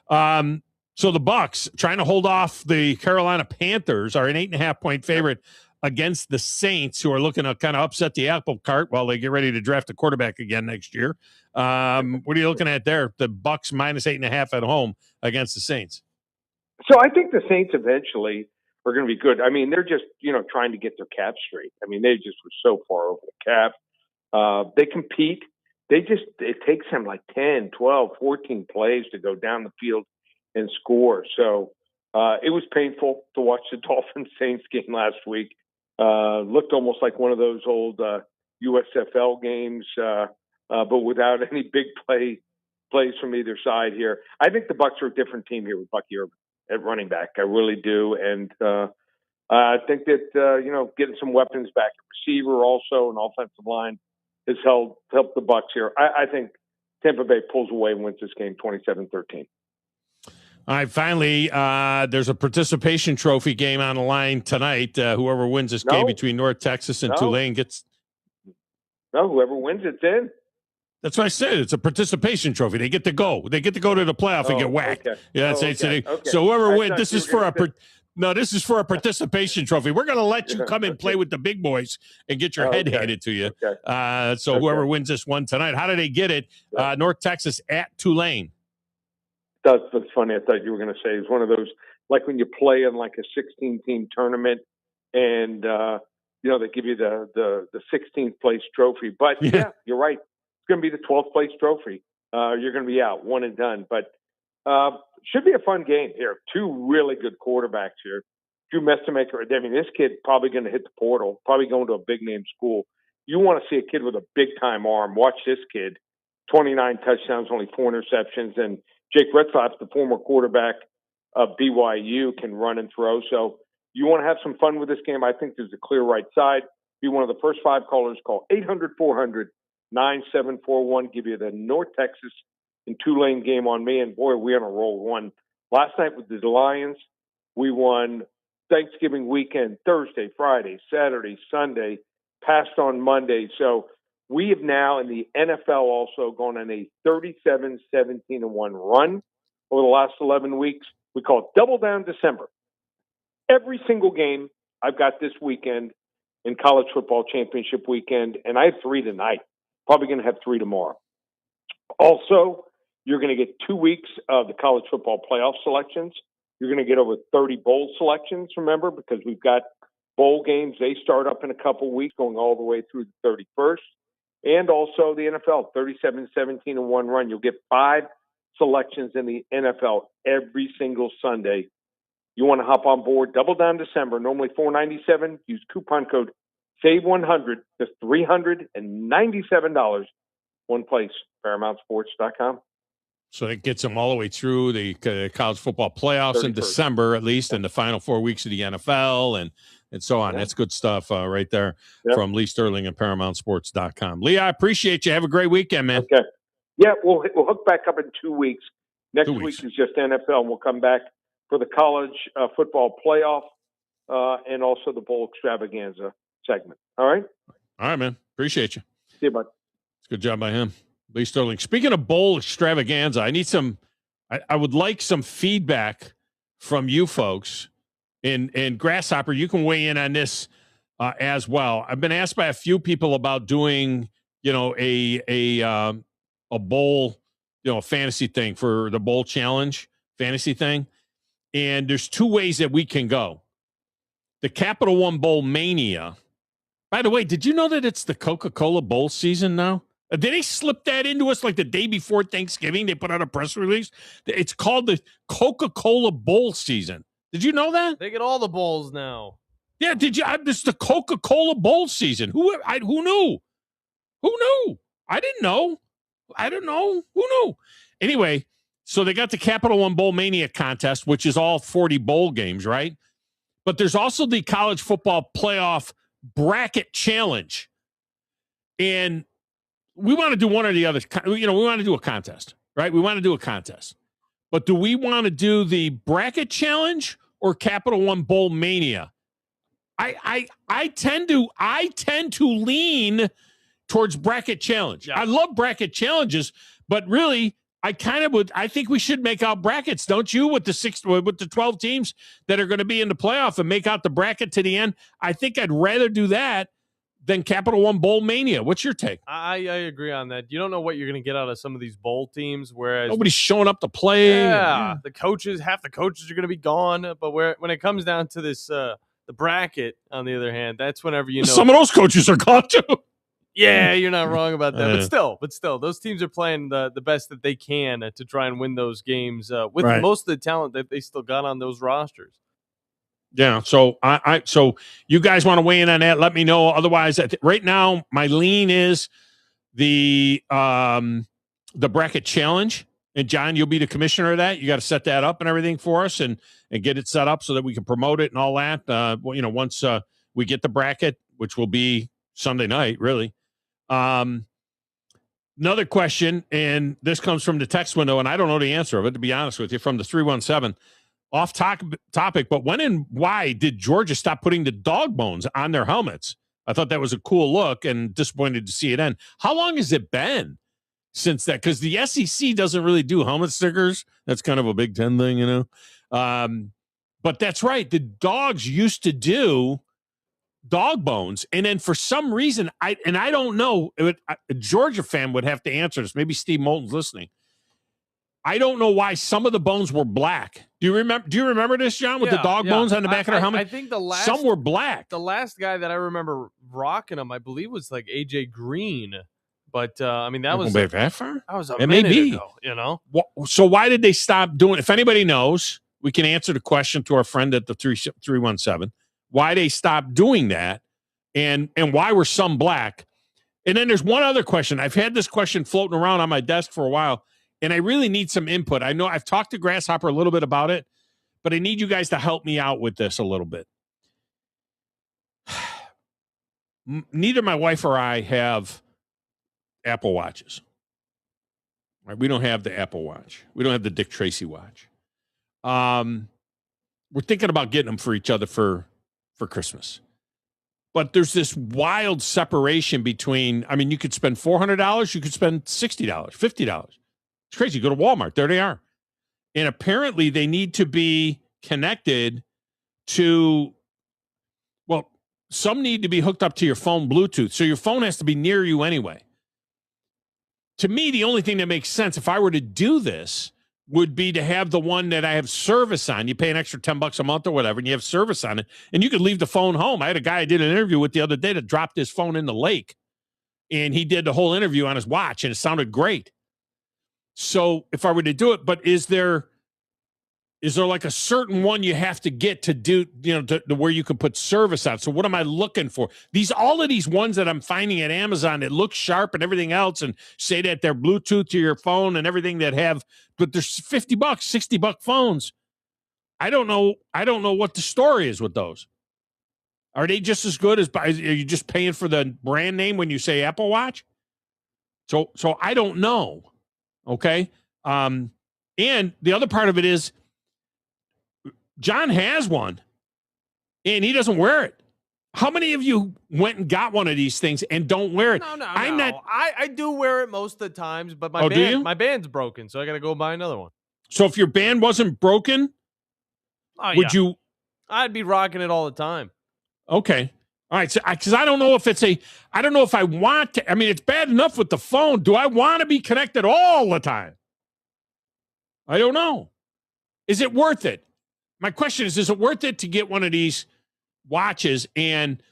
Speaker 18: the Bucks trying to hold off the Carolina Panthers are an 8.5-point favorite against the Saints, who are looking to kind of upset the apple cart while they get ready to draft a quarterback again next year. What are you looking at there? The Bucks -8.5 at home against the Saints.
Speaker 24: So I think the Saints eventually are going to be good. I mean, they're just, trying to get their cap straight. I mean, they just were so far over the cap. They compete. It takes them like 10, 12, 14 plays to go down the field and score. So it was painful to watch the Dolphins-Saints game last week. Looked almost like one of those old USFL games, but without any big plays from either side here. I think the Bucs are a different team here with Bucky Irvin at running back. I really do. And I think that, getting some weapons back at receiver also, an offensive line, has helped the Bucs here. I think Tampa Bay pulls away and wins this game 27-13.
Speaker 18: All right, finally, there's a participation trophy game on the line tonight. Whoever wins this game between North Texas and Tulane gets...
Speaker 24: No, whoever wins it's in.
Speaker 18: That's what I said. It's a participation trophy. They get to go. They get to go to the playoff and get whacked. Okay. Yeah, so whoever wins, this is for a participation trophy. We're going to let you come and play with the big boys and get your head handed to you. Whoever wins this one tonight, how do they get it? North Texas at Tulane.
Speaker 24: That's funny. I thought you were going to say it's one of those, like when you play in like a 16-team tournament and, they give you the 16th place trophy. But, yeah, you're right. It's going to be the 12th place trophy. You're going to be out, one and done. But should be a fun game here. Two really good quarterbacks here. Drew Mestemaker. I mean, this kid probably going to hit the portal, probably going to a big-name school. You want to see a kid with a big-time arm. Watch this kid. 29 touchdowns, only 4 interceptions. And Jake Retzlaff, the former quarterback of BYU, can run and throw. So you want to have some fun with this game. I think there's a clear right side. Be one of the first 5 callers. Call 800-400-9741. Give you the North Texas and Tulane game on me. And, boy, we on a roll. Won last night with the Lions. We won Thanksgiving weekend, Thursday, Friday, Saturday, Sunday, passed on Monday. So we have now in the NFL also gone on a 37-17-1 run over the last 11 weeks. We call it Double Down December. Every single game I've got this weekend in college football championship weekend, and I have 3 tonight. Probably going to have 3 tomorrow. Also, you're going to get 2 weeks of the college football playoff selections. You're going to get over 30 bowl selections, remember, because we've got bowl games. They start up in a couple weeks, going all the way through the 31st. And also the NFL, 37-17-1 run. You'll get 5 selections in the NFL every single Sunday. You want to hop on board, Double Down December, normally $497. Use coupon code SAVE100. That's $397. One place, ParamountSports.com.
Speaker 18: So that gets them all the way through the college football playoffs in December, at least, and the final 4 weeks of the NFL and so on. That's good stuff right there from Lee Sterling and ParamountSports.com. Lee, I appreciate you. Have a great weekend, man.
Speaker 24: Okay. Yeah, we'll hook back up in 2 weeks. Next week is just NFL, and we'll come back for the college football playoff and also the bowl extravaganza segment. All right?
Speaker 18: All right, man. Appreciate you.
Speaker 24: See you, bud.
Speaker 18: Good job by him. Lee Sterling. Speaking of bowl extravaganza, I would like some feedback from you folks. And Grasshopper, you can weigh in on this as well. I've been asked by a few people about doing, a bowl, fantasy thing for the bowl challenge fantasy thing. And there's 2 ways that we can go. The Capital One Bowl Mania. By the way, did you know that it's the Coca-Cola Bowl season now? Did they slip that into us like the day before Thanksgiving? They put out a press release. It's called the Coca-Cola Bowl season. Did you know that?
Speaker 26: They get all the bowls now.
Speaker 18: Yeah, did you? This is the Coca-Cola Bowl season. Who knew? Who knew? I didn't know. I don't know. Who knew? Anyway, so they got the Capital One Bowl Mania contest, which is all 40 bowl games, right? But there's also the College Football Playoff Bracket Challenge. And we want to do one or the other. We want to do a contest, right? We want to do a contest. But do we want to do the bracket challenge or Capital One Bowl Mania? I tend to lean towards bracket challenge. Yeah. I love bracket challenges, but really, I think we should make out brackets, don't you? With the 12 teams that are going to be in the playoff and make out the bracket to the end. I think I'd rather do that than Capital One Bowl Mania. What's your take?
Speaker 26: I agree on that. You don't know what you're going to get out of some of these bowl teams, whereas
Speaker 18: nobody's showing up to play.
Speaker 26: Yeah, half the coaches are going to be gone. But when it comes down to this, the bracket, on the other hand, that's whenever you know
Speaker 18: some of those coaches are gone too.
Speaker 26: Yeah, you're not wrong about that. But still, those teams are playing the best that they can to try and win those games with most of the talent that they still got on those rosters.
Speaker 18: Yeah, so so you guys want to weigh in on that? Let me know. Otherwise, right now my lean is the bracket challenge. And John, you'll be the commissioner of that. You got to set that up and everything for us, and get it set up so that we can promote it and all that. Once we get the bracket, which will be Sunday night, really. Another question, and this comes from the text window, and I don't know the answer of it, to be honest with you, from the 317. Off topic, but when and why did Georgia stop putting the dog bones on their helmets? I thought that was a cool look and disappointed to see it end. How long has it been since that? Because the SEC doesn't really do helmet stickers. That's kind of a Big Ten thing, But that's right. The dogs used to do dog bones. And then for some reason, I don't know, a Georgia fan would have to answer this. Maybe Steve Moulton's listening. I don't know why some of the bones were black. Do you remember this, John, with the dog bones on the back of their helmet?
Speaker 26: I think
Speaker 18: some were black.
Speaker 26: The last guy that I remember rocking them, I believe, was like AJ Green. But that was
Speaker 18: that far?
Speaker 26: That was a minute ago,
Speaker 18: So why did they stop doing it? If anybody knows, we can answer the question to our friend at the 317. Why they stopped doing that, and why were some black? And then there's one other question. I've had this question floating around on my desk for a while, and I really need some input. I know I've talked to Grasshopper a little bit about it, but I need you guys to help me out with this a little bit. Neither my wife or I have Apple Watches. Right? We don't have the Apple Watch. We don't have the Dick Tracy watch. We're thinking about getting them for each other for Christmas. But there's this wild separation between, you could spend $400, you could spend $60, $50. It's crazy. Go to Walmart. There they are. And apparently they need to be connected to, some need to be hooked up to your phone Bluetooth. So your phone has to be near you anyway. To me, the only thing that makes sense if I were to do this would be to have the one that I have service on. You pay an extra $10 a month or whatever, and you have service on it. And you could leave the phone home. I had a guy I did an interview with the other day that dropped his phone in the lake. And he did the whole interview on his watch, and it sounded great. So if I were to do it, but is there like a certain one you have to get to do, to where you can put service on? So what am I looking for? All of these ones that I'm finding at Amazon that look sharp and everything else and say that they're Bluetooth to your phone and everything but there's $50, $60 phones. I don't know what the story is with those. Are they just as good are you just paying for the brand name when you say Apple Watch? So I don't know. Okay. And the other part of it is John has one and he doesn't wear it. How many of you went and got one of these things and don't wear it?
Speaker 26: No. I do wear it most of the times, but my band's broken, so I got to go buy another one.
Speaker 18: So if your band wasn't broken, would you?
Speaker 26: I'd be rocking it all the time.
Speaker 18: Okay. All right. So, because I don't know if I don't know if I want to. It's bad enough with the phone. Do I want to be connected all the time? I don't know. Is it worth it? My question is it worth it to get one of these watches? And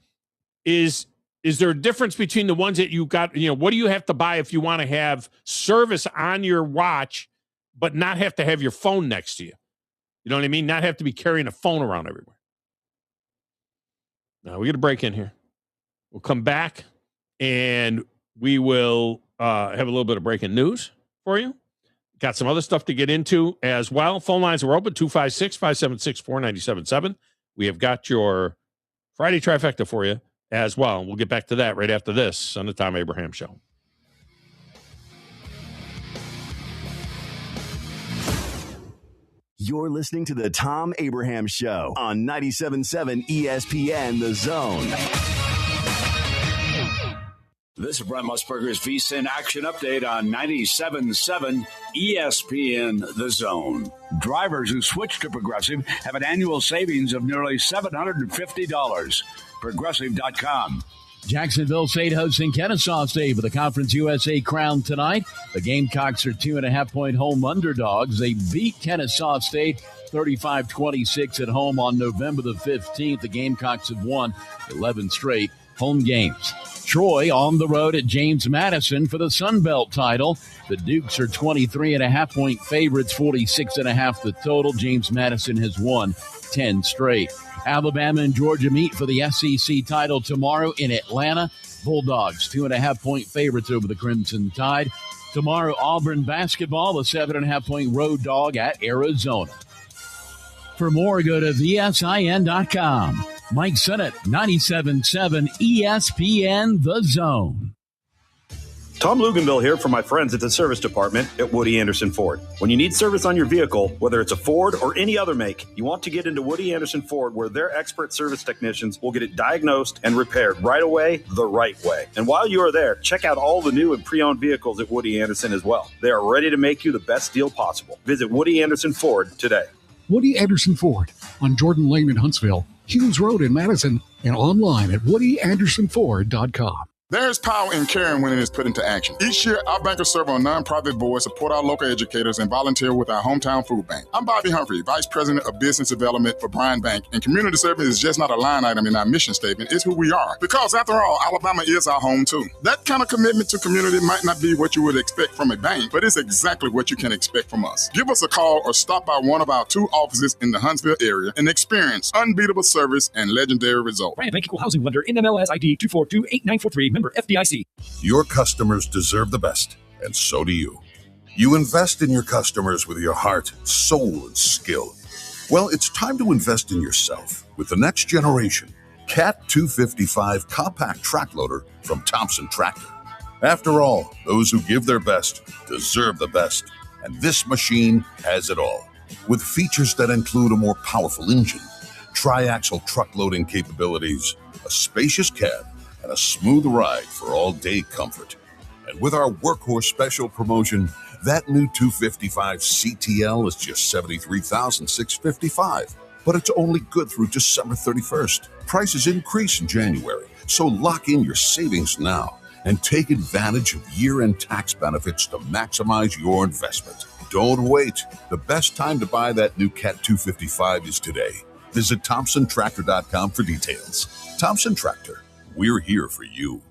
Speaker 18: is there a difference between the ones that you got? What do you have to buy if you want to have service on your watch, but not have to have your phone next to you? You know what I mean? Not have to be carrying a phone around everywhere. Now, we got a break in here. We'll come back, and we will have a little bit of breaking news for you. Got some other stuff to get into as well. Phone lines are open, 256-576-4977. We have got your Friday trifecta for you as well. We'll get back to that right after this on the Thom Abraham Show.
Speaker 9: You're listening to the Thom Abraham Show on 97.7 ESPN The Zone.
Speaker 4: This is Brent Musburger's VSiN Action Update on 97.7 ESPN The Zone. Drivers who switch to Progressive have an annual savings of nearly $750. Progressive.com.
Speaker 21: Jacksonville State hosting Kennesaw State for the Conference USA crown tonight. The Gamecocks are 2.5-point home underdogs. They beat Kennesaw State 35-26 at home on November the 15th. The Gamecocks have won 11 straight home games. Troy on the road at James Madison for the Sun Belt title. The Dukes are 23.5-point favorites, 46.5 the total. James Madison has won 10 straight. Alabama and Georgia meet for the SEC title tomorrow in Atlanta. Bulldogs, 2.5-point favorites over the Crimson Tide. Tomorrow, Auburn basketball, a 7.5-point road dog at Arizona. For more, go to VSIN.com. Mike Sennett, 97.7 ESPN The Zone.
Speaker 7: Tom Luganville here from my friends at the service department at Woody Anderson Ford. When you need service on your vehicle, whether it's a Ford or any other make, you want to get into Woody Anderson Ford where their expert service technicians will get it diagnosed and repaired right away, the right way. And while you are there, check out all the new and pre-owned vehicles at Woody Anderson as well. They are ready to make you the best deal possible. Visit Woody Anderson Ford today.
Speaker 15: Woody Anderson Ford on Jordan Lane in Huntsville, Hughes Road in Madison, and online at WoodyAndersonFord.com.
Speaker 17: There's power in caring when it is put into action. Each year, our bankers serve on nonprofit boards, support our local educators, and volunteer with our hometown food bank. I'm Bobby Humphrey, Vice President of Business Development for Bryan Bank, and community service is just not a line item in our mission statement, it's who we are. Because after all, Alabama is our home too. That kind of commitment to community might not be what you would expect from a bank, but it's exactly what you can expect from us. Give us a call or stop by one of our 2 offices in the Huntsville area and experience unbeatable service and legendary results.
Speaker 21: Bryan Bank Equal Housing Lender, NMLS ID 2428943, member FDIC.
Speaker 19: Your customers deserve the best, and so do you. You invest in your customers with your heart, soul, and skill. Well, it's time to invest in yourself with the next generation Cat 255 compact track loader from Thompson Tractor. After all, those who give their best deserve the best, and this machine has it all. With features that include a more powerful engine, tri-axle truck loading capabilities, a spacious cab, and a smooth ride for all-day comfort. And with our Workhorse Special promotion, that new 255 CTL is just $73,655. But it's only good through December 31st. Prices increase in January, so lock in your savings now and take advantage of year-end tax benefits to maximize your investment. Don't wait. The best time to buy that new Cat 255 is today. Visit ThompsonTractor.com for details. Thompson Tractor. We're here for you.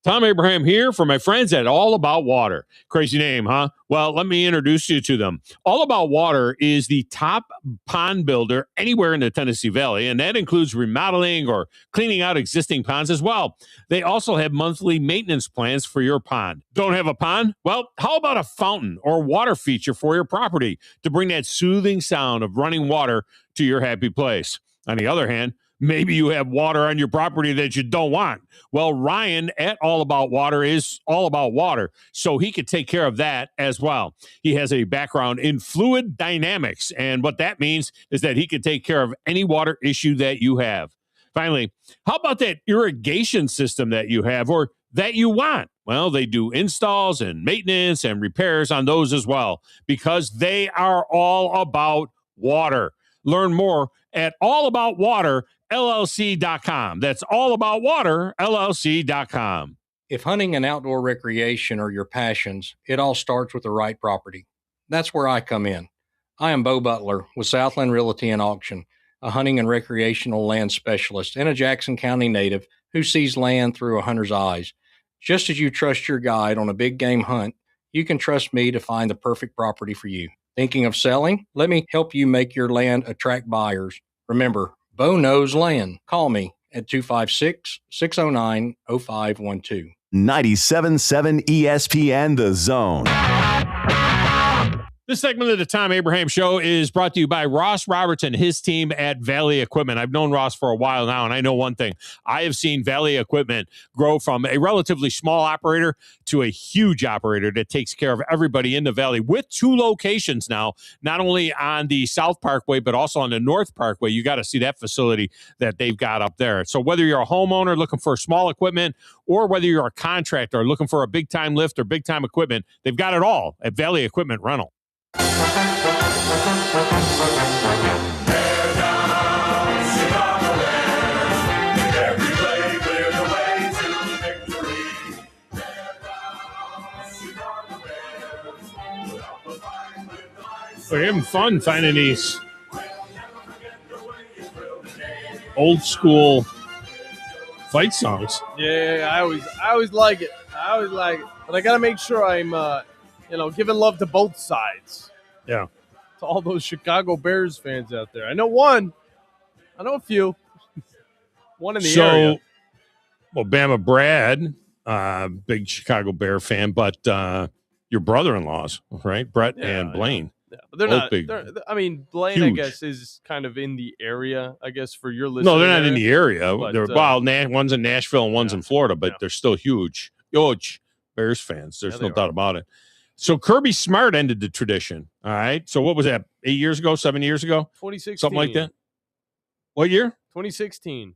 Speaker 18: Thom Abraham here for my friends at All About Water. Crazy name, huh? Well, let me introduce you to them. All About Water is the top pond builder anywhere in the Tennessee Valley, and that includes remodeling or cleaning out existing ponds as well. They also have monthly maintenance plans for your pond. Don't have a pond? Well, how about a fountain or water feature for your property to bring that soothing sound of running water to your happy place? On the other hand, maybe you have water on your property that you don't want. Well, Ryan at All About Water is all about water, so he could take care of that as well. He has a background in fluid dynamics, and what that means is that he can take care of any water issue that you have. Finally, how about that irrigation system that you have or that you want? Well, they do installs and maintenance and repairs on those as well because they are all about water. Learn more at allaboutwaterllc.com. That's allaboutwaterllc.com.
Speaker 20: If hunting and outdoor recreation are your passions, it all starts with the right property. That's where I come in. I am Bo Butler with Southland Realty and Auction, a hunting and recreational land specialist and a Jackson County native who sees land through a hunter's eyes. Just as you trust your guide on a big game hunt, you can trust me to find the perfect property for you. Thinking of selling? Let me help you make your land attract buyers. Remember, Bo knows land. Call me at 256-609-0512.
Speaker 9: 97.7 ESPN The Zone.
Speaker 18: This segment of the Tom Abraham Show is brought to you by Ross Roberts and his team at Valley Equipment. I've known Ross for a while now, and I know one thing. I have seen Valley Equipment grow from a relatively small operator to a huge operator that takes care of everybody in the Valley with 2 locations now, not only on the South Parkway, but also on the North Parkway. You got to see that facility that they've got up there. So whether you're a homeowner looking for small equipment or whether you're a contractor looking for a big-time lift or big-time equipment, they've got it all at Valley Equipment Rental. We're having fun finding these old school fight songs.
Speaker 26: Yeah, I always like it. But I got to make sure I'm giving love to both sides.
Speaker 18: Yeah.
Speaker 26: To all those Chicago Bears fans out there. I know one. I know a few. One in the area.
Speaker 18: Well, Bama Brad, big Chicago Bear fan, but your brother-in-laws, right? Brett and Blaine.
Speaker 26: Yeah, but they're
Speaker 18: both
Speaker 26: not.
Speaker 18: big.
Speaker 26: Blaine,
Speaker 18: huge.
Speaker 26: I guess, is kind of in the area, I guess, for your listeners.
Speaker 18: No, they're not in the area.
Speaker 26: But,
Speaker 18: one's in Nashville and one's in Florida, but they're still huge Bears fans. There's no doubt about it. So Kirby Smart ended the tradition. All right. So what was that? 8 years ago? 7 years ago?
Speaker 26: 2016.
Speaker 18: Something like that. What year?
Speaker 26: 2016.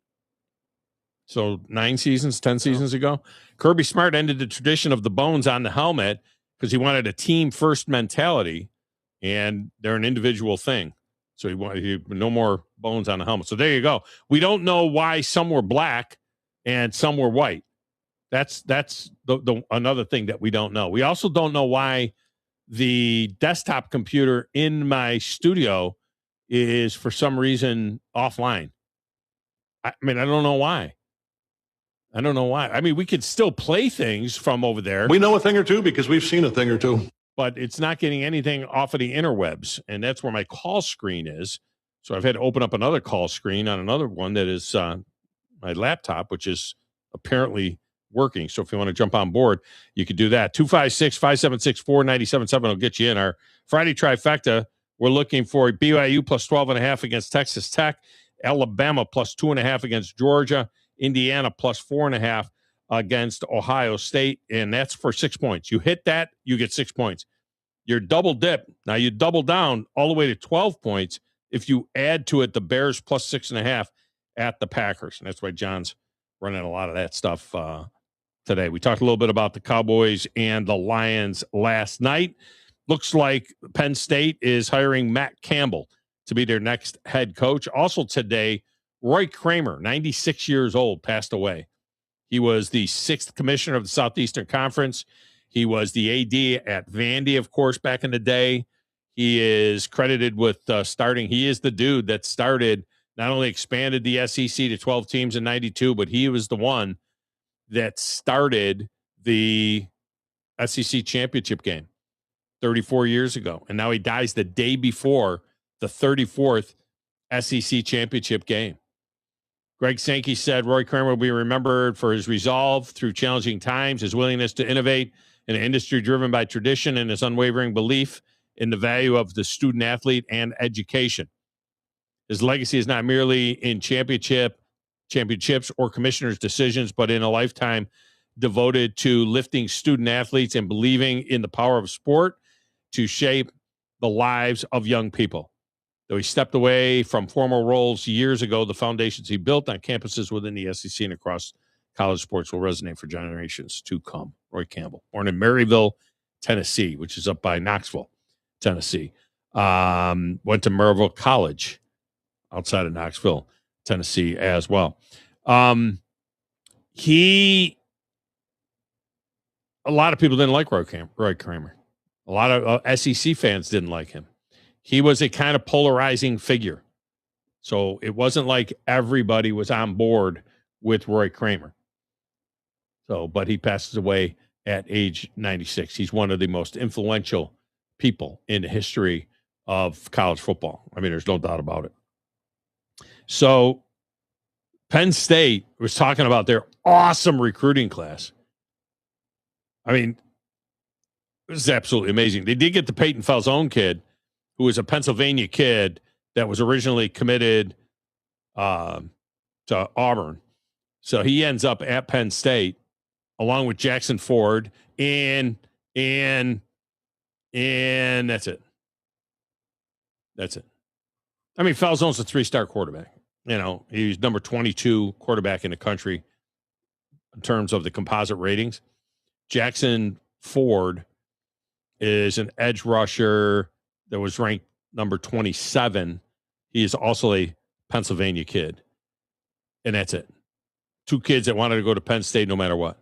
Speaker 18: So 9 seasons, 10 seasons ago. Kirby Smart ended the tradition of the bones on the helmet because he wanted a team first mentality, and they're an individual thing. So he wanted no more bones on the helmet. So there you go. We don't know why some were black and some were white. That's the another thing that we don't know. We also don't know why the desktop computer in my studio is for some reason offline. I mean, I don't know why. I mean, we could still play things from over there.
Speaker 1: We know a thing or two because we've seen a thing or two.
Speaker 18: But it's not getting anything off of the interwebs, and that's where my call screen is. So I've had to open up another call screen on another one that is my laptop, which is apparently working. So if you want to jump on board, you could do that. 256-576-4977 will get you in. Our Friday trifecta, we're looking for BYU plus 12.5 against Texas Tech, Alabama plus 2.5 against Georgia, Indiana plus 4.5 against Ohio State, and that's for 6 points. You hit that, you get 6 points. You're double dip. Now you double down all the way to 12 points if you add to it the Bears plus 6.5 at the Packers. And that's why John's running a lot of that stuff today. We talked a little bit about the Cowboys and the Lions last night. Looks like Penn State is hiring Matt Campbell to be their next head coach. Also today, Roy Kramer, 96 years old, passed away. He was the 6th commissioner of the Southeastern Conference. He was the AD at Vandy, of course, back in the day. He is credited with starting. He is the dude that started, not only expanded the SEC to 12 teams in 92, but he was the one that started the SEC championship game 34 years ago. And now he dies the day before the 34th SEC championship game. Greg Sankey said Roy Kramer will be remembered for his resolve through challenging times, his willingness to innovate in an industry driven by tradition, and his unwavering belief in the value of the student athlete and education. His legacy is not merely in championships or commissioners' decisions, but in a lifetime devoted to lifting student athletes and believing in the power of sport to shape the lives of young people. Though he stepped away from formal roles years ago, the foundations he built on campuses within the SEC and across college sports will resonate for generations to come. Roy Campbell, born in Maryville, Tennessee, which is up by Knoxville, Tennessee. Went to Maryville College outside of Knoxville, Tennessee as well. A lot of people didn't like Roy Kramer. A lot of SEC fans didn't like him. He was a kind of polarizing figure. So it wasn't like everybody was on board with Roy Kramer. But he passes away at age 96. He's one of the most influential people in the history of college football. I mean, there's no doubt about it. So Penn State was talking about their awesome recruiting class. I mean, was absolutely amazing. They did get the Peyton Falzone kid, who is a Pennsylvania kid that was originally committed to Auburn. So he ends up at Penn State along with Jackson Ford, and that's it. That's it. I mean, Falzone's a 3-star quarterback. You know, he's number 22 quarterback in the country in terms of the composite ratings. Jackson Ford is an edge rusher that was ranked number 27. He is also a Pennsylvania kid. And that's it. 2 kids that wanted to go to Penn State no matter what.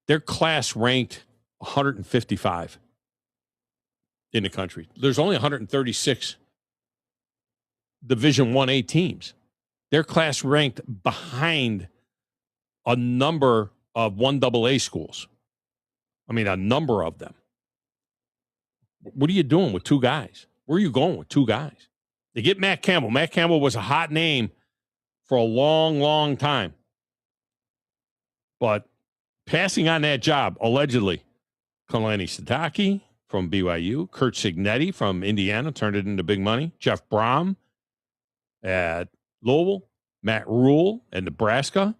Speaker 18: Their class ranked 155 in the country. There's only 136 Division 1A teams. Their class ranked behind a number of 1AA schools. I mean, a number of them. What are you doing with 2 guys? Where are you going with 2 guys? They get Matt Campbell. Matt Campbell was a hot name for a long, long time. But passing on that job, allegedly, Kalani Sitake from BYU, Kurt Signetti from Indiana turned it into big money, Jeff Brom at Louisville, Matt Rule at Nebraska,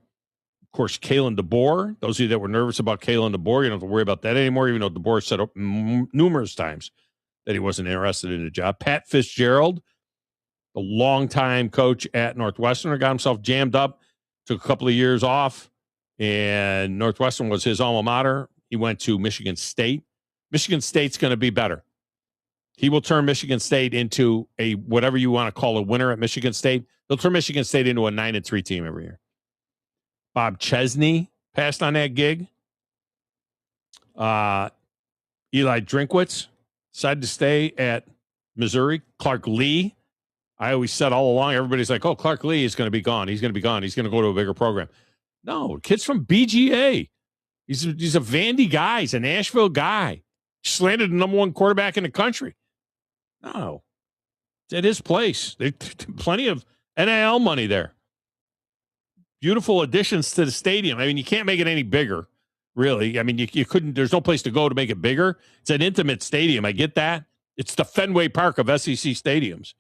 Speaker 18: of course, Kalen DeBoer. Those of you that were nervous about Kalen DeBoer, you don't have to worry about that anymore, even though DeBoer said numerous times that he wasn't interested in the job. Pat Fitzgerald, the longtime coach at Northwestern, got himself jammed up, took a couple of years off, and Northwestern was his alma mater. He went to Michigan State. Michigan State's going to be better. He will turn Michigan State into a whatever you want to call a winner at Michigan State. They'll turn Michigan State into a 9-3 team every year. Bob Chesney passed on that gig. Eli Drinkwitz decided to stay at Missouri. Clark Lee. I always said all along, everybody's like, oh, Clark Lee is going to be gone. He's going to be gone. He's going to go to a bigger program. No, kid's from BGA. He's a Vandy guy. He's a Nashville guy. Just landed the number 1 quarterback in the country. No. It's at his place. There's plenty of NIL money there. Beautiful additions to the stadium. I mean, you can't make it any bigger, really. I mean, you couldn't. There's no place to go to make it bigger. It's an intimate stadium. I get that. It's the Fenway Park of SEC stadiums.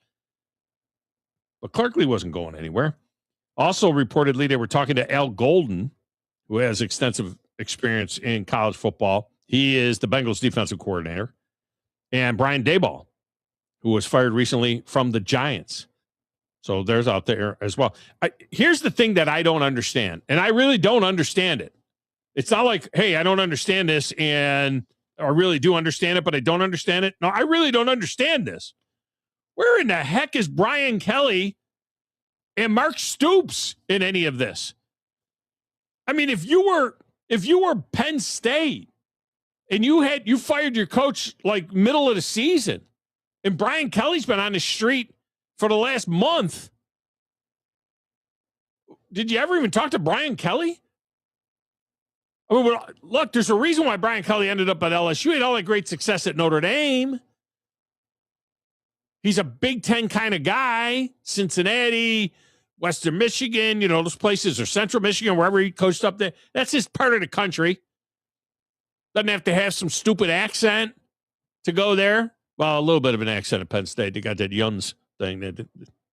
Speaker 18: But Clark Lee wasn't going anywhere. Also, reportedly, they were talking to Al Golden, who has extensive experience in college football. He is the Bengals defensive coordinator. And Brian Daboll, who was fired recently from the Giants. So there's out there as well. Here's the thing that I don't understand, and I really don't understand it. It's not like, hey, I don't understand this, and I really do understand it, but I don't understand it. No, I really don't understand this. Where in the heck is Brian Kelly and Mark Stoops in any of this? I mean, if you were Penn State and you fired your coach like middle of the season, and Brian Kelly's been on the street for the last month, did you ever even talk to Brian Kelly? I mean, look, there's a reason why Brian Kelly ended up at LSU. He had all that great success at Notre Dame. He's a Big Ten kind of guy. Cincinnati, Western Michigan, those places, or Central Michigan, wherever he coached up there. That's his part of the country. Doesn't have to have some stupid accent to go there. Well, a little bit of an accent at Penn State. They got that Yuns thing, that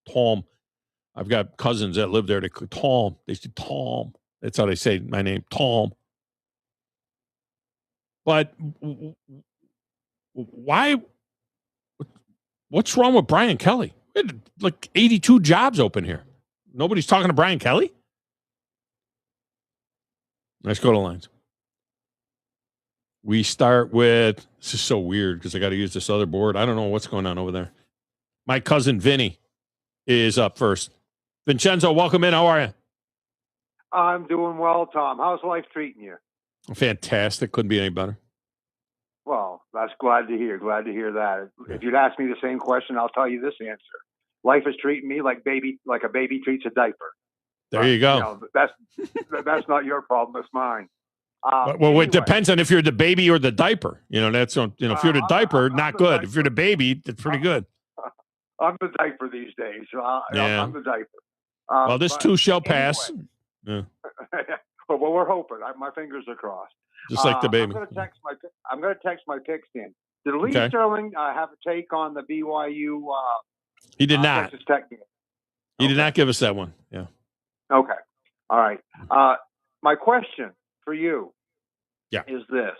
Speaker 18: Thom. I've got cousins that live there. They call Thom. They say Thom. That's how they say my name, Thom. But why? What's wrong with Brian Kelly? We had like 82 jobs open here. Nobody's talking to Brian Kelly? Let's go to lines. We start with, this is so weird because I got to use this other board. I don't know what's going on over there. My cousin Vinny is up first. Vincenzo, welcome in. How are you?
Speaker 6: I'm doing well, Tom. How's life treating you?
Speaker 18: Fantastic. Couldn't be any better.
Speaker 6: Well, that's glad to hear. Glad to hear that. If you'd ask me the same question, I'll tell you this answer. Life is treating me like a baby treats a diaper.
Speaker 18: There you go.
Speaker 6: That's not your problem. It's mine.
Speaker 18: Well,
Speaker 6: anyway.
Speaker 18: It depends on if you're the baby or the diiper. That's if you're the diaper, not good. Diaper. If you're the baby, it's pretty good.
Speaker 6: I'm the diaper these days.
Speaker 18: Yeah.
Speaker 6: I'm the diaper.
Speaker 18: Well, this too shall pass.
Speaker 6: Yeah. Well, we're hoping. My fingers are crossed.
Speaker 18: Just like the baby.
Speaker 6: I'm going to text my picks in. Did Lee
Speaker 18: Okay.
Speaker 6: Sterling have a take on the BYU?
Speaker 18: He did not.
Speaker 6: Texas Tech game?
Speaker 18: He did not give us that one. Yeah.
Speaker 6: Okay. All right. My question for you is this.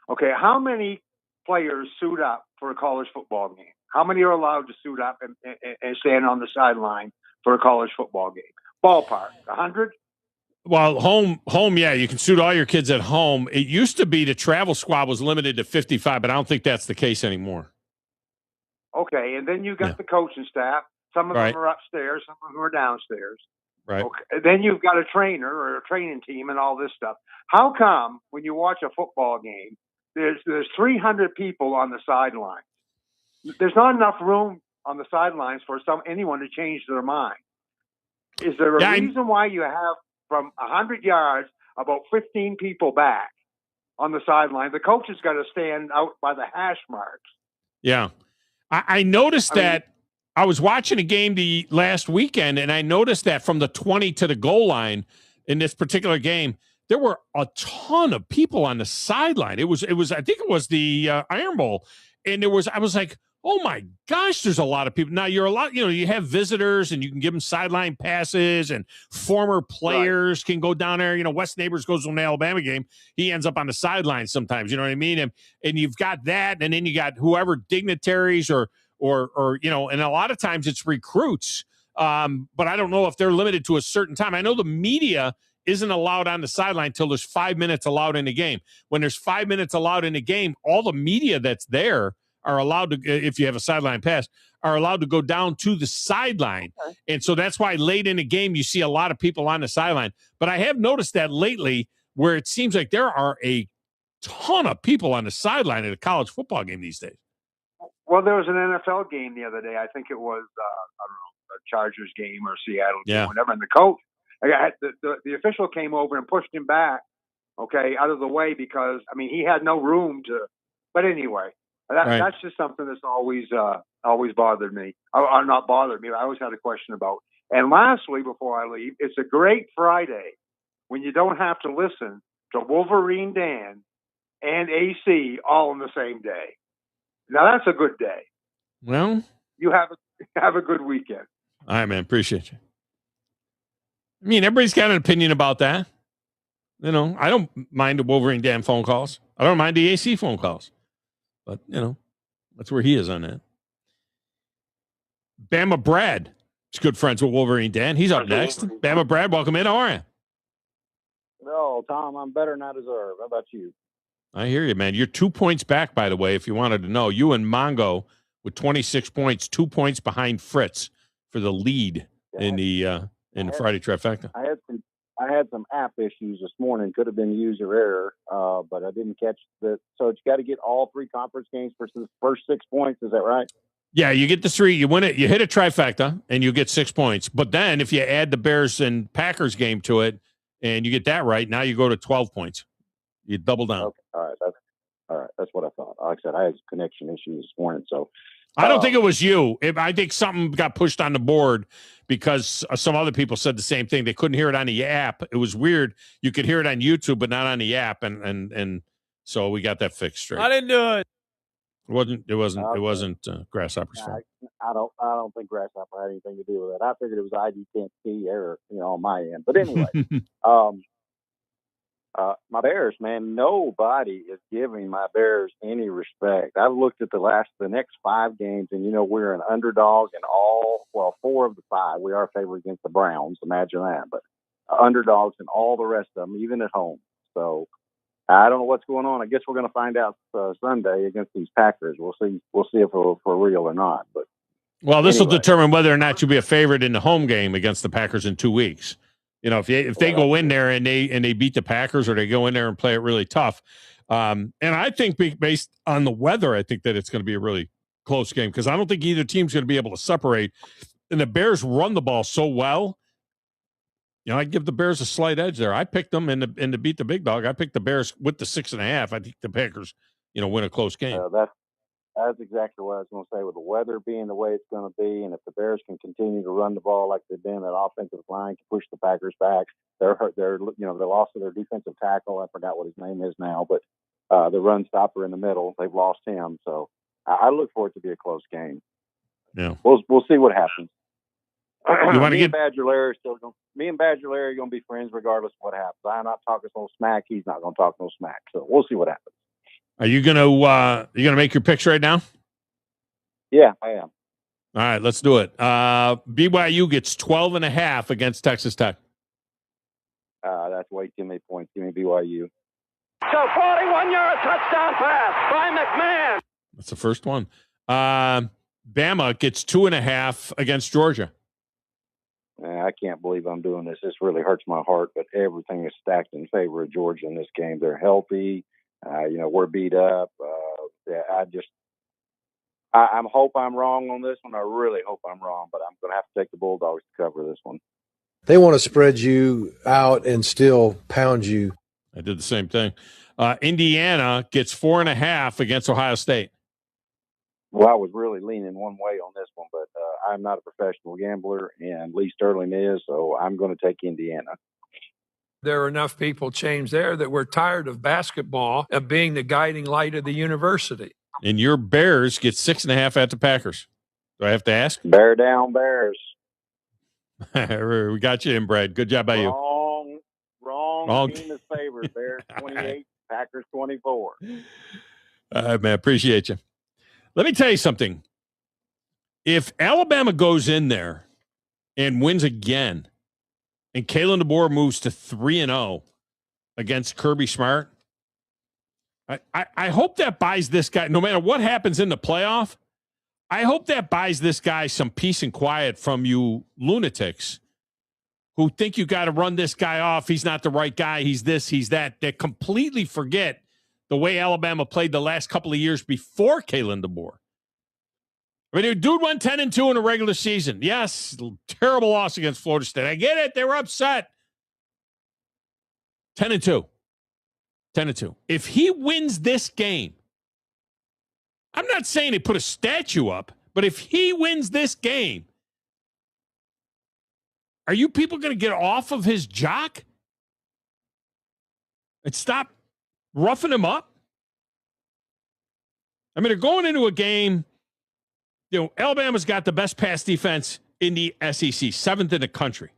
Speaker 6: Okay, how many players suit up for a college football game? How many are allowed to suit up and stand on the sideline for a college football game? Ballpark, 100?
Speaker 18: Well, home, yeah, you can suit all your kids at home. It used to be the travel squad was limited to 55, but I don't think that's the case anymore.
Speaker 6: Okay, and then you got the coaching staff. Some of
Speaker 18: Right.
Speaker 6: them are upstairs, some of them are downstairs.
Speaker 18: Right.
Speaker 6: Okay. Then you've got a trainer or a training team and all this stuff. How come when you watch a football game, there's 300 people on the sidelines? There's not enough room on the sidelines for anyone to change their mind. Is there a reason why you have from 100 yards about 15 people back on the sideline? The coach has got to stand out by the hash marks.
Speaker 18: Yeah. I noticed that. I was watching a game the last weekend, and I noticed that from the 20 to the goal line in this particular game, there were a ton of people on the sideline. It was. I think it was the Iron Bowl, and I was like, oh my gosh, there's a lot of people. Now you're a lot. You have visitors, and you can give them sideline passes, and former players can go down there. Wes Neighbors goes to an Alabama game. He ends up on the sideline sometimes. You know what I mean? And you've got that, and then you got whoever dignitaries or and a lot of times it's recruits. But I don't know if they're limited to a certain time. I know the media isn't allowed on the sideline until there's 5 minutes allowed in the game. When there's 5 minutes allowed in the game, all the media that's there are allowed to, if you have a sideline pass, are allowed to go down to the sideline. Okay. And so that's why late in the game, you see a lot of people on the sideline. But I have noticed that lately where it seems like there are a ton of people on the sideline at a college football game these days.
Speaker 6: Well, there was an NFL game the other day. I think it was, I don't know, a Chargers game or Seattle game, whatever. And the coach, the official came over and pushed him back, out of the way because, he had no room to. But anyway, that's just something that's always bothered me. Or not bothered me, but I always had a question about. And lastly, before I leave, it's a great Friday when you don't have to listen to Wolverine Dan and AC all on the same day. Now that's a good day.
Speaker 18: Well,
Speaker 6: you have a good weekend.
Speaker 18: All right, man. Appreciate you. Everybody's got an opinion about that. I don't mind the Wolverine Dan phone calls. I don't mind the AC phone calls. But, that's where he is on that. Bama Brad is good friends with Wolverine Dan. He's up next. Bama Brad, welcome in. How are you?
Speaker 8: No, Tom, I'm better than I deserve. How about you?
Speaker 18: I hear you, man. You're 2 points back, by the way, if you wanted to know. You and Mongo with 26 points, 2 points behind Fritz for the lead in the Friday trifecta.
Speaker 8: I had some app issues this morning. Could have been user error, but I didn't catch that. So you got to get all three conference games for the first 6 points. Is that right?
Speaker 18: Yeah, you get the three. You win it. You hit a trifecta, and you get 6 points. But then if you add the Bears and Packers game to it, and you get that right, now you go to 12 points. You double down.
Speaker 8: Okay. All right. That's what I thought. Like I said, I had connection issues this morning, so
Speaker 18: I don't think it was you. I think something got pushed on the board because some other people said the same thing. They couldn't hear it on the app. It was weird. You could hear it on YouTube, but not on the app, and so we got that fixed straight.
Speaker 26: I didn't do it.
Speaker 18: It wasn't Grasshopper's fault.
Speaker 8: I don't think Grasshopper had anything to do with it. I figured it was ID10T error, on my end. But anyway, my Bears, man, nobody is giving my Bears any respect. I've looked at the next 5 games, and we're an underdog in 4 of the 5. We are favored against the Browns. Imagine that, but underdogs in all the rest of them, even at home. So I don't know what's going on. I guess we're going to find out Sunday against these Packers. We'll see if we're real or not. But
Speaker 18: this will determine whether or not you'll be a favorite in the home game against the Packers in 2 weeks. If they go in there and they beat the Packers, or they go in there and play it really tough, and I think based on the weather, I think that it's going to be a really close game because I don't think either team's going to be able to separate. And the Bears run the ball so well. I give the Bears a slight edge there. I picked them and to beat the big dog. I picked the Bears with the 6.5. I think the Packers, win a close game.
Speaker 8: That's exactly what I was going to say. With the weather being the way it's going to be, and if the Bears can continue to run the ball like they've been, that offensive line can push the Packers back. They're hurt. They lost their defensive tackle. I forgot what his name is now, but the run stopper in the middle, they've lost him. So I look for it to be a close game.
Speaker 18: Yeah,
Speaker 8: we'll see what happens.
Speaker 18: You want to get
Speaker 8: and Badger Larry me and Badger Larry are going to be friends regardless of what happens. I'm not talking no smack. He's not going to talk no smack. So we'll see what happens.
Speaker 18: Are you gonna make your picks right now?
Speaker 8: Yeah, I am.
Speaker 18: All right, let's do it. BYU gets 12.5 against Texas Tech.
Speaker 8: That's way too many points. Give me BYU.
Speaker 10: So 41-yard touchdown pass by McMahon.
Speaker 18: That's the first one. Bama gets 2.5 against Georgia.
Speaker 8: I can't believe I'm doing this. This really hurts my heart, but everything is stacked in favor of Georgia in this game. They're healthy. We're beat up. I hope I'm wrong on this one. I really hope I'm wrong, but I'm going to have to take the Bulldogs to cover this one.
Speaker 12: They want to spread you out and still pound you.
Speaker 18: I did the same thing. Indiana gets 4.5 against Ohio State.
Speaker 8: Well, I was really leaning one way on this one, but I'm not a professional gambler, and Lee Sterling is, so I'm going to take Indiana.
Speaker 13: There are enough people changed there that we're tired of basketball of being the guiding light of the university.
Speaker 18: And your Bears get 6.5 at the Packers. Do I have to ask?
Speaker 8: Bear down, Bears.
Speaker 18: We got you in, Brad. Good job by you.
Speaker 8: Wrong team is favored. Bears 28, Packers 24.
Speaker 18: All right, man. Appreciate you. Let me tell you something. If Alabama goes in there and wins again, and Kalen DeBoer moves to 3-0 against Kirby Smart, I hope that buys this guy, no matter what happens in the playoff, I hope that buys this guy some peace and quiet from you lunatics who think you got to run this guy off. He's not the right guy. He's this, he's that. They completely forget the way Alabama played the last couple of years before Kalen DeBoer. I mean, dude went 10-2 in a regular season. Yes, terrible loss against Florida State. I get it. They were upset. 10-2. 10-2. If he wins this game, I'm not saying he put a statue up, but if he wins this game, are you people going to get off of his jock and stop roughing him up? I mean, they're going into a game. Alabama's got the best pass defense in the SEC, 7th in the country.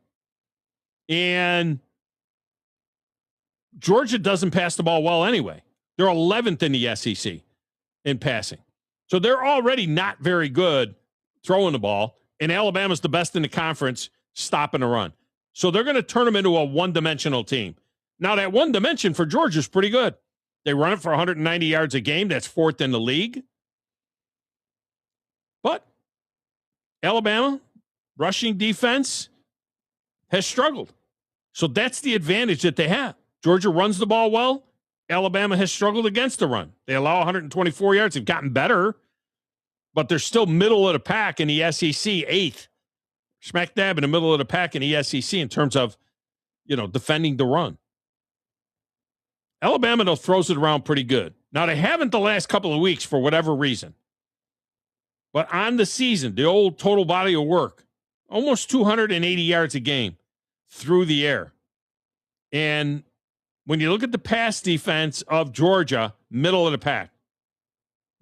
Speaker 18: And Georgia doesn't pass the ball well anyway. They're 11th in the SEC in passing. So they're already not very good throwing the ball, and Alabama's the best in the conference stopping the run. So they're going to turn them into a one-dimensional team. Now, that one dimension for Georgia is pretty good. They run it for 190 yards a game. That's 4th in the league. But Alabama, rushing defense, has struggled. So that's the advantage that they have. Georgia runs the ball well. Alabama has struggled against the run. They allow 124 yards. They've gotten better, but they're still middle of the pack in the SEC, 8th. Smack dab in the middle of the pack in the SEC in terms of, defending the run. Alabama, though, throws it around pretty good. Now, they haven't the last couple of weeks for whatever reason. But on the season, the old total body of work, almost 280 yards a game through the air. And when you look at the pass defense of Georgia, middle of the pack.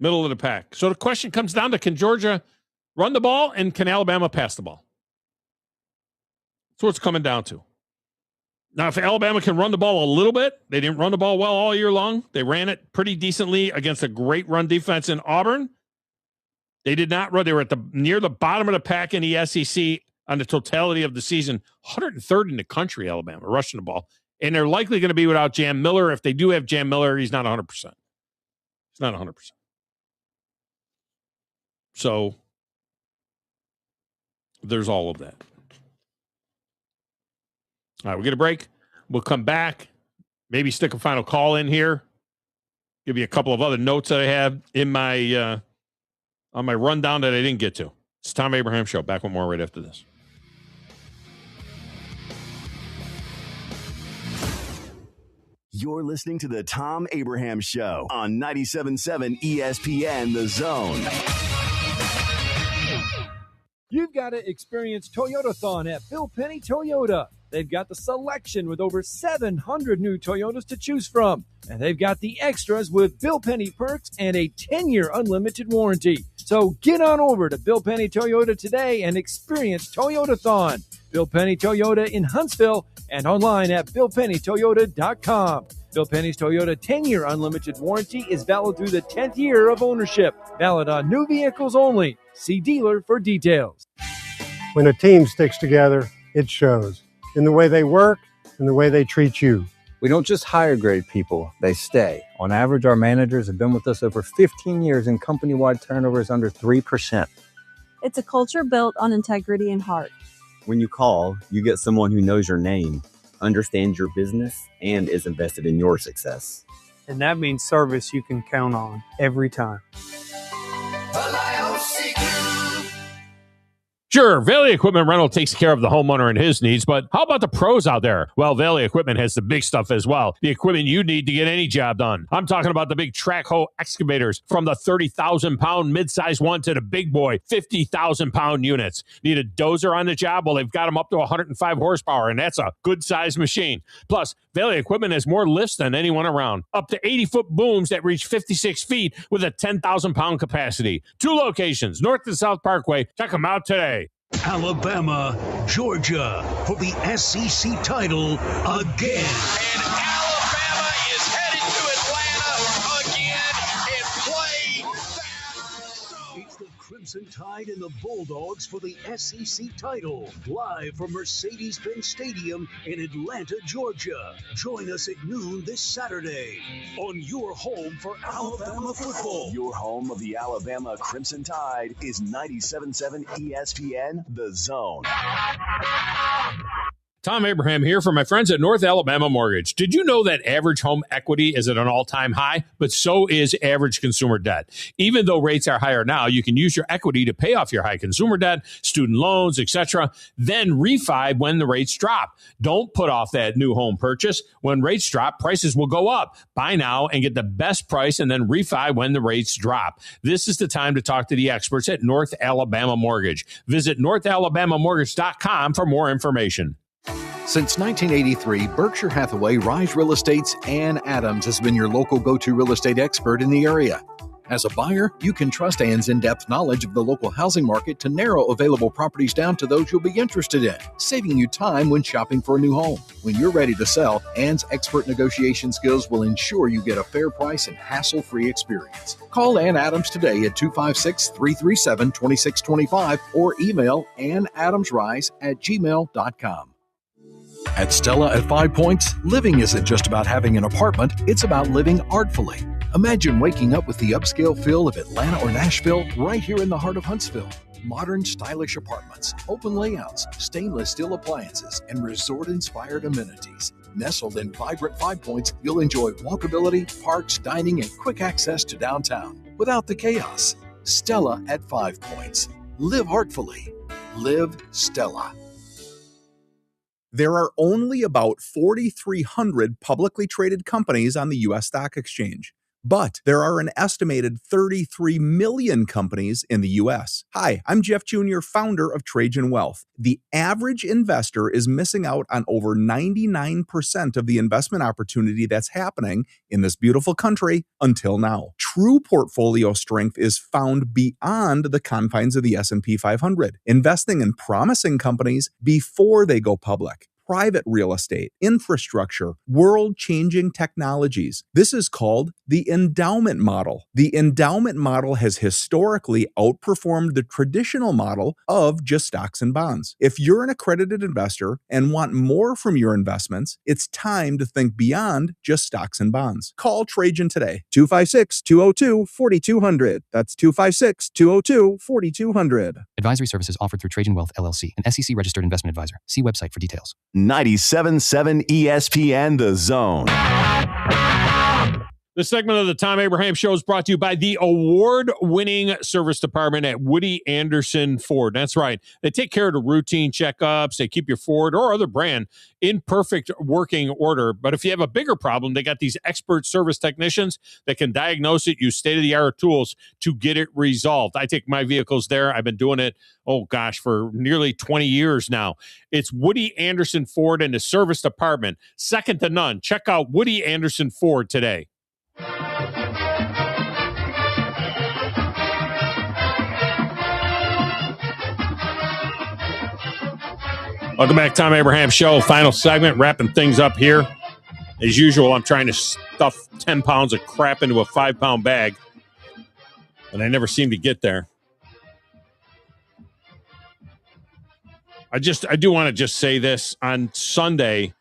Speaker 18: Middle of the pack. So the question comes down to, can Georgia run the ball and can Alabama pass the ball? That's what it's coming down to. Now, if Alabama can run the ball a little bit, they didn't run the ball well all year long. They ran it pretty decently against a great run defense in Auburn. They did not run. They were near the bottom of the pack in the SEC on the totality of the season. 103rd in the country, Alabama, rushing the ball. And they're likely going to be without Jam Miller. If they do have Jam Miller, he's not 100%. He's not 100%. So there's all of that. All right, we'll get a break. We'll come back. Maybe stick a final call in here. Give you a couple of other notes that I have in my on my rundown that I didn't get to. It's Thom Abraham Show. Back with more right after this.
Speaker 9: You're listening to the Thom Abraham Show on 97.7 ESPN The Zone.
Speaker 2: You've got to experience Toyotathon at Bill Penny Toyota. They've got the selection with over 700 new Toyotas to choose from. And they've got the extras with Bill Penny perks and a 10-year unlimited warranty. So get on over to Bill Penny Toyota today and experience Toyotathon. Bill Penny Toyota in Huntsville and online at BillPennyToyota.com. Bill Penny's Toyota 10-year unlimited warranty is valid through the 10th year of ownership. Valid on new vehicles only. See dealer for details.
Speaker 3: When a team sticks together, it shows in the way they work and the way they treat you.
Speaker 5: We don't just hire great people, they stay. On average, our managers have been with us over 15 years and company-wide turnover is under 3%.
Speaker 22: It's a culture built on integrity and heart.
Speaker 23: When you call, you get someone who knows your name, understands your business, and is invested in your success.
Speaker 25: And that means service you can count on every time.
Speaker 18: Sure, Valley Equipment Rental takes care of the homeowner and his needs, but how about the pros out there? Well, Valley Equipment has the big stuff as well. The equipment you need to get any job done. I'm talking about the big track hoe excavators, from the 30,000-pound mid-size one to the big boy 50,000-pound units. Need a dozer on the job? Well, they've got them up to 105 horsepower, and that's a good-sized machine. Plus, Valley Equipment has more lifts than anyone around. Up to 80-foot booms that reach 56 feet with a 10,000-pound capacity. 2 locations, North and South Parkway. Check them out today.
Speaker 27: Alabama, Georgia for the SEC title again.
Speaker 10: And Alabama is headed to Atlanta again and play.
Speaker 27: It's the Crimson Tide and the Bulldogs for the SEC title. Live from Mercedes-Benz Stadium in Atlanta, Georgia. Join us at noon this Saturday on your home for Alabama football.
Speaker 9: Your home of the Alabama Crimson Tide is 97.7 ESPN The Zone.
Speaker 18: Thom Abraham here for my friends at North Alabama Mortgage. Did you know that average home equity is at an all-time high? But so is average consumer debt. Even though rates are higher now, you can use your equity to pay off your high consumer debt, student loans, etc., then refi when the rates drop. Don't put off that new home purchase. When rates drop, prices will go up. Buy now and get the best price and then refi when the rates drop. This is the time to talk to the experts at North Alabama Mortgage. Visit NorthAlabamaMortgage.com for more information.
Speaker 28: Since 1983, Berkshire Hathaway Rise Real Estate's Ann Adams has been your local go-to real estate expert in the area. As a buyer, you can trust Ann's in-depth knowledge of the local housing market to narrow available properties down to those you'll be interested in, saving you time when shopping for a new home. When you're ready to sell, Ann's expert negotiation skills will ensure you get a fair price and hassle-free experience. Call Ann Adams today at 256-337-2625 or email annadamsrise@gmail.com. At Stella at 5 Points, living isn't just about having an apartment, it's about living artfully. Imagine waking up with the upscale feel of Atlanta or Nashville right here in the heart of Huntsville. Modern, stylish apartments, open layouts, stainless steel appliances, and resort-inspired amenities. Nestled in vibrant 5 Points, you'll enjoy walkability, parks, dining, and quick access to downtown without the chaos. Stella at 5 Points. Live artfully. Live Stella.
Speaker 29: There are only about 4,300 publicly traded companies on the U.S. stock exchange, but there are an estimated 33 million companies in the U.S. Hi, I'm Jeff Jr., founder of Trajan Wealth. The average investor is missing out on over 99% of the investment opportunity that's happening in this beautiful country until now. True portfolio strength is found beyond the confines of the S&P 500, investing in promising companies before they go public. Private real estate, infrastructure, world-changing technologies. This is called the endowment model. The endowment model has historically outperformed the traditional model of just stocks and bonds. If you're an accredited investor and want more from your investments, it's time to think beyond just stocks and bonds. Call Trajan today, 256-202-4200. That's 256-202-4200.
Speaker 30: Advisory services offered through Trajan Wealth, LLC, an SEC-registered investment advisor. See website for details.
Speaker 9: 97.7 ESPN The Zone.
Speaker 18: This segment of the Thom Abraham Show is brought to you by the award-winning service department at Woody Anderson Ford. That's right. They take care of the routine checkups. They keep your Ford or other brand in perfect working order. But if you have a bigger problem, they got these expert service technicians that can diagnose it, use state-of-the-art tools to get it resolved. I take my vehicles there. I've been doing it, for nearly 20 years now. It's Woody Anderson Ford and the service department. Second to none. Check out Woody Anderson Ford today. Welcome back, Thom Abraham Show. Final segment, wrapping things up here. As usual, I'm trying to stuff 10 pounds of crap into a 5-pound bag, and I never seem to get there. I do want to just say this. On Sunday,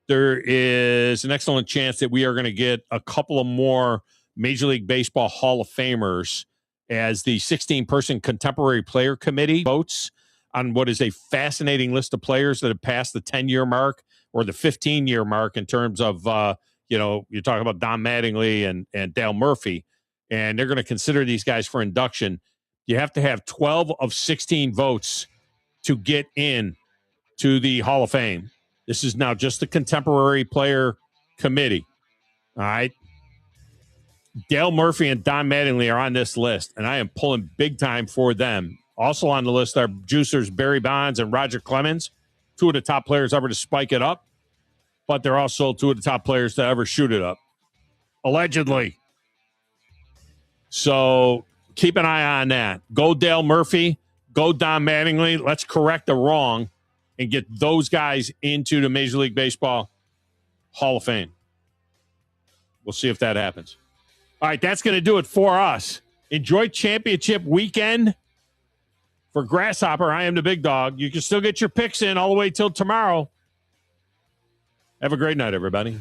Speaker 18: there is an excellent chance that we are going to get a couple of more Major League Baseball Hall of Famers as the 16-person contemporary player committee votes on what is a fascinating list of players that have passed the 10-year mark or the 15-year mark in terms of, you're talking about Don Mattingly and Dale Murphy, and they're going to consider these guys for induction. You have to have 12 of 16 votes to get in to the Hall of Fame. This is now just the contemporary player committee. All right. Dale Murphy and Don Mattingly are on this list, and I am pulling big time for them. Also on the list are juicers Barry Bonds and Roger Clemens, two of the top players ever to spike it up, but they're also two of the top players to ever shoot it up, allegedly. So keep an eye on that. Go Dale Murphy, go Don Mattingly. Let's correct the wrong and get those guys into the Major League Baseball Hall of Fame. We'll see if that happens. All right, that's going to do it for us. Enjoy championship weekend. For Grasshopper, I am the big dog. You can still get your picks in all the way till tomorrow. Have a great night, everybody.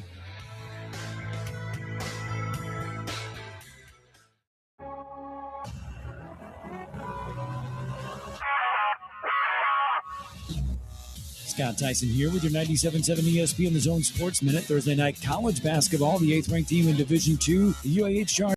Speaker 4: Scott Tyson here with your 97.7 ESPN The Zone Sports Minute. Thursday night college basketball, the 8th-ranked team in Division II, the UAH Chargers.